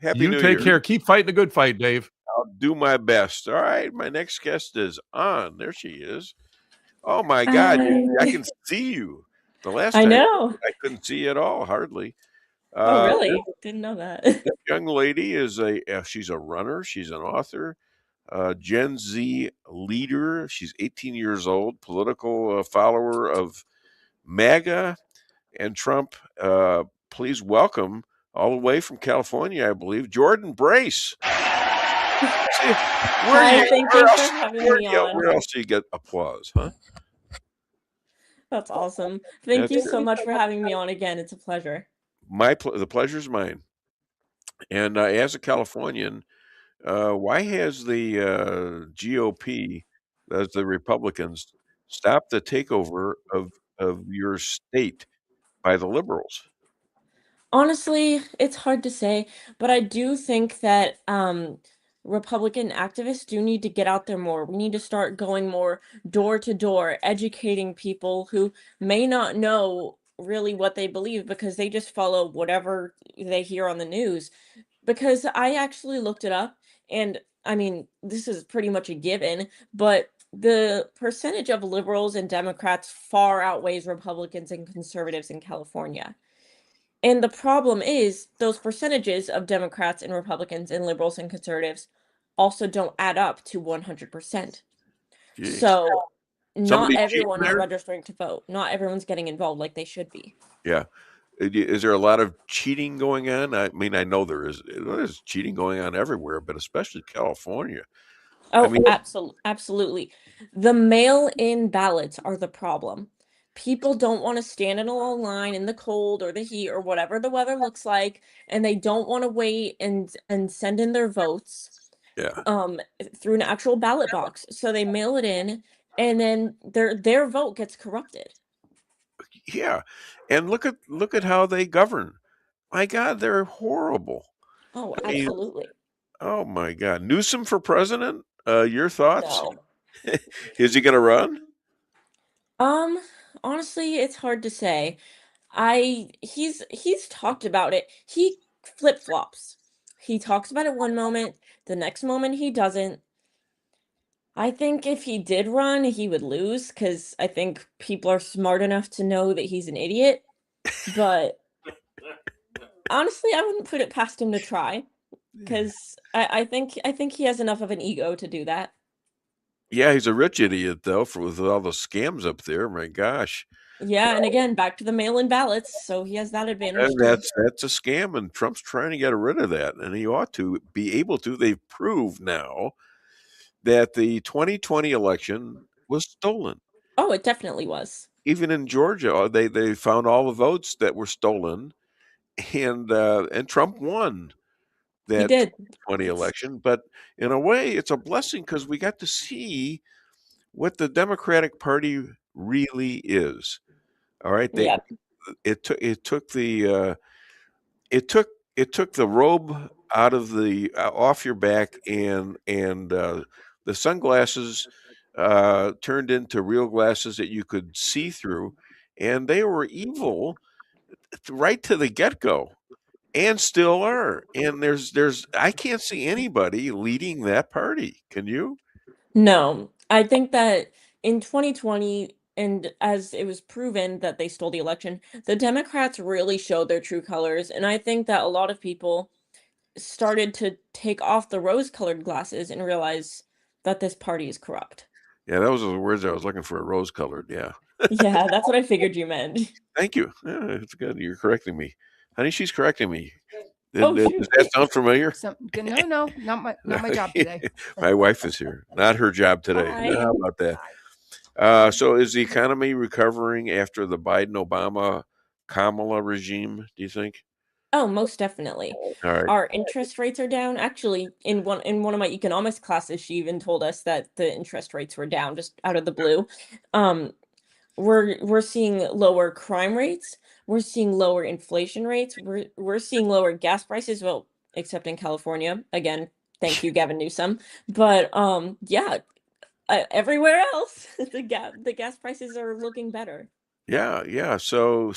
Happy New Year. You take care. Keep fighting the good fight, Dave. I'll do my best. All right, my next guest is on. There she is. Oh my God, I can see you. The last I time know. I couldn't see you at all, hardly. Oh, really? Didn't know that. This young lady is she's a runner. She's an author, Gen Z leader. She's 18 years old, political follower of MAGA and Trump. Please welcome all the way from California, I believe, Jordan Brace. Hi, thank you for having me on. Where else do you get applause, huh? That's awesome. Thank you so much for having me on again. It's a pleasure. The pleasure's mine. And as a Californian, why has the GOP, as the Republicans, stopped the takeover of your state by the liberals? Honestly, it's hard to say, but I do think that Republican activists do need to get out there more. We need to start going more door to door, educating people who may not know really what they believe because they just follow whatever they hear on the news. Because I actually looked it up, and I mean, this is pretty much a given, but the percentage of liberals and Democrats far outweighs Republicans and conservatives in California. And the problem is those percentages of Democrats and Republicans and liberals and conservatives also don't add up to 100%. Jeez. So not Somebody everyone cheating is there? registering to vote. Not everyone's getting involved like they should be. Yeah. Is there a lot of cheating going on? I mean, I know there's cheating going on everywhere, but especially California. Oh, absolutely. The mail-in ballots are the problem. People don't want to stand in a long line in the cold or the heat or whatever the weather looks like, and they don't want to wait and send in their votes through an actual ballot box. So they mail it in, and then their vote gets corrupted. Yeah. And look at how they govern. My God, they're horrible. Oh, I mean, absolutely. oh my God. Newsom for president? Your thoughts? No. Is he gonna run? Honestly, it's hard to say. He's talked about it. He flip-flops. He talks about it one moment, the next moment he doesn't. I think if he did run, he would lose because I think people are smart enough to know that he's an idiot. But honestly, I wouldn't put it past him to try because I think he has enough of an ego to do that. Yeah, he's a rich idiot though, with all the scams up there. My gosh. Yeah, and again, back to the mail-in ballots, so he has that advantage And too. that's a scam, and Trump's trying to get rid of that, and he ought to be able to. They've proved now that the 2020 election was stolen. Oh, it definitely was. Even in Georgia, they found all the votes that were stolen, and Trump won He that did. 2020 election. But in a way, it's a blessing because we got to see what the Democratic Party really is. All right, Yep. it took the robe out of the off your back, and the sunglasses turned into real glasses that you could see through, and they were evil right to the get-go, and still are. And there's I can't see anybody leading that party. Can you? No, I think that in 2020, and as it was proven that they stole the election, the Democrats really showed their true colors, and I think that a lot of people started to take off the rose-colored glasses and realize that this party is corrupt. Yeah, that was the words I was looking for. Rose-colored. Yeah. Yeah, that's what I figured you meant. Thank you. Yeah, it's good. You're correcting me, honey. She's correcting me. Oh, Does shoot. that sound familiar? No, not my job today. My wife is here. Not her job today. Hi. How about that? So is the economy recovering after the Biden-Obama Kamala regime, do you think? Oh, most definitely. All right. Our interest rates are down. Actually, in one of my economics classes, she even told us that the interest rates were down just out of the blue. We're seeing lower crime rates. We're seeing lower inflation rates. We're seeing lower gas prices. Well, except in California. Again, thank you, Gavin Newsom. But yeah, everywhere else, the gas prices are looking better. Yeah. So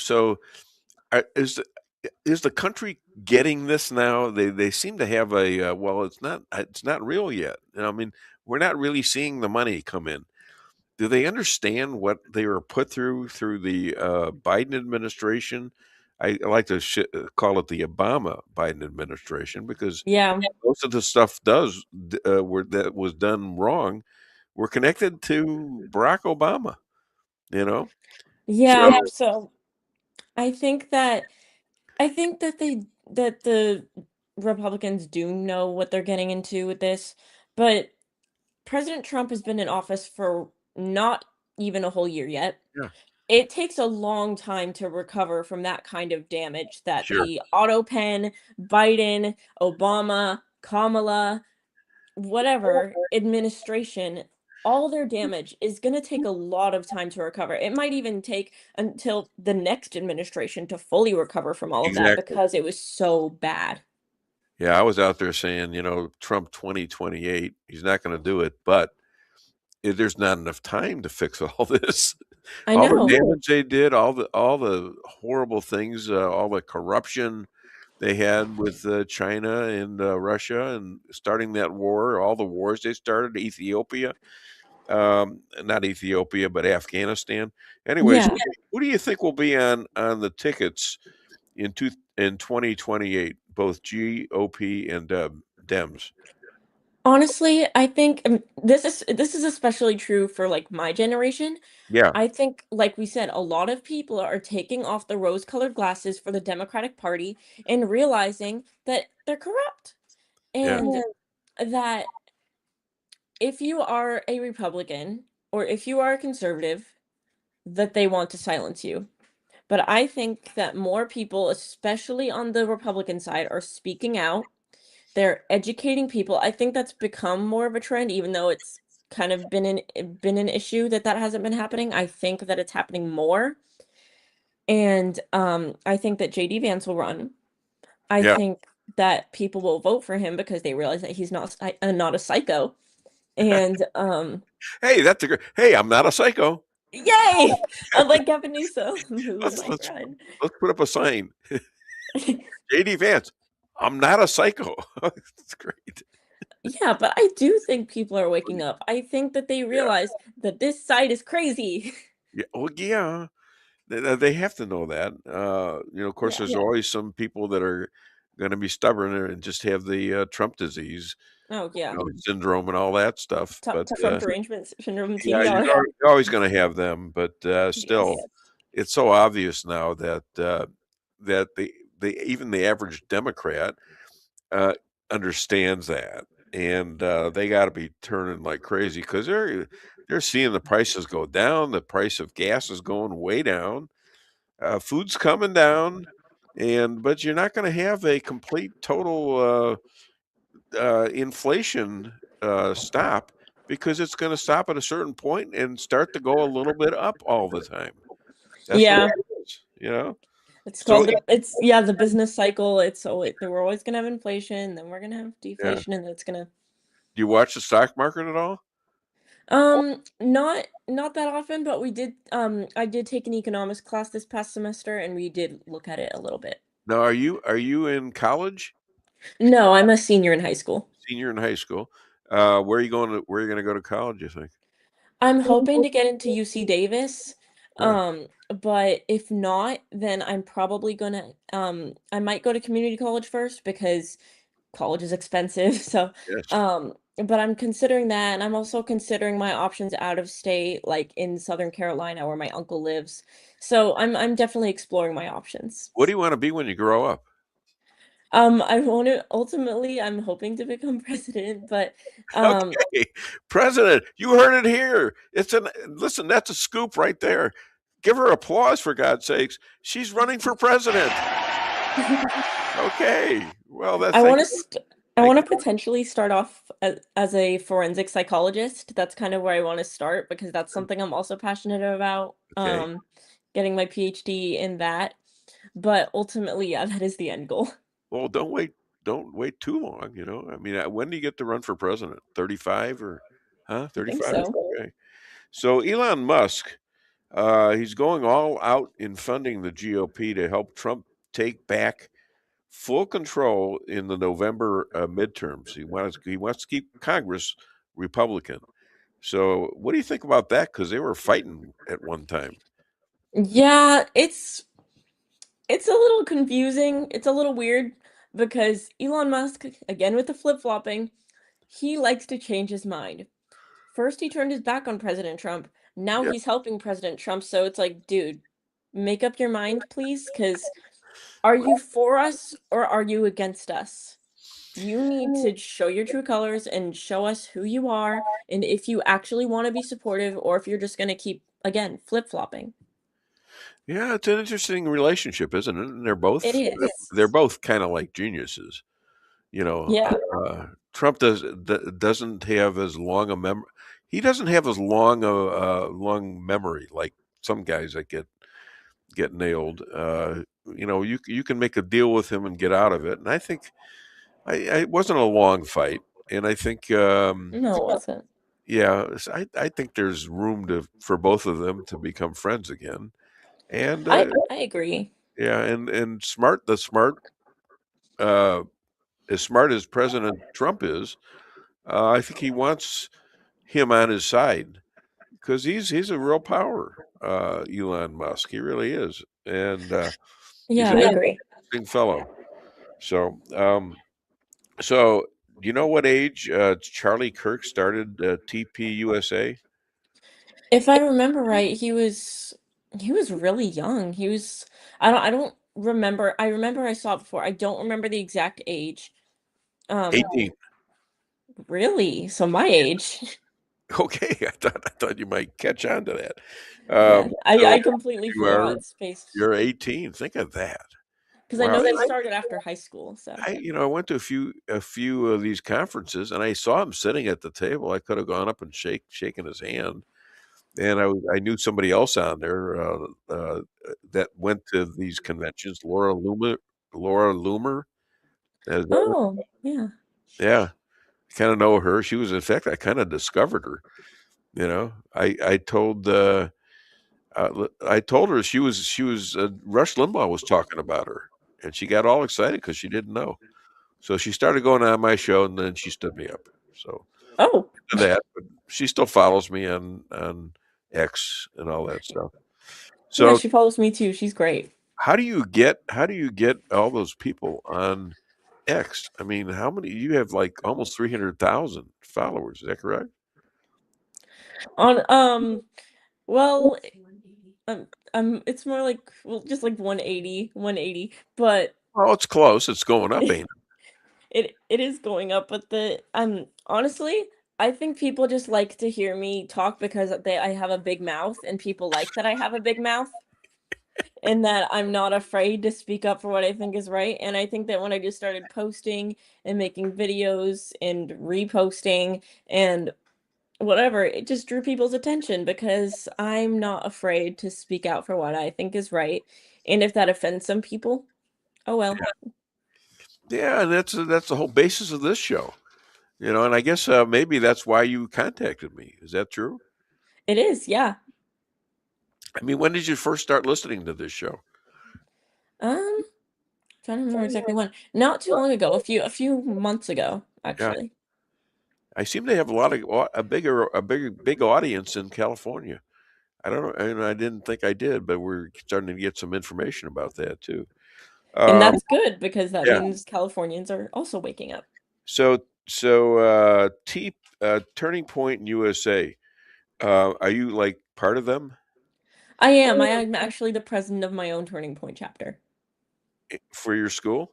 is the country getting this now? They seem to have a well, it's not real yet. I mean, we're not really seeing the money come in. Do they understand what they were put through the Biden administration? I like to call it the Obama Biden administration because Yeah. most of the stuff that was done wrong were connected to Barack Obama. Yeah. So I think that the Republicans do know what they're getting into with this, but President Trump has been in office for not even a whole year yet. Yeah. It takes a long time to recover from that kind of damage that Sure. the auto pen, Biden, Obama, Kamala, whatever administration, all their damage is going to take a lot of time to recover. It might even take until the next administration to fully recover from all of that Exactly. because it was so bad. Yeah, I was out there saying, Trump 2028, he's not going to do it, but there's not enough time to fix all this. I All the know. damage they did, all the horrible things, all the corruption they had with China and Russia, and starting that war, all the wars they started, Ethiopia, not Ethiopia, but Afghanistan. Anyways, Yeah. who do you think will be on the tickets in 2028, both GOP and Dems? Honestly, I think this is especially true for like my generation. Yeah. I think, like we said, a lot of people are taking off the rose-colored glasses for the Democratic Party and realizing that they're corrupt. Yeah. And that if you are a Republican or if you are a conservative, that they want to silence you. But I think that more people, especially on the Republican side, are speaking out. They're educating people. I think that's become more of a trend, even though it's kind of been an issue that hasn't been happening. I think that it's happening more. And I think that JD Vance will run. I Yeah. think that people will vote for him because they realize that he's not a psycho. And Hey, hey, I'm not a psycho. yay! Unlike Gavin Newsom, who Let's might run. put up a sign. JD Vance, I'm not a psycho. That's great. Yeah, but I do think people are waking up. I think that they realize that this side is crazy. Yeah. Well, yeah. They have to know that. Of course, Yeah. there's always some people that are going to be stubborn and just have the Trump disease, Oh yeah. syndrome and all that stuff. But Trump derangement syndrome yeah, TDR. you're always going to have them. But still, Yes. it's so obvious now that that even the average Democrat understands that, and they got to be turning like crazy because they're seeing the prices go down. The price of gas is going way down. Food's coming down, but you're not going to have a complete total inflation stop because it's going to stop at a certain point and start to go a little bit up all the time. That's Yeah. what it is, It's So called the business cycle. We're always gonna have inflation, then we're gonna have deflation, and it's gonna. Do you watch the stock market at all? Not that often, but I did take an economics class this past semester, and we did look at it a little bit. Now, are you in college? No, I'm a senior in high school. Senior in high school. Where are you going to go to college, you think? I'm hoping to get into UC Davis. Huh. But if not, then I'm probably gonna I might go to community college first because college is expensive. So Yes. but I'm considering that, and I'm also considering my options out of state, like in Southern Carolina where my uncle lives. So I'm definitely exploring my options. What do you want to be when you grow up? I'm hoping to become president, but Okay, president, you heard it here. Listen, that's a scoop right there. Give her applause for God's sakes. She's running for president. Okay. Well, that's I want to potentially start off as a forensic psychologist. That's kind of where I want to start because that's something I'm also passionate about. Okay. Getting my PhD in that. But ultimately, yeah, that is the end goal. Well, don't wait too long, I mean, when do you get to run for president? 35 or 35? so. Okay. So Elon Musk, he's going all out in funding the GOP to help Trump take back full control in the November midterms. He wants to keep Congress Republican. So, what do you think about that? Because they were fighting at one time. Yeah, it's a little confusing. It's a little weird because Elon Musk, again with the flip-flopping, he likes to change his mind. First, he turned his back on President Trump. Now Yeah. he's helping President Trump. So it's like, dude, make up your mind, please. Because are you for us or are you against us? You need to show your true colors and show us who you are and if you actually want to be supportive or if you're just going to keep, again, flip-flopping. Yeah, it's an interesting relationship, isn't it? And It is. they're both kind of like geniuses. You know, Yeah. Trump doesn't have as long a memory. He doesn't have as long a long memory like some guys that get nailed. You know, you can make a deal with him and get out of it. And I think it wasn't a long fight, and I think No, it wasn't. yeah, I think there's room for both of them to become friends again. And I agree. yeah, and the smart as smart as President Trump is, I think he wants him on his side because he's a real power, Elon Musk. He really is, and he's Yeah, an I agree. interesting fellow. So, so do you know what age Charlie Kirk started TPUSA? If I remember right, he was really young. He was I don't remember. I remember I saw it before. I don't remember the exact age. 18. Really? So my age. Okay, I thought you might catch on to that. Yeah, So I completely you are forgot space. you're 18. Think of that. Because I Wow. know he started after high school, so. I went to a few of these conferences, and I saw him sitting at the table. I could have gone up and shaken his hand, and I knew somebody else on there that went to these conventions. Laura Loomer. Oh, yeah. Yeah, kind of know her. She was, in fact, I kind of discovered her. You know, I told I told her she was Rush Limbaugh was talking about her, and she got all excited because she didn't know. So she started going on my show, and then she stood me up. So Oh, that, but she still follows me on X and all that stuff. yeah, So she follows me too. She's great. how do you get all those people on X? I mean, how many you have? Like almost 300,000 followers. Is that correct? On well, it's more like just like 180, but Oh, it's close. It's going up, ain't it? it is going up, but honestly, I think people just like to hear me talk because I have a big mouth and people like that I have a big mouth and that I'm not afraid to speak up for what I think is right. And I think that when I just started posting and making videos and reposting and whatever, it just drew people's attention because I'm not afraid to speak out for what I think is right. And if that offends some people, oh well. Yeah, and that's the whole basis of this show. You know, and I guess maybe that's why you contacted me. Is that true? It is, yeah. I mean, when did you first start listening to this show? Trying to remember exactly when. Not too long ago, a few months ago, actually. Yeah. I seem to have a big audience in California. I don't know, and I didn't think I did, but we're starting to get some information about that too. And that's good because that yeah. means Californians are also waking up. So Turning Point USA. Are you like part of them? I am. I'm actually the president of my own Turning Point chapter. For your school?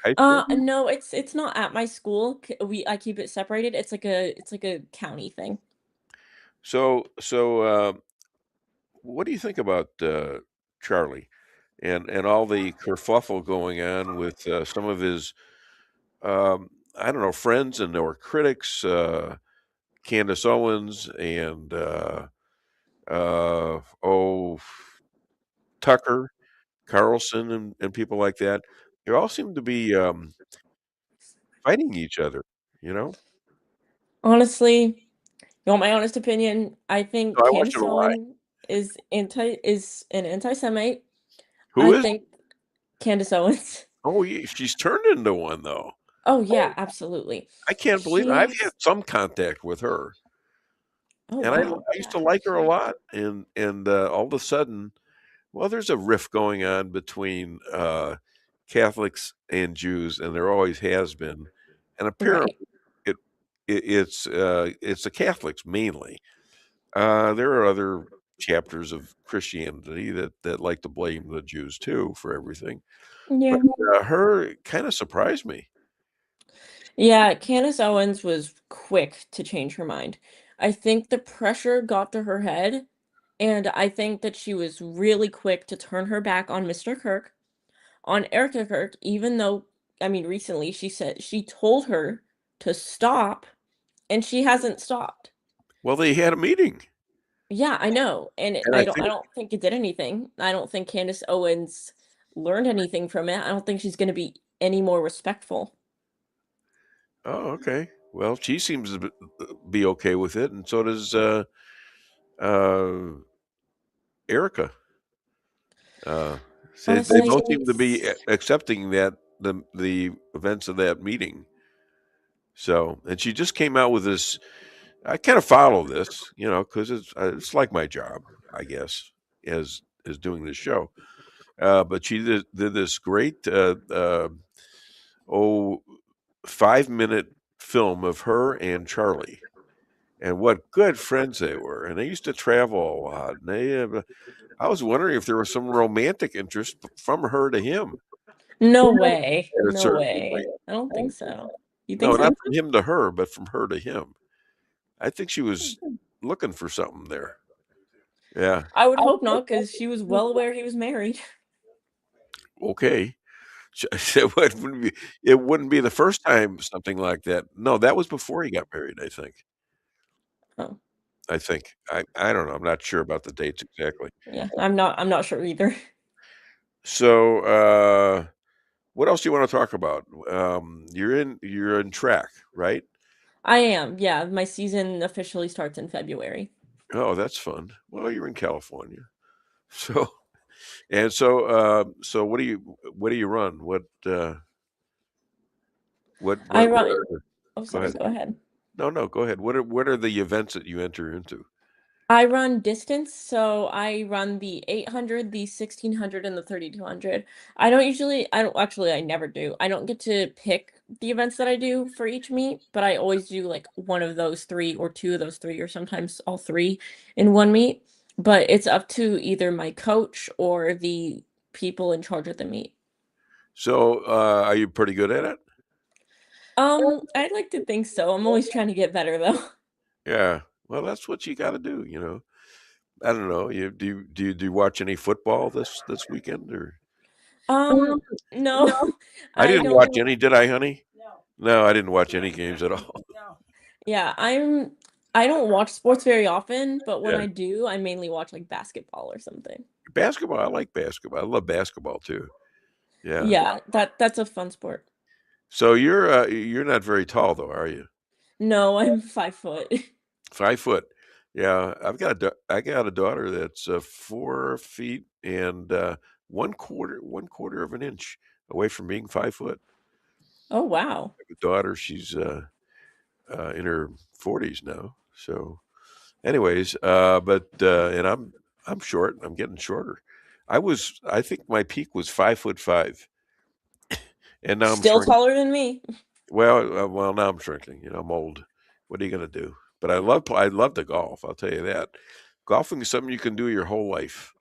High school? No, it's not at my school. I keep it separated. It's like a county thing. So what do you think about Charlie and all the kerfuffle going on with some of his I don't know, friends and or critics, Candace Owens and Tucker Carlson and people like that? They all seem to be fighting each other, you know? Honestly, you want my honest opinion? I think No, I want you Candace to lie. Owens is an anti-Semite. Who I is? think Candace Owens. Oh, yeah, she's turned into one though. Oh yeah, absolutely. I can't believe it. I've had She's some contact with her, oh and I wow. used to like her a lot, and all of a sudden, well, there's a rift going on between Catholics and Jews, and there always has been, and Right. apparently it's the Catholics mainly. There are other chapters of Christianity that like to blame the Jews too for everything, Yeah. but her kind of surprised me. Yeah, Candace Owens was quick to change her mind. I think the pressure got to her head, and I think that she was really quick to turn her back on Mr. Kirk, on Erica Kirk, even though, I mean, recently she said she told her to stop, and she hasn't stopped. Well, they had a meeting, Yeah, I know, and and I I don't I think. don't think it did anything. I don't think Candace Owens learned anything from it. I don't think she's gonna be any more respectful. Oh, okay. Well, she seems to be okay with it, and so does uh, Erica. They Honestly, both seem to be it's accepting that the events of that meeting. So, and she just came out with this. I kind of follow this, because it's like my job, I guess, as doing this show. But she did this great oh 5-minute film of her and Charlie, and what good friends they were, and they used to travel a lot. And I was wondering if there was some romantic interest from her to him no way. at a No certain way. point. I don't think so. You No, think not so? from him to her, but from her to him. I think she was looking for something there. Yeah. I would hope not, because she was well aware he was married. Okay. It wouldn't be the first time something like that. No, that was before he got married, I think. Oh, I think. I don't know. I'm not sure about the dates exactly. yeah. I'm not sure either. So, what else do you want to talk about? You're in track, right? I am, yeah. My season officially starts in February. Oh, that's fun. Well, you're in California. So, so what do you run? I What run are the oh, Go sorry, ahead. go ahead. No, go ahead. What are the events that you enter into? I run distance, so I run the 800, the 1600, and the 3200. I don't actually, I never do. I don't get to pick the events that I do for each meet, but I always do like one of those three or two of those three, or sometimes all three in one meet. But it's up to either my coach or the people in charge of the meet. So, are you pretty good at it? I'd like to think so. I'm always trying to get better though. Yeah. Well, that's what you got to do. I don't know. Do you watch any football this weekend or? Um, no, I I didn't watch don't. any, did I, honey? No, I didn't watch any games at all. Yeah, I don't watch sports very often, but when Yeah. I do, I mainly watch like basketball or something. Basketball, I like basketball. I love basketball too. Yeah. Yeah, that's a fun sport. So you're not very tall though, are you? No, I'm 5 foot. 5 foot. Yeah, I got a daughter that's 4 feet and 1/4 of an inch away from being 5 foot. Oh wow. I have a daughter, she's in her 40s now. So, anyways, and I'm short. I'm getting shorter. I think my peak was 5'5", and now I'm Still shrinking. taller than me. Well, now I'm shrinking. I'm old. What are you gonna do? But I love to golf. I'll tell you that. Golfing is something you can do your whole life.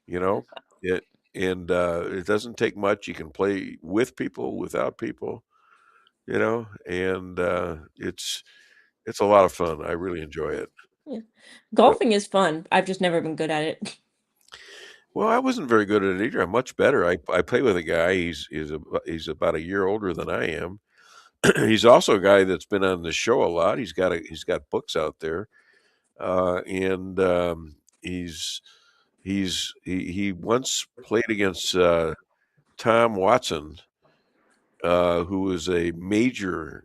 You know it, and it doesn't take much. You can play with people, without people. And it's a lot of fun. I really enjoy it. Yeah. So, Golfing is fun. I've just never been good at it. well, I wasn't very good at it either. I'm much better. I play with a guy. He's about a year older than I am. He's also a guy that's been on the show a lot. He's got books out there, and he once played against Tom Watson, who was a major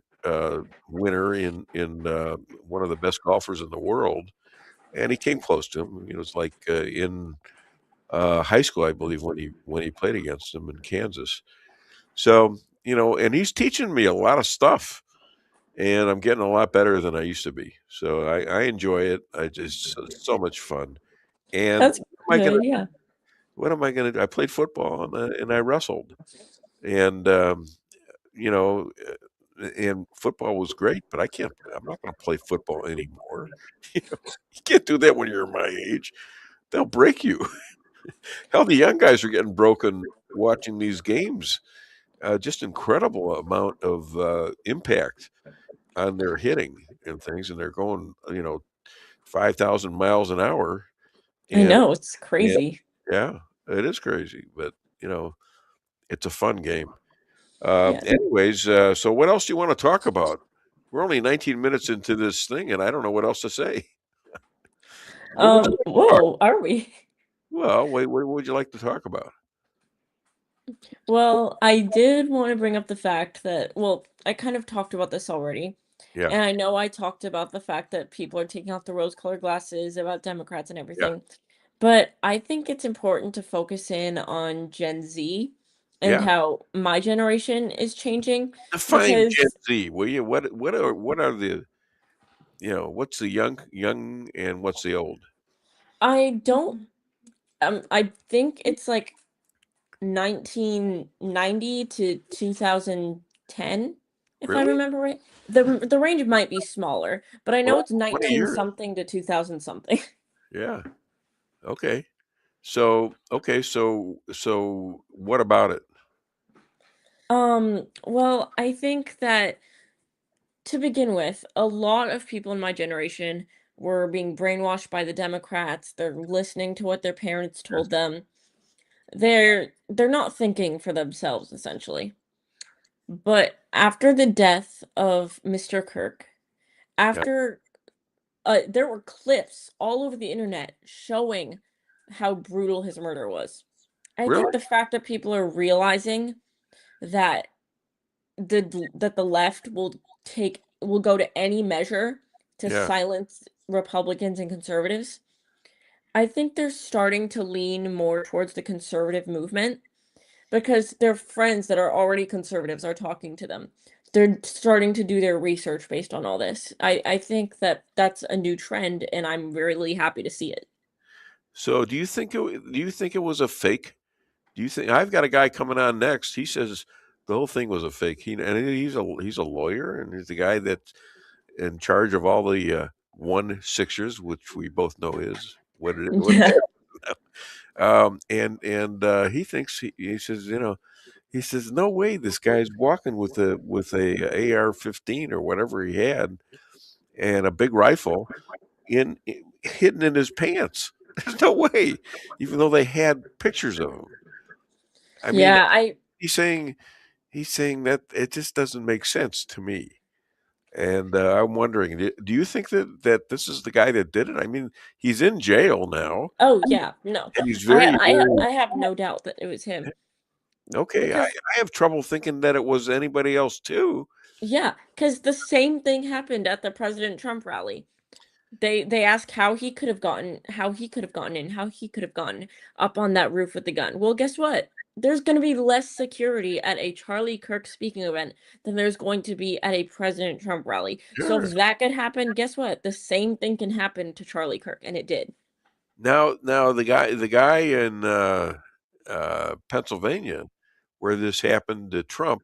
winner in one of the best golfers in the world, and he came close to him. It was like in high school, I believe, when he played against him in Kansas. So, and he's teaching me a lot of stuff, and I'm getting a lot better than I used to be. So I enjoy it. It's so much fun. And That's good, yeah. what am I gonna do? I played football and I wrestled, and and football was great, but I'm not gonna play football anymore. You can't do that when you're my age. They'll break you. Hell, the young guys are getting broken watching these games. Just incredible amount of impact on their hitting and things, and they're going 5,000 miles an hour. I And know, it's crazy. yeah, it is crazy, but it's a fun game. Yeah. Anyways, so what else do you want to talk about? We're only 19 minutes into this thing, and I don't know what else to say. Whoa, are we? Well, what would you like to talk about? Well, I did want to bring up the fact that, well, I kind of talked about this already. Yeah. And I know I talked about the fact that people are taking off the rose-colored glasses about Democrats and Yeah. everything. But I think it's important to focus in on Gen Z and Yeah. how my generation is changing Define Gen because Z, will you? What are the what's the young and what's the old? I don't I think it's like 1990 to 2010, if I Really? remember right. The range might be smaller, but I know Well, it's 20 19 years. something to 2000 something. Yeah. Okay. So what about it? Well, I think that to begin with, a lot of people in my generation were being brainwashed by the Democrats. They're listening to what their parents Yes. told them. They're not thinking for themselves, essentially. But after the death of Mr. Kirk, Yeah. after there were clips all over the internet showing how brutal his murder was. I think Really? the fact that people are realizing that the left will go to any measure to Yeah. silence Republicans and conservatives. I think they're starting to lean more towards the conservative movement because their friends that are already conservatives are talking to them. They're starting to do their research based on all this. I think that that's a new trend, and I'm really happy to see it. So do you think it was a fake? Do you think I've got a guy coming on next? He says the whole thing was a fake. He's a lawyer, and he's the guy that's in charge of all the 1-6ers, which we both know is what it is. What it Yeah. is. He thinks he says he says no way this guy's walking with a AR-15 or whatever he had and a big rifle hidden in his pants. There's no way, even though they had pictures of him. I mean, Yeah, he's saying that it just doesn't make sense to me. And I'm wondering, do you think that this is the guy that did it? I mean, he's in jail now, Oh, yeah, no. and he's very, very I have no doubt that it was him. okay. I Because have trouble thinking that it was anybody else too. yeah, because the same thing happened at the President Trump rally. They asked how he could have gotten in, how he could have gotten up on that roof with the gun. Well, guess what? There's gonna be less security at a Charlie Kirk speaking event than there's going to be at a President Trump rally. So Sure. if that could happen, guess what? The same thing can happen to Charlie Kirk, and it did. Now the guy in Pennsylvania, where this happened to Trump,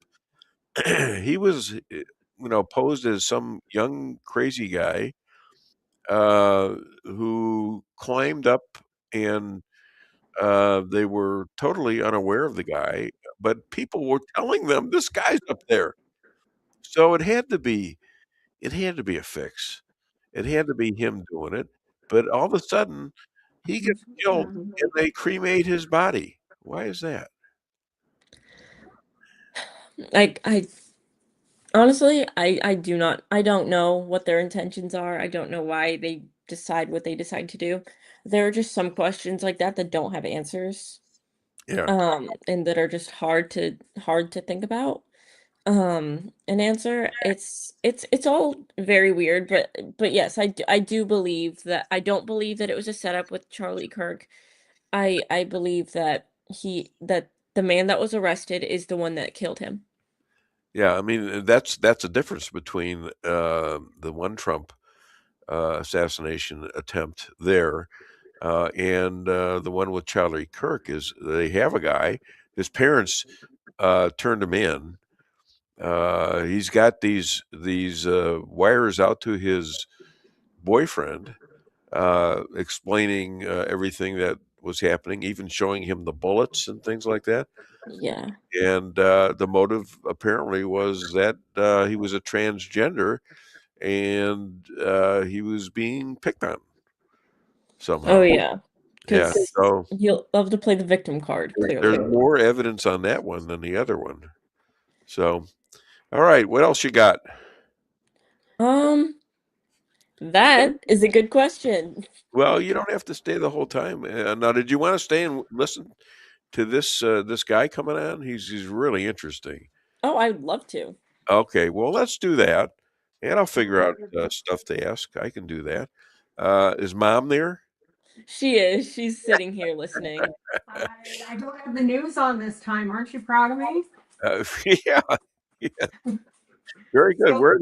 he was posed as some young crazy guy who climbed up and they were totally unaware of the guy, but people were telling them this guy's up there. So it had to be a fix. It had to be him doing it. But all of a sudden, he gets killed and they cremate his body. Why is that? I honestly, I don't know what their intentions are. I don't know why they decide what they decide to do. There are just some questions like that that don't have answers. Yeah. And that are just hard to think about. And answer. It's all very weird, but yes, I do believe that I don't believe that it was a setup with Charlie Kirk. I believe that the man that was arrested is the one that killed him. Yeah, I mean, that's a difference between the one Trump assassination attempt there and the one with Charlie Kirk. Is they have a guy, his parents turned him in. He's got these wires out to his boyfriend, explaining everything that was happening, even showing him the bullets and things like that. Yeah. And the motive apparently was that he was a transgender and he was being picked on somehow. Oh yeah, Yeah. because So he'll love to play the victim card. there's Clearly. more evidence on that one than the other one. So, all right, what else you got? That is a good question. Well, you don't have to stay the whole time. Now, did you want to stay and listen to this guy coming on? He's really interesting. Oh, I'd love to. Okay, well, let's do that, and I'll figure out stuff to ask. I can do that. Is Mom there? She is. She's sitting here listening. I don't have the news on this time. Aren't you proud of me? Yeah, yeah. Very good. Where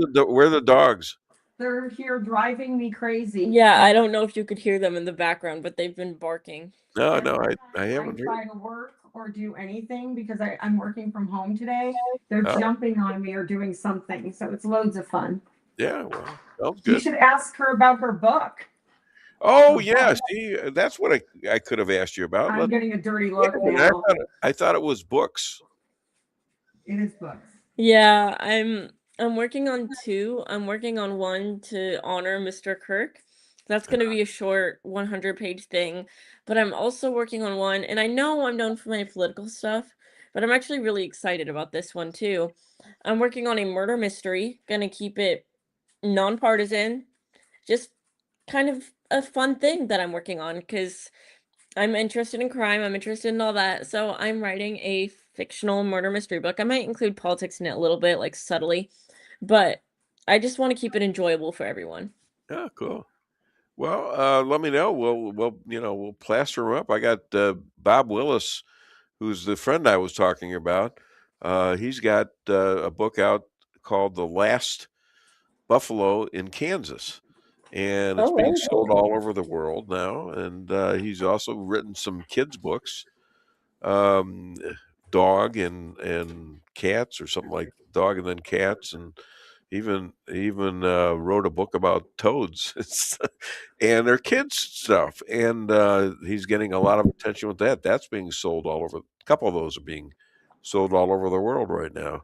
are the dogs? They're here driving me crazy. Yeah, I don't know if you could hear them in the background, but they've been barking. No, I I haven't heard. try to work or do anything because I'm working from home today. They're Oh. jumping on me or doing something, so it's loads of fun. Yeah, well, sounds You good. should ask her about her book. Oh, yeah, see, that's what I could have asked you about. I'm getting a dirty Wait look a minute, now. I thought it was books. It is books. Yeah, I'm working on two. I'm working on one to honor Mr. Kirk. That's going to be a short 100-page thing, but I'm also working on one, and I know I'm known for my political stuff, but I'm actually really excited about this one too. I'm working on a murder mystery, gonna keep it nonpartisan, just kind of a fun thing that I'm working on because I'm interested in crime, I'm interested in all that, so I'm writing a fictional murder mystery book. I might include politics in it a little bit, like subtly, but I just want to keep it enjoyable for everyone. Yeah, cool. Well, let me know. We'll plaster them up. I got Bob Willis, who's the friend I was talking about. He's got a book out called The Last Buffalo in Kansas, and it's being sold all over the world now. And he's also written some kids' books, dog and cats, or something like dog and then cats, and even wrote a book about toads. And they're kids stuff, and he's getting a lot of attention with that. That's being sold all over. A couple of those are being sold all over the world right now.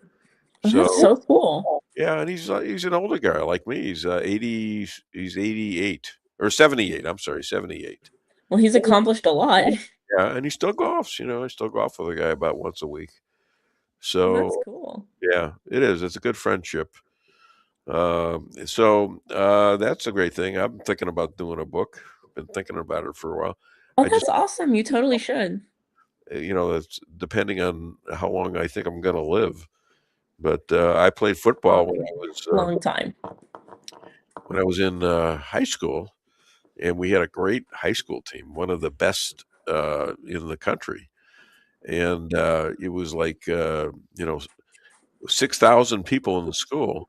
That's so cool. Yeah, and he's an older guy like me. He's 80. He's 88 or 78. I'm sorry, 78. Well, he's accomplished a lot. Yeah, and he still golfs. I still golf with a guy about once a week. So That's cool. yeah, it is. It's a good friendship. That's a great thing. I'm thinking about doing a book. Been thinking about it for a while. Oh, that's awesome. You totally should. It's depending on how long I think I'm going to live. But I played football when I was long time. When I was in high school, and we had a great high school team, one of the best in the country. And it was like 6,000 people in the school,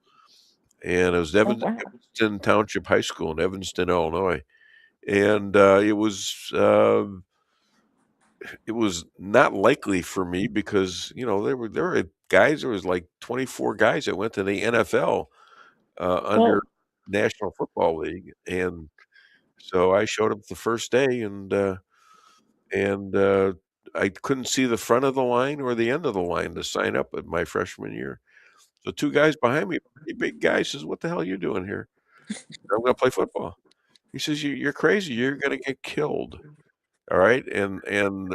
and it was Evanston Township High School in Evanston, Illinois. And it was not likely for me because there were guys. There was like 24 guys that went to the NFL under National Football League, and so I showed up the first day, and I couldn't see the front of the line or the end of the line to sign up at my freshman year. So two guys behind me, pretty big guy, says, "What the hell are you doing here?" "I'm going to play football." He says, "You're crazy. You're going to get killed." All right, and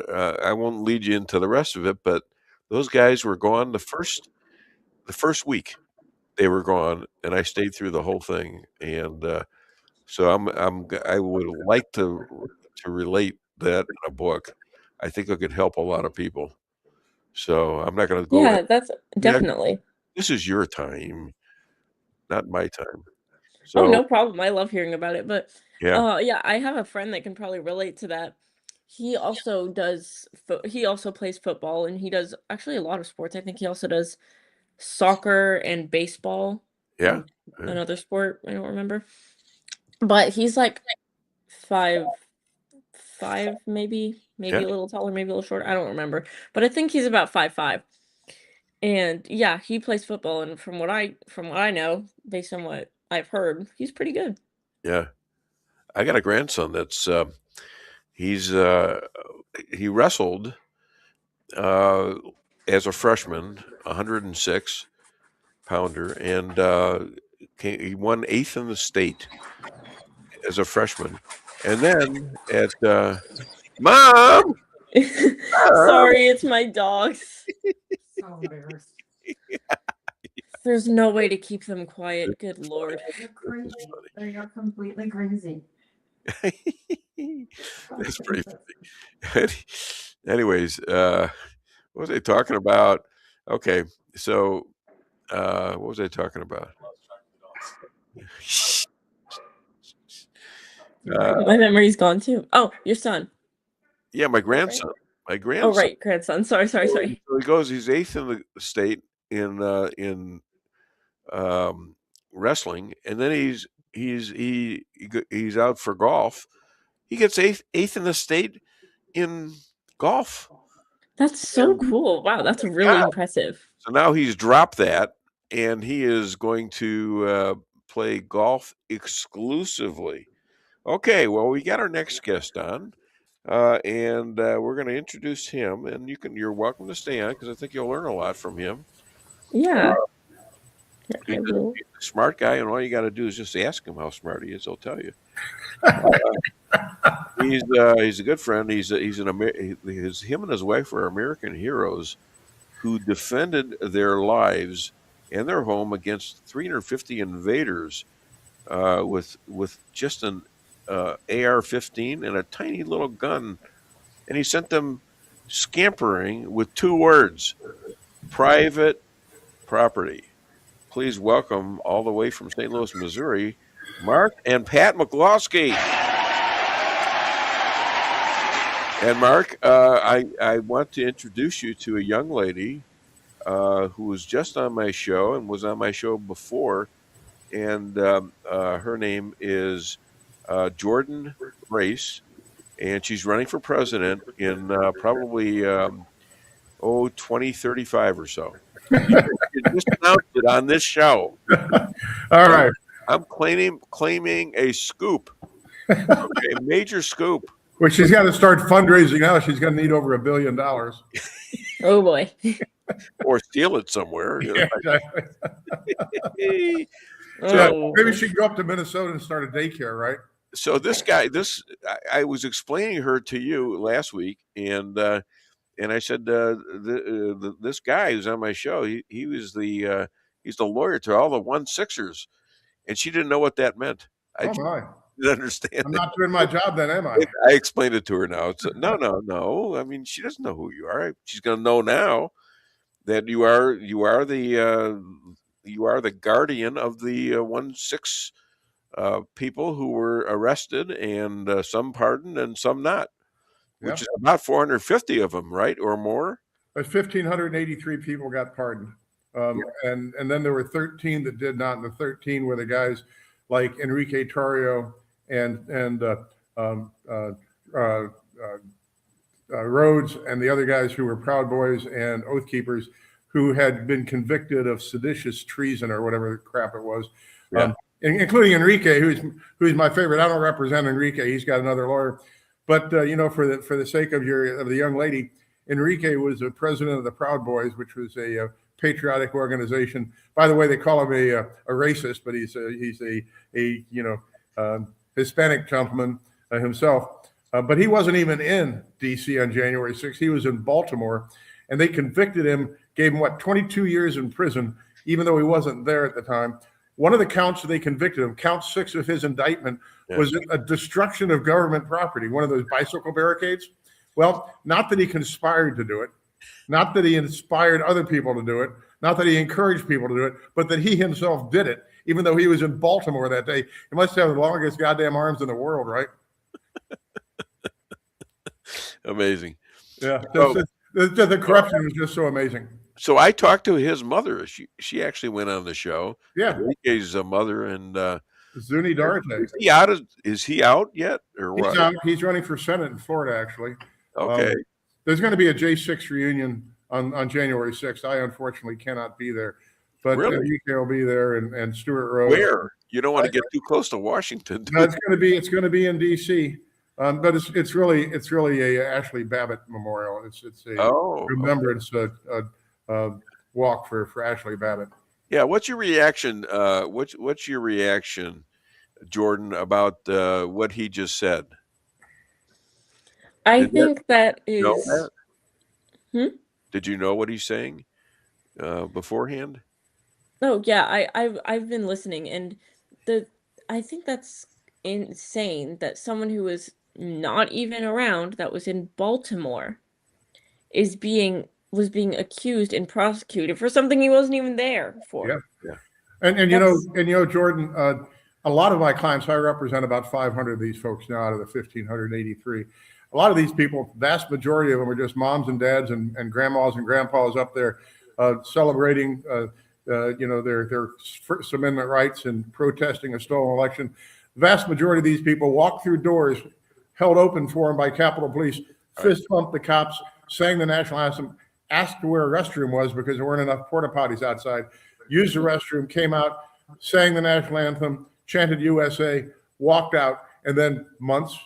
I won't lead you into the rest of it, but those guys were gone the first week. They were gone, and I stayed through the whole thing. And so I would like to relate that in a book. I think it could help a lot of people. So I'm not going to go. Yeah, that's definitely. This is your time, not my time. So Oh, no problem. I love hearing about it, but yeah. yeah, I have a friend that can probably relate to that. he also does. He also plays football, and he does actually a lot of sports. I think he also does soccer and baseball. Yeah. And another sport I don't remember, but he's like 5'5", maybe Yeah. a little taller, maybe a little shorter. I don't remember, but I think he's about 5'5". And yeah, he plays football, and from what I know, based on what I've heard, he's pretty good. Yeah. I got a grandson that's he wrestled as a freshman, 106 pounder, and he won 8th in the state as a freshman. And then at Mom! Sorry, it's my dogs. So embarrassed. There's no way to keep them quiet. Good Lord. You're crazy. They are completely crazy. That's pretty funny. Anyways, what was I talking about? Okay, so what was I talking about? My memory's gone too. Oh, your son. Yeah, my grandson. My Oh, grandson. right, grandson. Sorry. So he goes. He's 8th in the state in wrestling, and then he's out for golf. He gets eighth in the state in golf. That's so cool. Wow, that's really impressive. So now he's dropped that, and he is going to play golf exclusively. Okay, well, we got our next guest on, and we're going to introduce him. And you're welcome to stay on because I think you'll learn a lot from him. Yeah. He's a smart guy, and all you got to do is just ask him how smart he is. He'll tell you. He's a good friend. Him and his wife are American heroes who defended their lives and their home against 350 invaders with just an AR-15 and a tiny little gun, and he sent them scampering with 2 words: private property. Please welcome all the way from St. Louis, Missouri, Mark and Pat McCloskey. And Mark, I want to introduce you to a young lady who was just on my show and was on my show before, and her name is Jordan Brace, and she's running for president in probably 2035 or so. You just announced it on this show. All right. I'm claiming a scoop, a major scoop. Well, she's got to start fundraising now. She's going to need over $1 billion. Oh boy. Or steal it somewhere. Yeah, exactly. So maybe she can go up to Minnesota and start a daycare, right? So this guy, I was explaining her to you last week, and I said this guy who's on my show, he's the lawyer to all the 1-6ers, and she didn't know what that meant. I didn't understand. I'm not doing my job then, am I? I explained it to her now. It's no. I mean, she doesn't know who you are. She's going to know now that you are the guardian of the 1-6 people who were arrested, and some pardoned and some not, which is about 450 of them, right, or more. But 1,583 people got pardoned, and then there were 13 that did not, and the 13 were the guys like Enrique Tarrio and Rhodes and the other guys who were Proud Boys and Oath Keepers who had been convicted of seditious treason or whatever the crap it was, including Enrique, who's my favorite. I don't represent Enrique; he's got another lawyer. But for the sake of the young lady, Enrique was the president of the Proud Boys, which was a patriotic organization. By the way, they call him a racist, but he's a Hispanic gentleman himself. But he wasn't even in D.C. on January 6th. He was in Baltimore, and they convicted him, gave him 22 years in prison, even though he wasn't there at the time. One of the counts that they convicted him, count 6 of his indictment, was a destruction of government property, one of those bicycle barricades. Well, not that he conspired to do it, not that he inspired other people to do it, not that he encouraged people to do it, but that he himself did it, even though he was in Baltimore that day. He must have the longest goddamn arms in the world, right? Amazing. Yeah, So, the corruption was just so amazing. So I talked to his mother. She actually went on the show. Yeah. Enrique's mother, and Zuni Darate. Is he out yet, or He's what? out. He's running for Senate in Florida, actually. Okay. There's going to be a J6 reunion on January 6th. I unfortunately cannot be there, but Really? Enrique will be there, and Stuart Rose. Where? You don't want to get too close to Washington. No, it's going to be in D.C. But it's really a Ashley Babbitt memorial. It's a remembrance walk for Ashley Babbitt. Yeah. What's your reaction? What's your reaction, Jordan, about what he just said? I think that is. Did you know what he's saying beforehand? Oh yeah, I've been listening, and I think that's insane that someone who was not even around, that was in Baltimore, was being accused and prosecuted for something he wasn't even there for. Yeah. And you know, Jordan, a lot of my clients, I represent about 500 of these folks now out of the 1,583. A lot of these people, vast majority of them are just moms and dads and grandmas and grandpas up there celebrating, their First Amendment rights and protesting a stolen election. Vast majority of these people walk through doors held open for them by Capitol Police, fist bumped the cops, sang the national anthem, asked where a restroom was because there weren't enough porta potties outside, used the restroom, came out, sang the national anthem, chanted USA, walked out, and then months,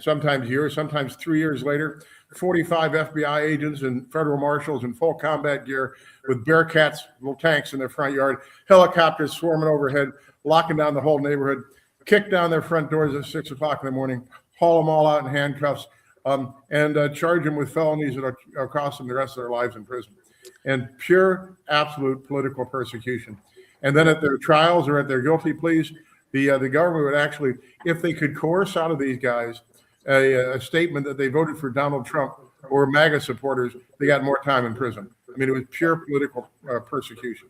sometimes years, sometimes 3 years later, 45 FBI agents and federal marshals in full combat gear with Bearcats, little tanks in their front yard, helicopters swarming overhead, locking down the whole neighborhood, kick down their front doors at 6 o'clock in the morning, haul them all out in handcuffs, and charge them with felonies that are cost them the rest of their lives in prison. And pure, absolute political persecution. And then at their trials or at their guilty pleas, the government would actually, if they could coerce out of these guys a statement that they voted for Donald Trump or MAGA supporters, they got more time in prison. I mean, it was pure political persecution.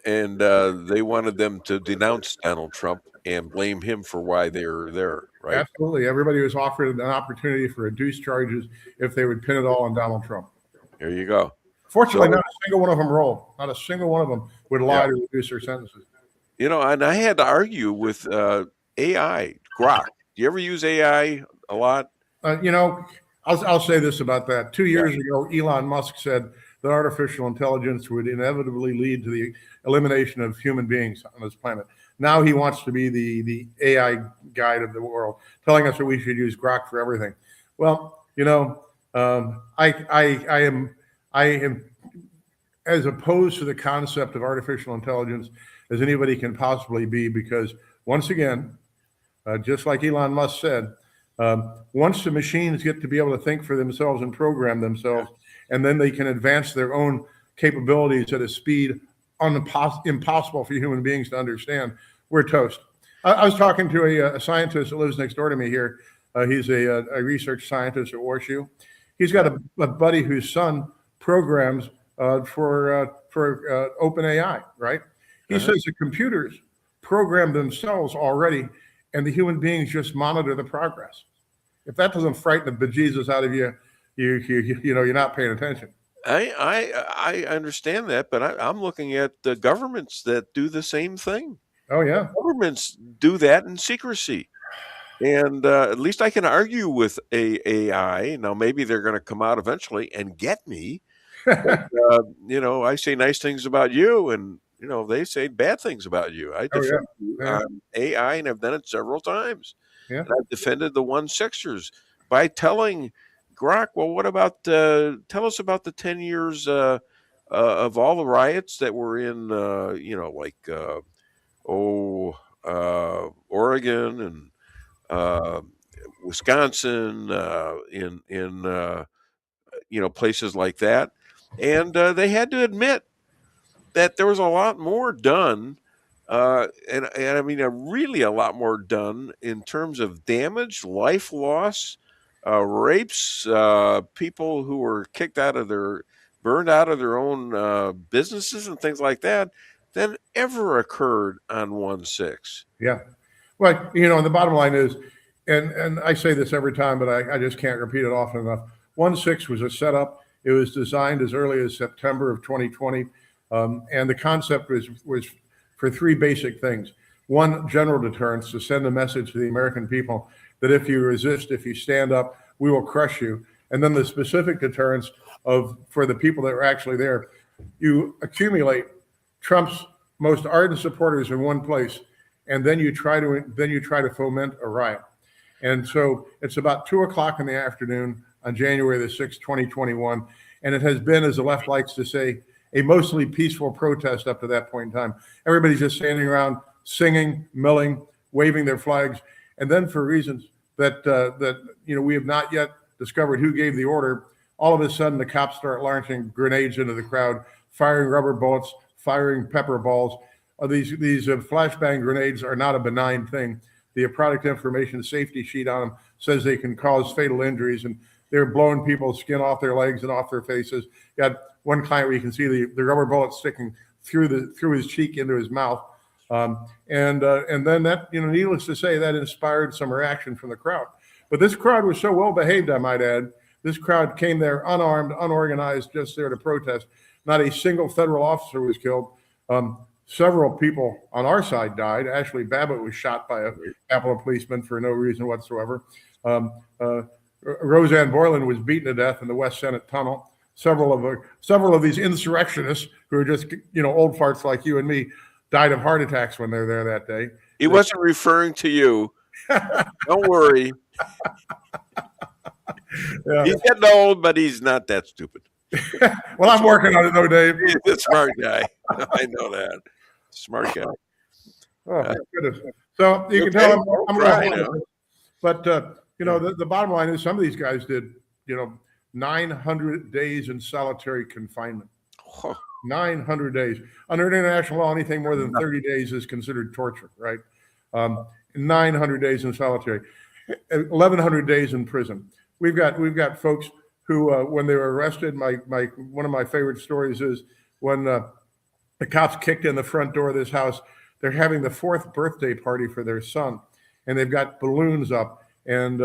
And they wanted them to denounce Donald Trump and blame him for why they were there, right? Absolutely. Everybody was offered an opportunity for reduced charges if they would pin it all on Donald Trump. There you go. Fortunately, not a single one of them rolled. Not a single one of them would lie to reduce their sentences. You know, and I had to argue with AI, Grok. Do you ever use AI a lot? I'll say this about that. 2 years ago, Elon Musk said that artificial intelligence would inevitably lead to the elimination of human beings on this planet. Now he wants to be the AI guide of the world, telling us that we should use Grok for everything. Well, I am as opposed to the concept of artificial intelligence as anybody can possibly be, because once again, just like Elon Musk said, once the machines get to be able to think for themselves and program themselves, and then they can advance their own capabilities at a speed impossible for human beings to understand, we're toast. I was talking to a scientist that lives next door to me here. He's a research scientist at WashU. He's got a buddy whose son programs for OpenAI, right? He says the computers program themselves already, and the human beings just monitor the progress. If that doesn't frighten the bejesus out of you, you're not paying attention. I understand that, but I'm looking at the governments that do the same thing. Oh yeah, governments do that in secrecy, and at least I can argue with AI. Now maybe they're going to come out eventually and get me. But, I say nice things about you, and they say bad things about you. I defend you on AI, and I've done it several times. Yeah. And I've defended the 1/6ers by telling Grok, well, what about tell us about the 10 years of all the riots that were in Oregon and Wisconsin, in places like that, and they had to admit that there was a lot more done, and I mean really a lot more done in terms of damage, life loss, rapes, people who were burned out of their own businesses and things like that than ever occurred on 1/6. Yeah. Well, and the bottom line is and I say this every time, but I just can't repeat it often enough. 1.6 was a setup. It was designed as early as September of 2020. And the concept was for three basic things. One, general deterrence, to send a message to the American people that if you resist, if you stand up, we will crush you. And then the specific deterrence for the people that were actually there. You accumulate Trump's most ardent supporters in one place, and then you try to foment a riot. And so it's about 2:00 in the afternoon on January the 6th, 2021. And it has been, as the left likes to say, a mostly peaceful protest up to that point in time. Everybody's just standing around singing, milling, waving their flags. And then for reasons that we have not yet discovered who gave the order, all of a sudden the cops start launching grenades into the crowd, firing rubber bullets, firing pepper balls. These flashbang grenades are not a benign thing. The product information safety sheet on them says they can cause fatal injuries, and they're blowing people's skin off their legs and off their faces. You got one client where you can see the rubber bullet sticking through his cheek into his mouth. And then that, needless to say, that inspired some reaction from the crowd. But this crowd was so well behaved, I might add. This crowd came there unarmed, unorganized, just there to protest. Not a single federal officer was killed. Several people on our side died. Ashley Babbitt was shot by a Capitol policeman for no reason whatsoever. Roseanne Boylan was beaten to death in the West Senate tunnel. Several of these insurrectionists who are just old farts like you and me died of heart attacks when they're there that day. He wasn't referring to you. Don't worry. Yeah. He's getting old, but he's not that stupid. Well, I'm working on it, though, Dave. He's a smart guy. I know that. Smart guy. Oh, my goodness. So you can tell I'm right. But, the bottom line is some of these guys did, 900 days in solitary confinement. 900 days. Under international law, anything more than 30 days is considered torture, right? 900 days in solitary. 1,100 days in prison. We've got folks who, when they were arrested, one of my favorite stories is when the cops kicked in the front door of this house. They're having the 4th birthday party for their son, and they've got balloons up and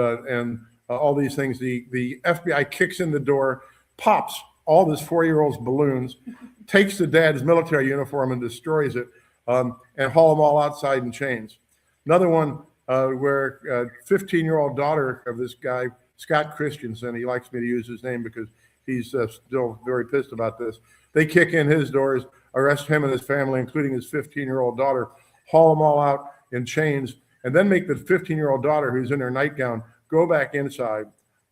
all these things. The FBI kicks in the door, pops all this 4-year-old's balloons, takes the dad's military uniform and destroys it, and haul them all outside in chains. Another one where 15-year-old daughter of this guy, Scott Christensen, he likes me to use his name because he's still very pissed about this. They kick in his doors, arrest him and his family, including his 15-year-old daughter, haul them all out in chains, and then make the 15-year-old daughter, who's in her nightgown, go back inside,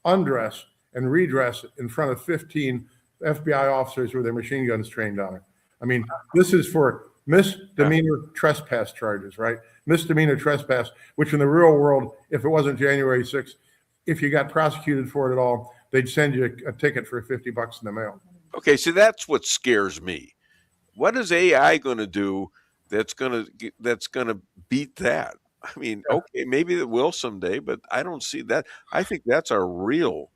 undress, and redress in front of 15 FBI officers with their machine guns trained on her. I mean, this is for misdemeanor trespass charges, right? Misdemeanor trespass, which in the real world, if it wasn't January 6th, if you got prosecuted for it at all, they'd send you a ticket for $50 in the mail. Okay, so that's what scares me. What is AI going to do that's going to beat that? I mean, okay, maybe it will someday, but I don't see that. I think that's our real.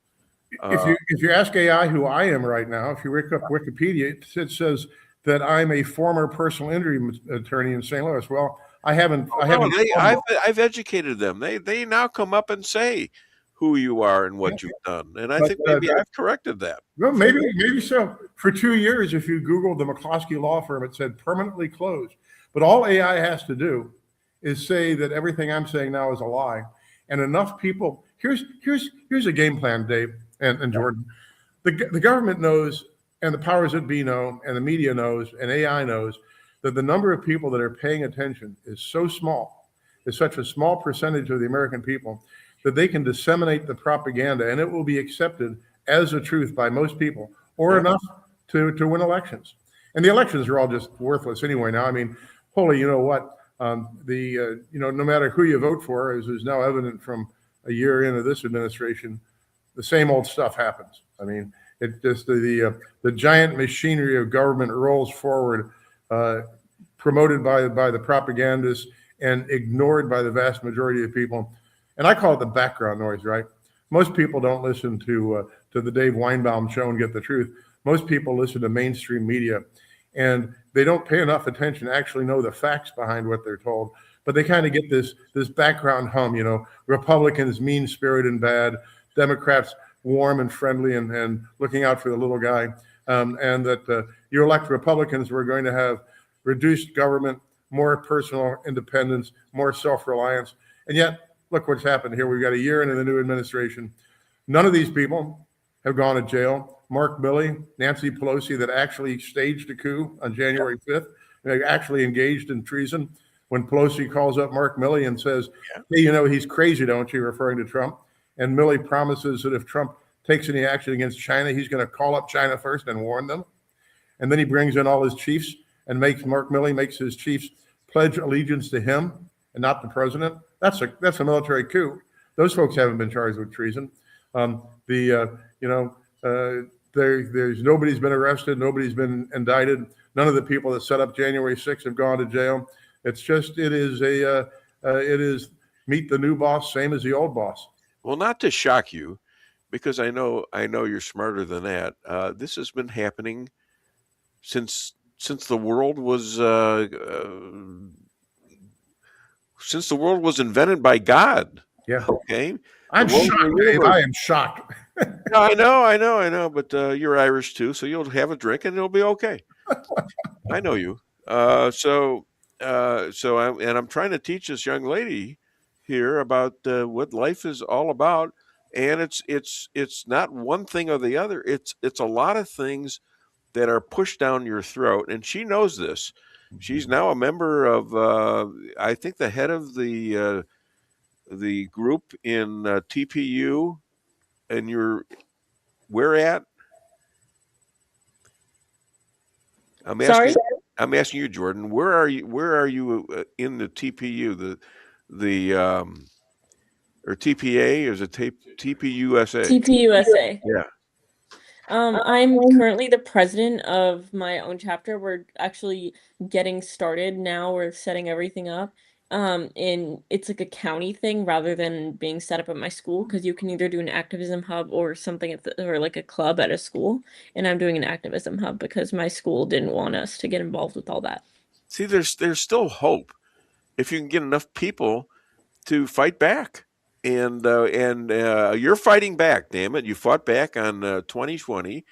If you ask AI who I am right now, if you look up Wikipedia, it says that I'm a former personal injury attorney in St. Louis. Well, I've educated them. They now come up and say who you are and what you've done, and I think maybe I've corrected that. Well, maybe so. For 2 years, if you Googled the McCloskey law firm, it said permanently closed. But all AI has to do is say that everything I'm saying now is a lie, and enough people. Here's a game plan, Dave and Jordan. The government knows, and the powers that be know, and the media knows, and AI knows that the number of people that are paying attention is so small, is such a small percentage of the American people, that they can disseminate the propaganda and it will be accepted as the truth by most people, or enough to win elections. And the elections are all just worthless anyway now. I mean, holy, you know what? No matter who you vote for, as is now evident from a year into this administration, the same old stuff happens. I mean, it just the giant machinery of government rolls forward, promoted by the propagandists and ignored by the vast majority of people. And I call it the background noise, right? Most people don't listen to the Dave Weinbaum show and get the truth. Most people listen to mainstream media, and they don't pay enough attention to actually know the facts behind what they're told. but they kind of get this background hum, you know, Republicans mean-spirited and bad, Democrats warm and friendly and looking out for the little guy, and that you elect Republicans who are going to have reduced government, more personal independence, more self-reliance. And yet, look what's happened here. We've got a year into the new administration. None of these people have gone to jail. Mark Milley, Nancy Pelosi, that actually staged a coup on January 5th, they actually engaged in treason. When Pelosi calls up Mark Milley and says, hey, you know, he's crazy, don't you, referring to Trump. And Milley promises that if Trump takes any action against China, he's going to call up China first and warn them. And then he brings in all his chiefs and Mark Milley makes his chiefs pledge allegiance to him and not the president. That's a military coup. Those folks haven't been charged with treason. There's nobody's been arrested. Nobody's been indicted. None of the people that set up January 6th have gone to jail. It is meet the new boss, same as the old boss. Well, not to shock you, because I know you're smarter than that. This has been happening since the world was invented by God. Yeah. Okay. I'm shocked, Dave. I am shocked. No, I know. But you're Irish too, so you'll have a drink and it'll be okay. I know you. So I'm trying to teach this young lady here about what life is all about, and it's not one thing or the other. It's a lot of things that are pushed down your throat, and she knows this. She's now a member of, I think, the head of the group in TPU, and where at? I'm asking you, Jordan. Where are you in the TPU? Or TPA? Or is it TPUSA? TPUSA. Yeah. I'm currently the president of my own chapter. We're actually getting started now. We're setting everything up. And it's like a county thing rather than being set up at my school, because you can either do an activism hub or something or like a club at a school. And I'm doing an activism hub because my school didn't want us to get involved with all that. See, there's still hope if you can get enough people to fight back. And you're fighting back, damn it. You fought back on 2020,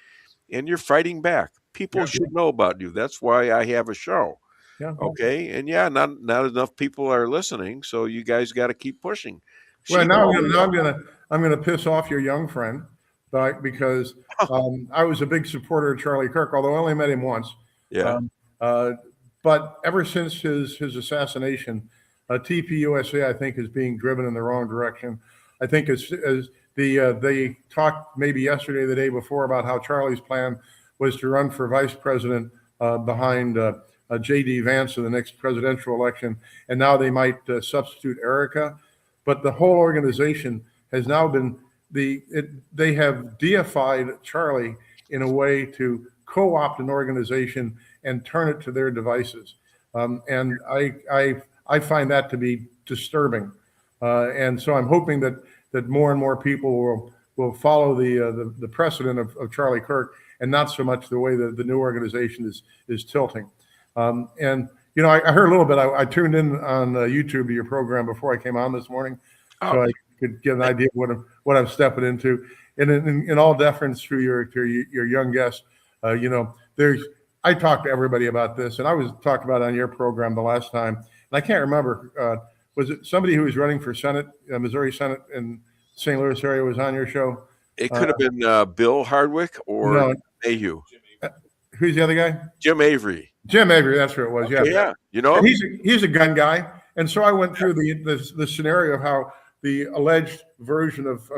and you're fighting back. People should know about you. That's why I have a show. Yeah. Okay. And not enough people are listening, so you guys got to keep pushing. Well, I'm gonna piss off your young friend, because I was a big supporter of Charlie Kirk, although I only met him once. Yeah. But ever since his assassination, TPUSA, I think, is being driven in the wrong direction. I think they talked maybe yesterday or the day before about how Charlie's plan was to run for vice president behind J.D. Vance in the next presidential election, and now they might substitute Erica. But the whole organization has now been they have deified Charlie in a way to co-opt an organization and turn it to their devices. And I find that to be disturbing. And so I'm hoping that more and more people will follow the precedent of Charlie Kirk, and not so much the way that the new organization is tilting. And you know, I heard a little bit. I tuned in on YouTube to your program before I came on this morning, so I could get an idea of what I'm stepping into. And in all deference to your young guest, you know, I talked to everybody about this, and I was talked about on your program the last time, and I can't remember. Was it somebody who was running for Senate, Missouri Senate in St. Louis area, was on your show? It could have been Bill Hardwick or Mayhew. Who's the other guy? Jim Avery. Jim Avery, that's who it was. Okay, yeah. You know, and he's a gun guy, and so I went through the scenario of how the alleged version of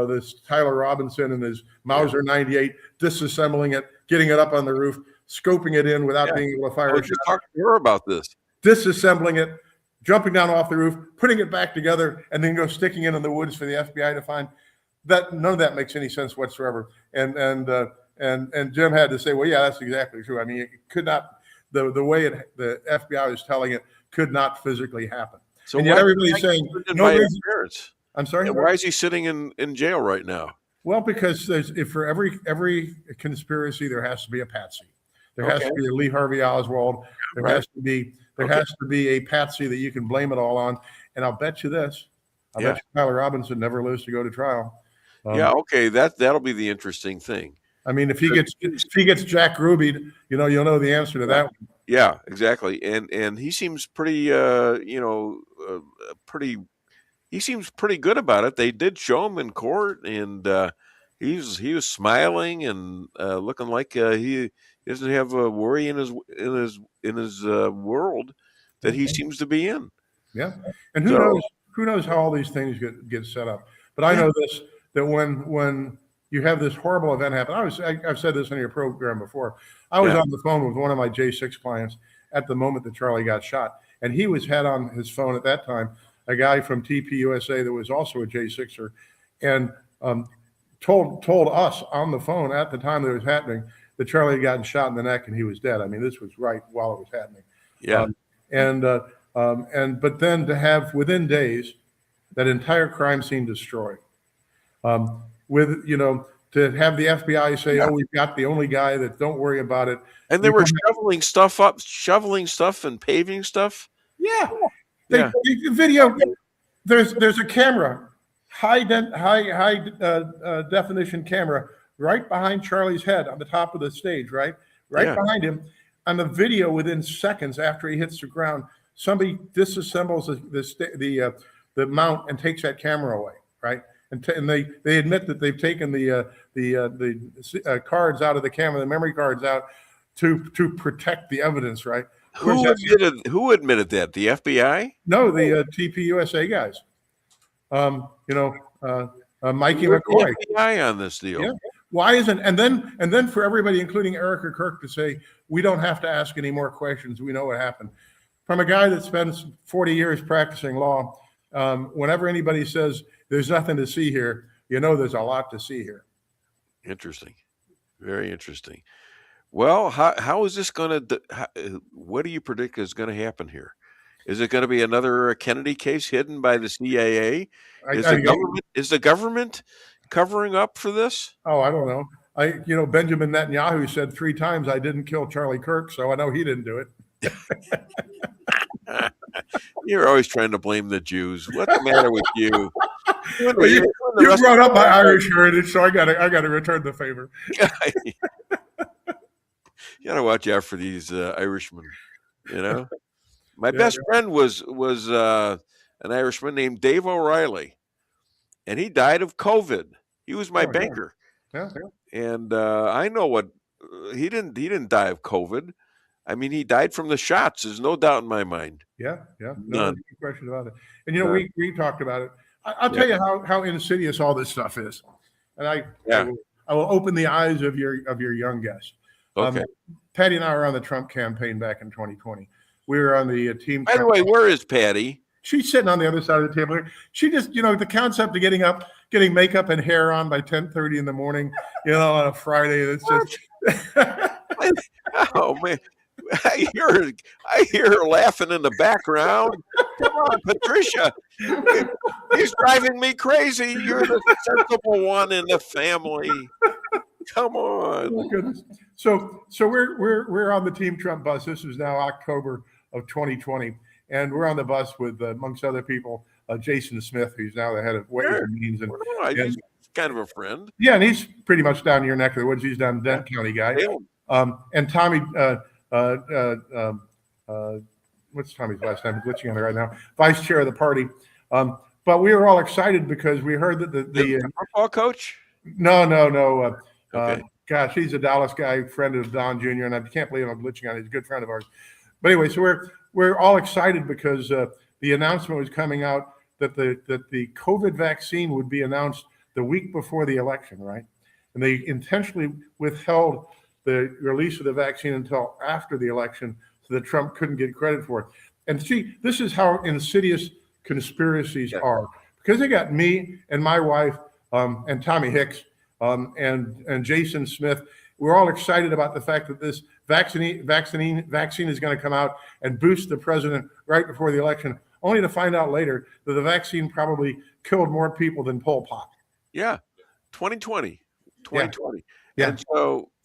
this Tyler Robinson and his Mauser 98, disassembling it, getting it up on the roof, scoping it in without being able to fire. I was just talking to her about this. Disassembling it, jumping down off the roof, putting it back together, and then sticking it in the woods for the FBI to find. That none of that makes any sense whatsoever. And Jim had to say, well, yeah, that's exactly true. I mean, it could not, the way the FBI is telling it could not physically happen. So and yet everybody's saying, I'm sorry? Why is he sitting in jail right now? Well, because for every conspiracy, there has to be a patsy. There has to be a Lee Harvey Oswald. There has to be There Okay. has to be a patsy that you can blame it all on. And I'll bet you this. I bet you Tyler Robinson never lives to go to trial. Yeah, okay, that'll be the interesting thing. I mean, if he gets Jack Rubied, you'll know the answer to that one. Yeah, exactly. And he seems pretty he seems pretty good about it. They did show him in court, and he was smiling and looking like he doesn't have a worry in his world that he seems to be in. Yeah, and who knows how all these things get set up. But I know this, that when you have this horrible event happen, I've said this on your program before. I was on the phone with one of my J6 clients at the moment that Charlie got shot, and he had on his phone at that time a guy from TPUSA that was also a J6er, and told us on the phone at the time that it was happening that Charlie had gotten shot in the neck and he was dead. I mean, this was right while it was happening. Yeah. But then to have within days that entire crime scene destroyed, to have the FBI say, "Oh, we've got the only guy that, don't worry about it," and they were shoveling stuff and paving stuff. Yeah, the video. There's a camera, high definition camera right behind Charlie's head on the top of the stage, right behind him. On the video, within seconds after he hits the ground, somebody disassembles the mount and takes that camera away, right? And they admit that they've taken the cards out of the camera, the memory cards out to protect the evidence, right? Who admitted that? The FBI? No, the TPUSA guys. Mikey McCoy. FBI on this deal. Yeah. Why isn't and then for everybody, including Eric or Kirk, to say we don't have to ask any more questions. We know what happened. From a guy that spends 40 years practicing law, whenever anybody says there's nothing to see here, there's a lot to see here. Interesting. Very interesting. Well, how is this going to? What do you predict is going to happen here? Is it going to be another Kennedy case hidden by the CIA? Is the government covering up for this? Oh, I don't know. Benjamin Netanyahu said 3 times, "I didn't kill Charlie Kirk," so I know he didn't do it. You're always trying to blame the Jews. What's the matter with you? Well, you brought up my Irish heritage, so I got to return the favor. You got to watch out for these Irishmen. My best friend was an Irishman named Dave O'Reilly, and he died of COVID. He was my banker, and I know what he didn't die of COVID. I mean, he died from the shots. There's no doubt in my mind. Yeah, no question about it. And we talked about it. I'll tell you how insidious all this stuff is, and I will open the eyes of your young guest. Okay. Patty and I were on the Trump campaign back in 2020. We were on the team. By the way, where is Patty? She's sitting on the other side of the table. She just, the concept of getting up, getting makeup and hair on by 10:30 in the morning, on a Friday. It's just. Oh man. I hear her laughing in the background. Come on, Patricia. He's driving me crazy. You're the sensible one in the family. Come on. Oh, goodness. So we're on the Team Trump bus. This is now October of 2020, and we're on the bus with, amongst other people, Jason Smith, who's now the head of Ways and Means, and he's kind of a friend. Yeah, and he's pretty much down your neck of the woods. He's down Dent County guy. And Tommy. What's Tommy's last name? I'm glitching on it right now. Vice chair of the party. But we were all excited because we heard that the football coach. No. Okay. Gosh, he's a Dallas guy, friend of Don Jr., and I can't believe I'm glitching on it. He's a good friend of ours. But anyway, so we're all excited because the announcement was coming out that the COVID vaccine would be announced the week before the election, right? And they intentionally withheld the release of the vaccine until after the election so that Trump couldn't get credit for it. And see, this is how insidious conspiracies are, because they got me and my wife and Tommy Hicks and Jason Smith. We're all excited about the fact that this vaccine is going to come out and boost the president right before the election, only to find out later that the vaccine probably killed more people than Pol Pot. Yeah, 2020. Yeah. And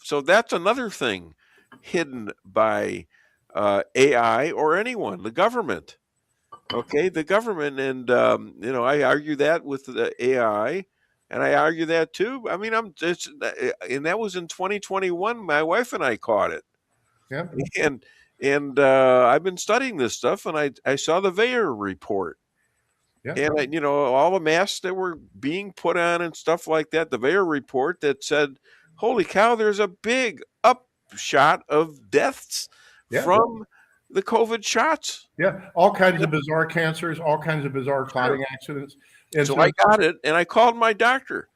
so that's another thing hidden by AI or anyone, the government. Okay, the government, and I argue that with the AI, and I argue that too. I mean, and that was in 2021. My wife and I caught it, Yeah. and I've been studying this stuff, and I saw the Veyer report, Yeah. and all the masks that were being put on and stuff like that. The Veyer report that said, "Holy cow, there's a big upshot of deaths from the COVID shots." Yeah, all kinds of bizarre cancers, all kinds of bizarre clotting accidents. And so I got it, and I called my doctor.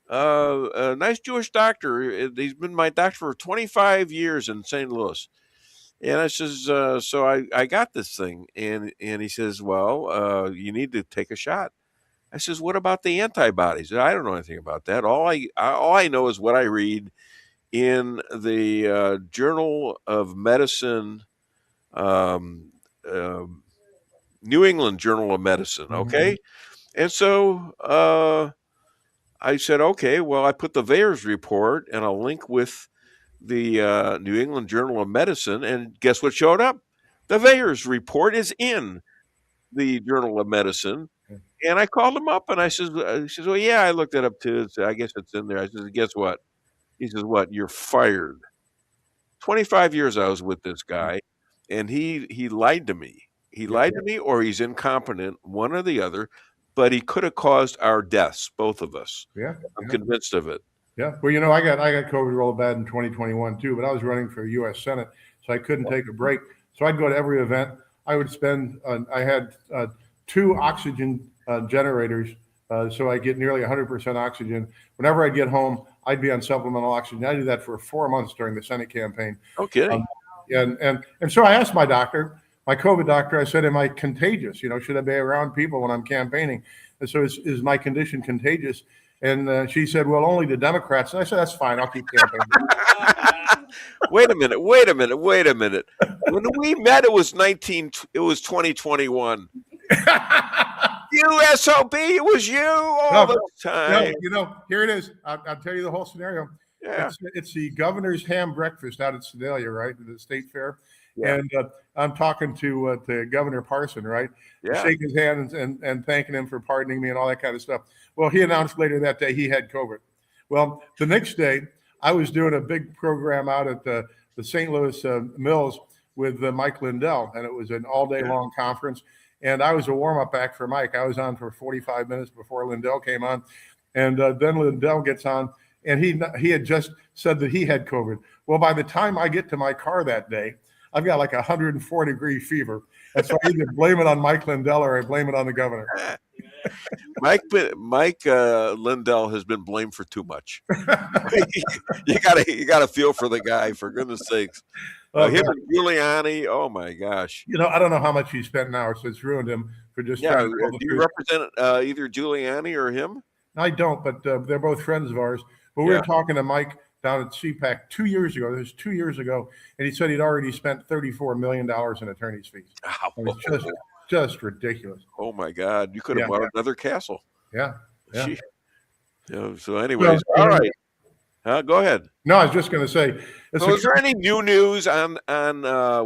A nice Jewish doctor. He's been my doctor for 25 years in St. Louis. And I says, so I got this thing. And he says, well, you need to take a shot. I says, what about the antibodies? I don't know anything about that. All I know is what I read in the Journal of Medicine, New England Journal of Medicine. Okay. And so I said, okay, well, I put the Veyer's report and a link with the New England Journal of Medicine, and guess what showed up? The Veyer's report is in the Journal of Medicine, and I called him up, and I says, he says, well, yeah, I looked it up too. So I guess it's in there. I says, guess what? He says, what? You're fired. 25 years I was with this guy, and he lied to me. He lied to me, or he's incompetent, one or the other. But he could have caused our deaths, both of us. Yeah, I'm convinced of it. Yeah, well, I got COVID real bad in 2021 too, but I was running for U.S. Senate, so I couldn't take a break. So I'd go to every event. I would spend. I had 2 oxygen generators, so I get nearly 100% oxygen. Whenever I'd get home, I'd be on supplemental oxygen. I did that for 4 months during the Senate campaign. Okay. And so I asked my doctor. My COVID doctor, I said, am I contagious? Should I be around people when I'm campaigning? And so is my condition contagious? And she said, well, only the Democrats. And I said, that's fine. I'll keep campaigning. Wait a minute. When we met, it was 2021. You SOB, it was you all the time. No, here it is. I'll tell you the whole scenario. Yeah. It's the governor's ham breakfast out at Sedalia, right? At the state fair. Yeah. And I'm talking to Governor Parson, right? Yeah. Shake his hand and thanking him for pardoning me and all that kind of stuff. Well, he announced later that day he had COVID. Well, the next day, I was doing a big program out at the St. Louis Mills with Mike Lindell, and it was an all-day long conference. And I was a warm-up act for Mike. I was on for 45 minutes before Lindell came on. And then Lindell gets on, and he had just said that he had COVID. Well, by the time I get to my car that day, I've got like 104-degree fever. And so I either blame it on Mike Lindell or I blame it on the governor. Mike Lindell has been blamed for too much. you gotta feel for the guy, for goodness sakes. Him and Giuliani, oh my gosh. I don't know how much he spent now, so it's ruined him for just. Yeah, do you represent either Giuliani or him? I don't, but they're both friends of ours. But we were talking to Mike down at CPAC 2 years ago. This was 2 years ago, and he said he'd already spent $34 million in attorney's fees. It's just ridiculous. Oh my God! You could have bought another castle. Yeah. So, anyways, all right. Go ahead. No, I was just going to say. So is there any new news on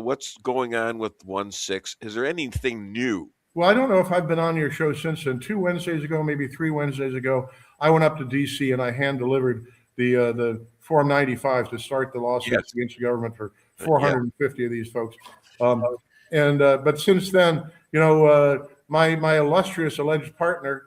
what's going on with 1-6? Is there anything new? Well, I don't know if I've been on your show since then. 2 Wednesdays ago, maybe 3 Wednesdays ago, I went up to D.C. and I hand delivered the Form 95 to start the lawsuits against the government for 450 of these folks. But since then, my illustrious alleged partner,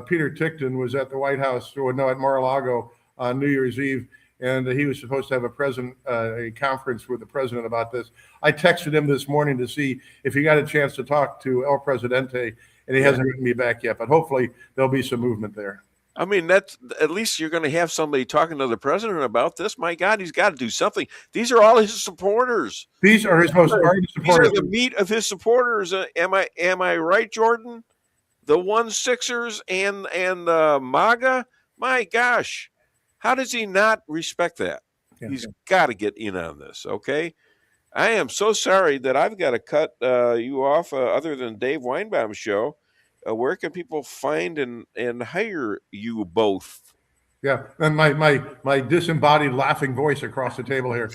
Peter Tickton, was at the White House, at Mar-a-Lago on New Year's Eve, and he was supposed to have a conference with the president about this. I texted him this morning to see if he got a chance to talk to El Presidente, and he hasn't written me back yet, but hopefully there'll be some movement there. I mean, that's at least you're going to have somebody talking to the president about this. My God, he's got to do something. These are all his supporters. These are his most ardent supporters. These are the meat of his supporters. Am I right, Jordan? The 1-6ers and MAGA. My gosh, how does he not respect that? Yeah. He's got to get in on this. Okay, I am so sorry that I've got to cut you off. Other than Dave Weinbaum's show. Where can people find and hire you both? Yeah, and my disembodied laughing voice across the table here.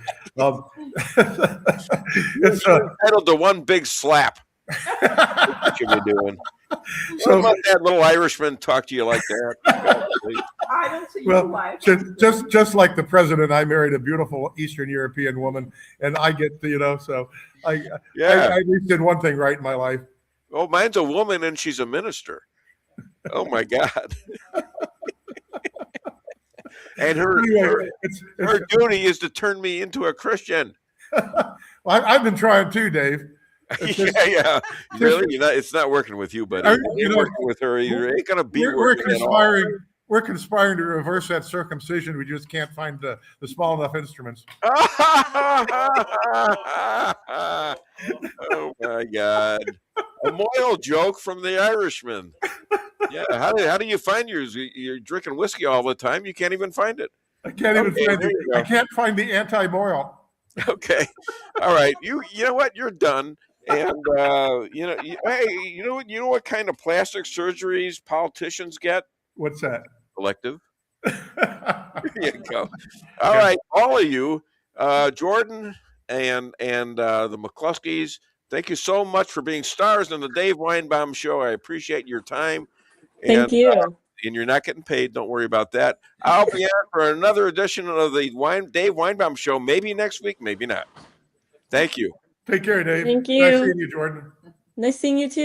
It's entitled to one big slap. What you be doing? So let that little Irishman talk to you like that. I don't see Well, you live. just like the president, I married a beautiful Eastern European woman, and I get to, so I at least did one thing right in my life. Oh, mine's a woman, and she's a minister. Oh my God. And her duty is to turn me into a Christian. Well, I've been trying too, Dave. Yeah. Really, it's not working with you, buddy. You're working with her. You ain't gonna be. We're conspiring to reverse that circumcision. We just can't find the small enough instruments. Oh my God! A moral joke from the Irishman. Yeah, how do you find yours? You're drinking whiskey all the time. You can't even find it. I can't even find it. I can't find the anti-moral. Okay, all right. You know what? You're done. And hey, you know what kind of plastic surgeries politicians get? What's that? Elective. There you go. All right, all of you, Jordan and the McCluskeys, thank you so much for being stars on the Dave Weinbaum Show. I appreciate your time. Thank you. And you're not getting paid. Don't worry about that. I'll be on for another edition of the Dave Weinbaum Show. Maybe next week, maybe not. Thank you. Take care, Dave. Thank you. Nice seeing you, Jordan. Nice seeing you too.